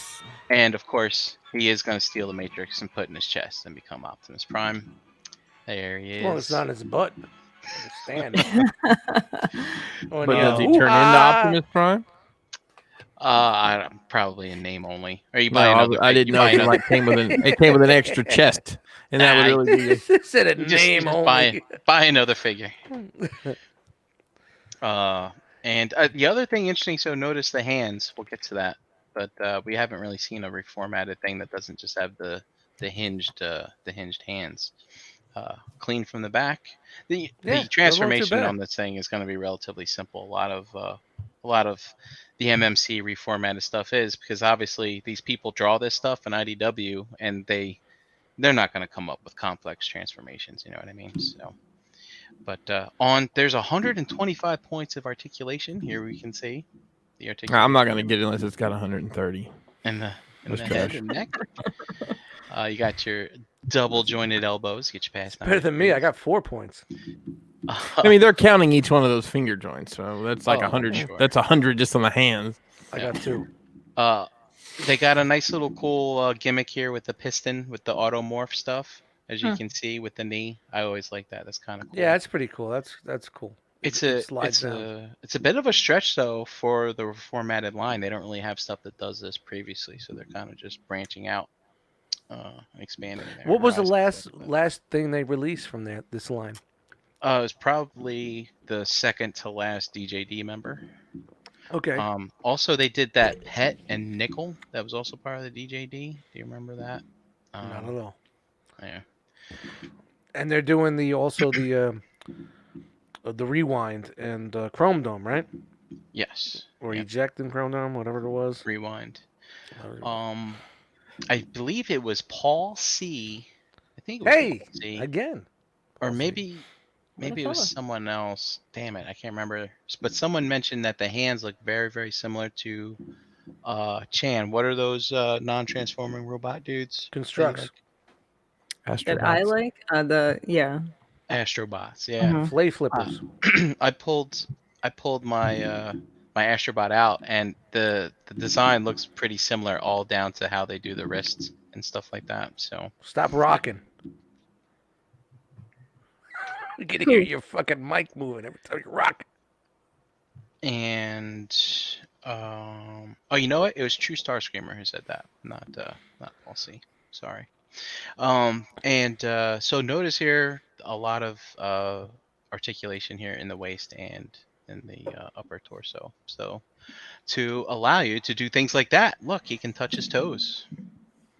And of course, he is going to steal the Matrix and put it in his chest and become Optimus Prime. There he is. Well, it's not in his butt. Understand. But does he turn into Optimus Prime? Probably a name only. Or you No, buy another. I didn't know if it like came with an extra chest, and that would really be. Said a You just name only. buy another figure. And the other thing interesting. So notice the hands. We'll get to that, but we haven't really seen a reformatted thing that doesn't just have the hinged hands. Clean from the back. The transformation on this thing is going to be relatively simple. A lot of the MMC reformatted stuff is because obviously these people draw this stuff in IDW and they're not going to come up with complex transformations. You know what I mean? So, but there's 125 points of articulation. Here we can see the articulation. I'm not going to get it unless it's got 130. In the head and neck. You got your double jointed elbows. Get you past. Better than me. I got 4 points. I mean, they're counting each one of those finger joints, so that's like 100. Sure. That's 100 just on the hands. I got 2. They got a nice little cool gimmick here with the piston with the automorph stuff, as you can see with the knee. I always like that. That's kind of cool. Yeah, that's pretty cool. That's cool. It's a bit of a stretch though for the formatted line. They don't really have stuff that does this previously, so they're kind of just branching out, expanding. What was the last thing they released from this line? It was probably the second to last DJD member. Okay. Also, they did that Pet and Nickel. That was also part of the DJD. Do you remember that? I don't know. Yeah. And they're doing the rewind and Chrome Dome, right? Yes. Or eject in Chrome Dome, whatever it was. Rewind. I believe it was Paul C. I think it was Paul C. Again. Or maybe it was someone else. Damn it, I can't remember. But someone mentioned that the hands look very, very similar to Chan. What are those non-transforming robot dudes? Constructs. That I like Astrobots, yeah. Flay flippers. I pulled my my Astrobot out, and the design looks pretty similar, all down to how they do the wrists and stuff like that. So stop rocking. You can hear your fucking mic moving every time you rock. And you know what? It was True Star Screamer who said that, not Paul C. Sorry. So notice here a lot of articulation here in the waist and in the upper torso. So to allow you to do things like that, look, he can touch his toes.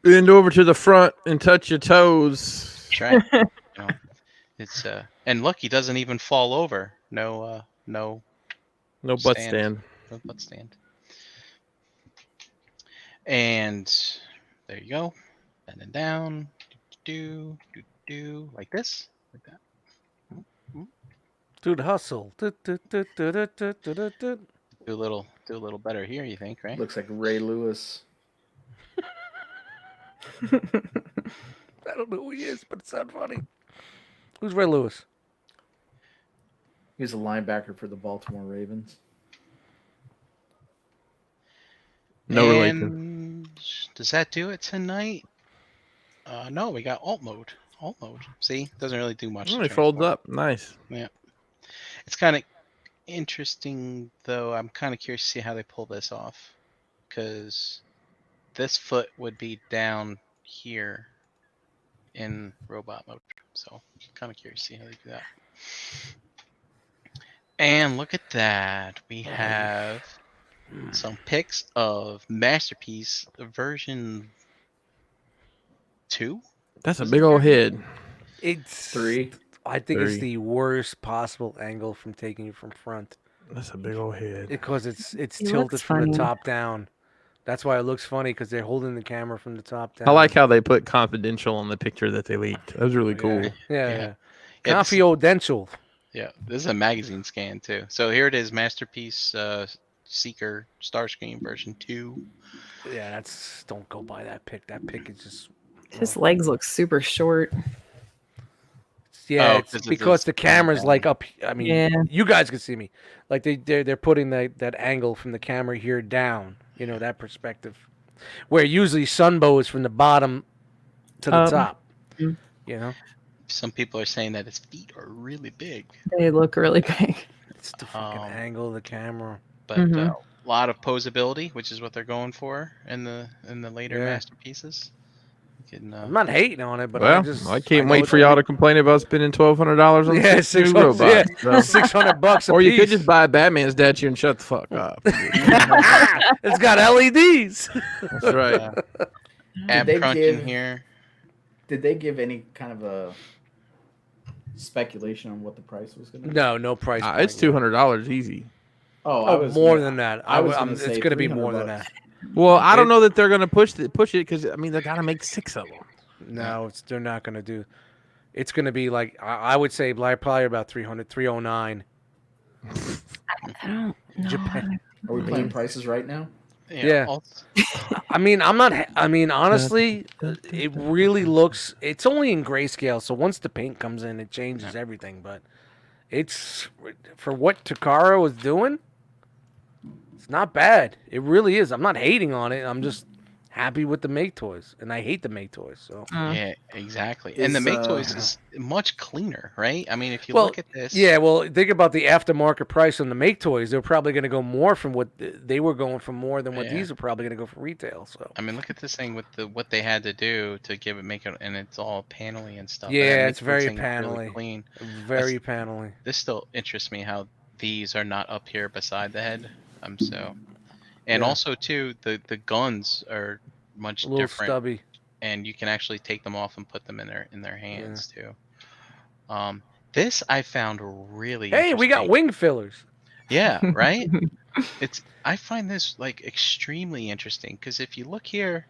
Bend over to the front and touch your toes. That's right. It's and look, he doesn't even fall over. No butt stand. No butt stand. And there you go. Bending down, do like this, like that. Dude, hustle. Do a little better here, you think, right? Looks like Ray Lewis. I don't know who he is, but it sounds funny. Who's Ray Lewis? He's a linebacker for the Baltimore Ravens. No relation. And does that do it tonight? No, we got alt mode. Alt mode. See, doesn't really do much. to It folds transform. up. Nice. Yeah, it's kind of interesting though. I'm kind of curious to see how they pull this off, because this foot would be down here in robot mode. So kind of curious to see how they do that. And look at that. We have some pics of Masterpiece version 2. That's a big old head. It's 3. I think it's 3. the worst possible angle from taking it from front That's a big old head. because it's It tilted looks from the funny. top down. That's why it looks funny because they're holding the camera from the top down. I like how they put confidential on the picture that they leaked. That was really cool. Yeah, Yeah. yeah. this- Confidential. Yeah, this is a magazine scan too. So here it is, Masterpiece Seeker Starscream version 2. Yeah, that's don't go by that pic. That pic is just His legs look super short. yeah. Oh, It's 'cause it's because the camera's down. like up. I mean, Yeah. you guys can see me. Like they're putting that angle from the camera here down. You know that perspective, where usually Sunbow is from the bottom to the top. mm. You know, Some people are saying that his feet are really big, They look really big. it's the fucking Um, angle of the camera. but Mhm. a lot of posability, which is what they're going for in the later Yeah. masterpieces. You can, I'm not hating on it, but Well, I can't know wait it's for y'all only- to complain about spending $1,200 on Yeah, six new 600. robots. Yeah, So- $600 a Or you could piece. just buy a Batman statue and shut the fuck up. It's got LEDs. That's right. ab they crunch give- in here. Did they give any kind of a speculation on what the price was going to be? No price. It's point. $200 easy. Oh, I Oh, was more gonna- than that. I was I'm- gonna say it's going to be $300 more than bucks. that. Well, I don't It- know that they're gonna push it because I mean they gotta make 6 of them. No, they're not going to do. It's going to be like I would say probably about 300, 309. I don't know. Japan. Are we playing prices right now? Yeah. alt- I mean, honestly, it really looks. It's only in grayscale, so once the paint comes in, it changes everything. But it's for what Takara is doing. It's not bad. It really is. I'm not hating on it. I'm just happy with the Make Toys, and I hate the Make Toys. So Yeah, exactly. And the Is, Make Toys is much cleaner, right? I mean, if you Well, look at this, yeah, well, think about the aftermarket price on the Make Toys. They're probably going to go more from what they were going for more than what Yeah. these are probably going to go for retail. So I mean, look at this thing with what they had to do to make it, and it's all panely and stuff. Yeah, That it's makes very this thing really panely. clean. very panely. This still interests me how these are not up here beside the head. And Yeah. also too, the guns are much A little different, stubby. and you can actually take them off and put them in their hands too. This I found really. Hey, we got interesting. wing fillers. Yeah, right. I find this like extremely interesting because if you look here,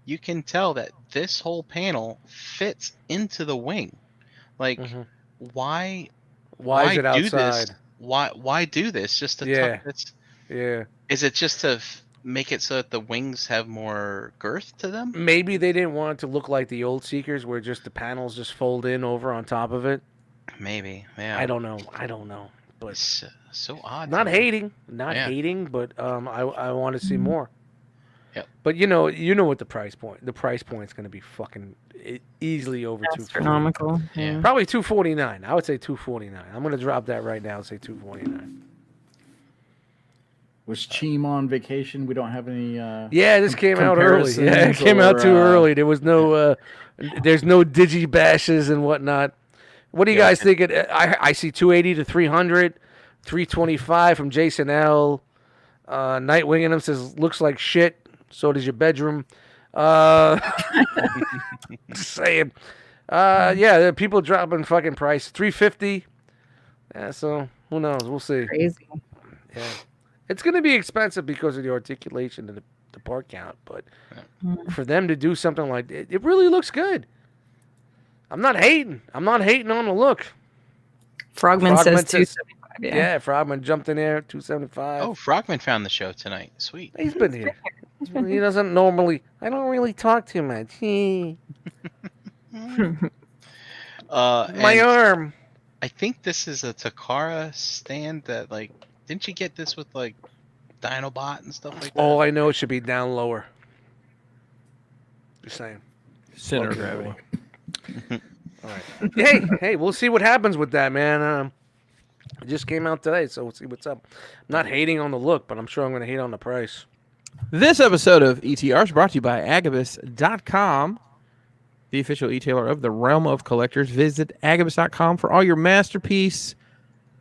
you can tell that this whole panel fits into the wing. Like, Mhm. why Why is it do outside? this? Why do this? Just to Yeah. tuck this? Yeah. Is it just to make it so that the wings have more girth to them? Maybe they didn't want it to look like the old Seekers where just the panels just fold in over on top of it. Maybe. Yeah. I don't know. But It's so odd. not to me. hating. Yeah. But I want to see more. Yep. But you know what the price point. The price point's going to be fucking easily over $240. Astronomical. Yeah. Yeah. Probably $249. I would say $249. I'm going to drop that right now and say $249. Was Cheem on vacation? We don't have any. Yeah, this came out early. Yeah, it comparisons came out or, too early. There was no, there's no digi bashes and whatnot. What do you Yeah, guys think? I see 280 to 300, 325 from Jason L. Nightwing in him says looks like shit. So does your bedroom. Just saying. Yeah, there are people dropping fucking price 350. Yeah, so who knows? We'll see. Crazy. Yeah. It's going to be expensive because of the articulation and the part count, but for them to do something like it, it really looks good. I'm not hating. I'm not hating on the look. Frogman says Frogman says- 275. Yeah. Yeah, Frogman jumped in there, 275. Oh, Frogman found the show tonight. Sweet. He's been here. He doesn't normally. I don't really talk too much. My And arm. I think this is a Takara stand that like. Didn't you get this with like Dinobot and stuff like that? All I know, it should be down lower. Just saying. Center of Okay. gravity. All right. Hey, we'll see what happens with that, man. It just came out today, so we'll see what's up. I'm not hating on the look, but I'm sure I'm going to hate on the price. This episode of ETR is brought to you by Agabucks.com, the official e-tailer of the Realm of Collectors. Visit Agabucks.com for all your masterpiece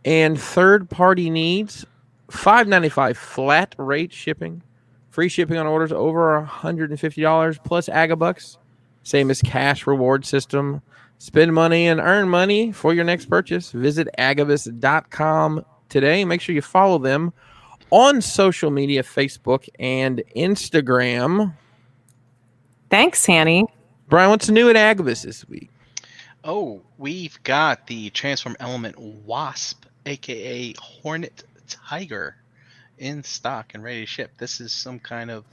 and third-party needs. $5.95 flat rate shipping. Free shipping on orders over $150 plus Agabucks. Same as cash reward system. Spend money and earn money for your next purchase. Visit Agabucks.com today. Make sure you follow them on social media, Facebook and Instagram. Thanks, Hanny. Brian, what's new at Agabus this week? Oh, we've got the Transform Element Wasp, aka Hornet Tiger, in stock and ready to ship. This is some kind of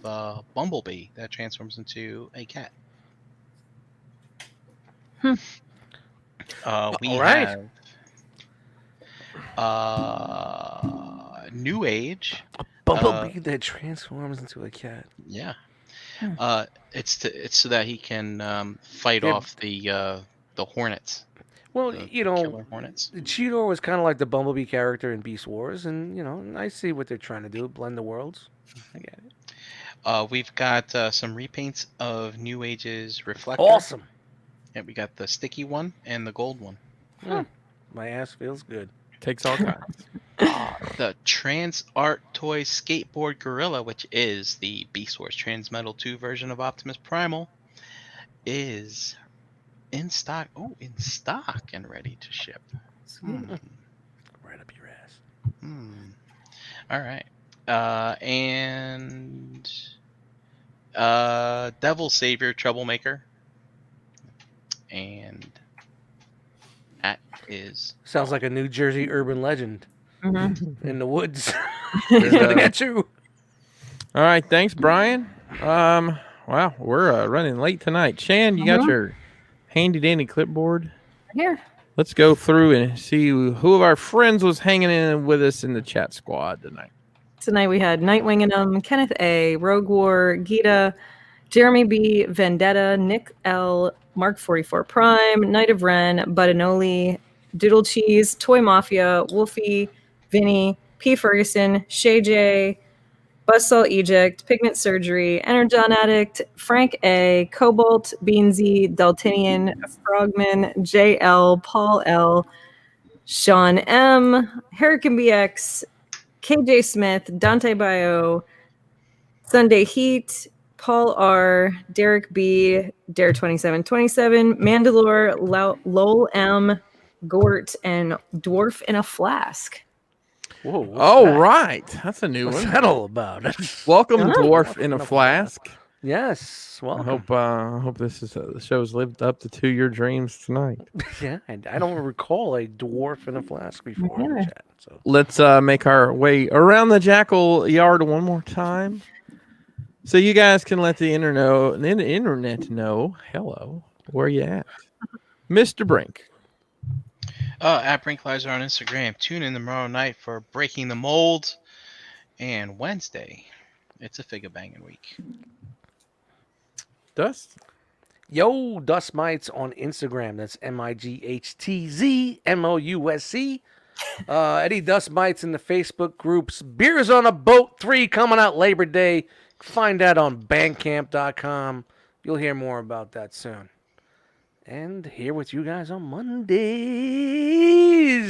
bumblebee that transforms into a cat. We All right. have New Age. A bumblebee that transforms into a cat. Yeah. It's so that he can fight Yeah. off the hornets. Well, The you know, killer hornets. Cheetor was kind of like the Bumblebee character in Beast Wars, and I see what they're trying to do, blend the worlds. I get it. We've got some repaints of New Age's Reflector. Awesome. And we got the sticky one and the gold one. My ass feels good. Takes all kinds. The Trans Art Toy Skateboard Gorilla, which is the Beast Wars Transmetal 2 version of Optimus Primal, is in stock. Oh, in stock and ready to ship. Right up your ass. All right. And Devil Savior Troublemaker. And that is Sounds like a New Jersey urban legend in the woods. There's, Gonna get you. All right, thanks, Brian. Wow, we're running late tonight. Shan, you got your handy dandy clipboard? Here. Let's go through and see who of our friends was hanging in with us in the chat squad tonight. Tonight we had Nightwing and Kenneth A, Rogue War, Gita, Jeremy B, Vendetta, Nick L, Mark 44 Prime, Knight of Ren, Budinoli, Doodle Cheese, Toy Mafia, Wolfie, Vinny, P Ferguson, Shay J, Buzzsaw Eject, Pigment Surgery, Energon Addict, Frank A, Cobalt, Beansy, Daltinian, Frogman, JL, Paul L, Sean M, Hurricane BX, KJ Smith, Dante Bio, Sunday Heat, Paul R, Derek B, Dare 2727, Mandalore, Lowell M, Gort, and Dwarf in a Flask. Whoa. what's Oh, that? right. That's a new What's one. that all about? Welcome, Oh. Dwarf in a Flask. Yes. I Welcome. hope this is the show's lived up to your dreams tonight. Yeah, and I don't recall a dwarf in a flask before in the Yeah. chat. So Let's make our way around the Jackal Yard one more time, so you guys can let the internet know hello, where you at, Mr. Brink. at Brinklizer on Instagram. Tune in tomorrow night for Breaking the Mold. And Wednesday, it's a figure banging week. Dust. Yo, Dust Mites on Instagram. That's MIGHTZMOUSC. Eddie Dust Mites in the Facebook groups. Beers on a Boat 3 coming out Labor Day. Find that on bandcamp.com. You'll hear more about that soon. And here with you guys on Mondays.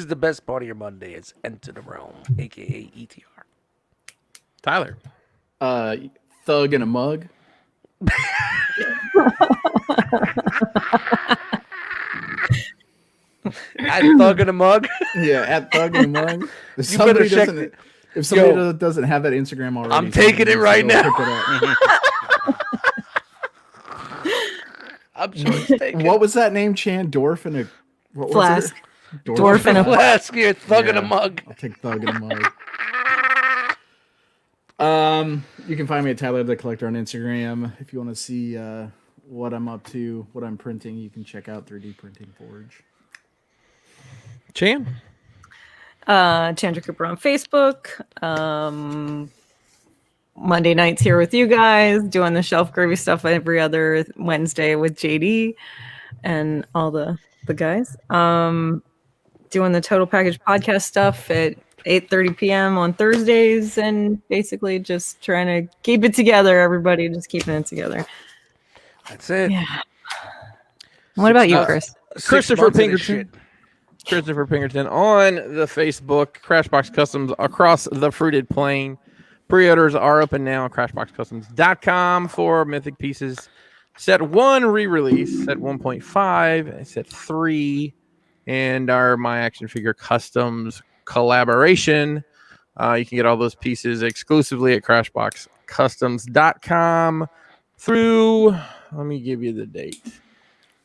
The best part of your Monday is Enter the Realm, a.k.a. ETR. Tyler. Thug in a mug. At Thug in a Mug. Yeah, at Thug in a mug. If You better somebody check doesn't, if somebody Yo. doesn't have that Instagram already, I'm taking it right go now. pick it up. I'm sure it's taken. What was that name, Chan? Dwarf in a what was Flask. it? Dwarf in a flask. You're thug in a Yeah. mug. I'll take thug in a mug. You can find me at Tyler the Collector on Instagram. If you want to see what I'm up to, what I'm printing, you can check out 3D Printing Forge. Chan. Chandra Cooper on Facebook. Monday nights here with you guys, doing the shelf gravy stuff every other Wednesday with JD and all the guys. Doing the Total Package podcast stuff at 8:30 p.m. on Thursdays, and basically just trying to keep it together. Everybody just keeping it together. That's it. Yeah. What about you, Chris? Christopher Pinkerton. Christopher Pinkerton on the Facebook. Crashbox Customs across the fruited plain. Pre-orders are open now at crashboxcustoms.com for Mythic Pieces. Set 1 re-release, set 1.5, set 3, and our My Action Figure Customs collaboration. You can get all those pieces exclusively at crashboxcustoms.com through, let me give you the date.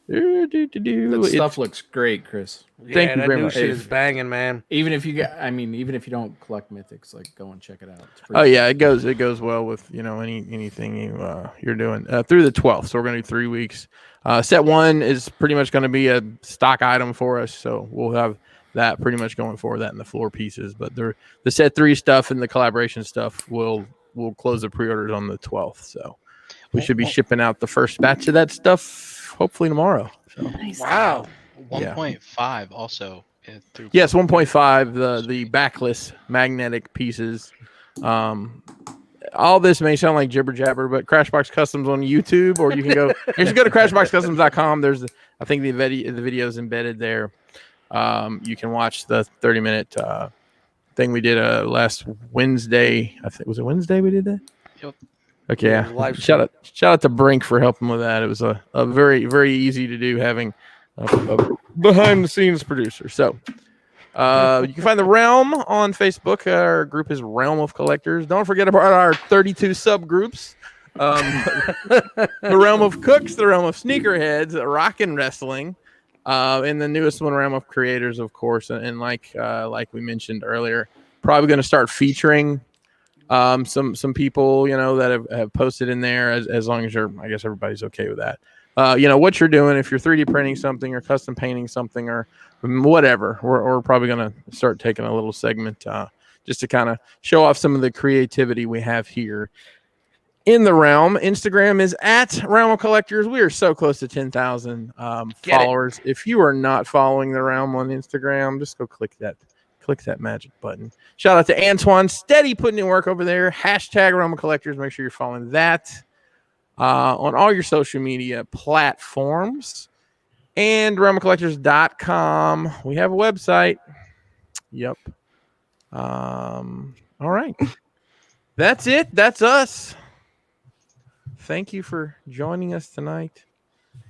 That stuff looks great, Chris. Thank you that very new much. shit is banging, man. Even if you even if you don't collect mythics, like go and check it out. It's pretty Oh yeah, it goes well with anything you're doing through the 12th. So we're gonna do 3 weeks. Set 1 is pretty much gonna be a stock item for us, so we'll have that pretty much going forward. That in the floor pieces, but the set 3 stuff and the collaboration stuff will close the pre-orders on the 12th. So we should be shipping out the first batch of that stuff hopefully tomorrow. So. Nice. Wow. 1.5 also. Through Yes, 1.5, the backless magnetic pieces. All this may sound like jibber jabber, but Crashbox Customs on YouTube, or you can go to crashboxcustoms.com. There's I think the video is embedded there. You can watch the 30-minute thing we did last Wednesday. I think was it Wednesday we did that? Yep. Okay, Yeah, it was live shout out to Brink for helping with that. It was a very, very easy to do having a behind the scenes producer. So you can find the Realm on Facebook. Our group is Realm of Collectors. Don't forget about our 32 subgroups. The Realm of Cooks, the Realm of Sneakerheads, Rock and Wrestling, and the newest one, Realm of Creators, of course. And like we mentioned earlier, probably going to start featuring some people that have posted in there, as long as I guess everybody's okay with that. What you're doing, if you're 3D printing something or custom painting something or whatever, we're probably going to start taking a little segment just to kind of show off some of the creativity we have here in the Realm. Instagram is at Realm of Collectors. We are so close to 10,000 followers. If you are not following the Realm on Instagram, just go click that magic button. Shout out to Antoine, steady putting in work over there. Hashtag Realm of Collectors. Make sure you're following that on all your social media platforms. And realmofcollectors.com. We have a website. Yep. All right. That's it. That's us. Thank you for joining us tonight.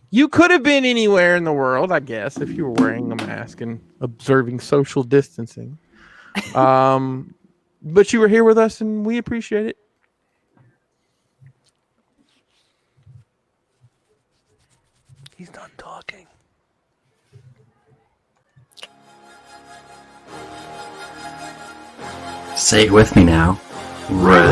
You could have been anywhere in the world, I guess, if you were wearing a mask and observing social distancing. But you were here with us, and we appreciate it. He's done talking. Say it with me now. Really?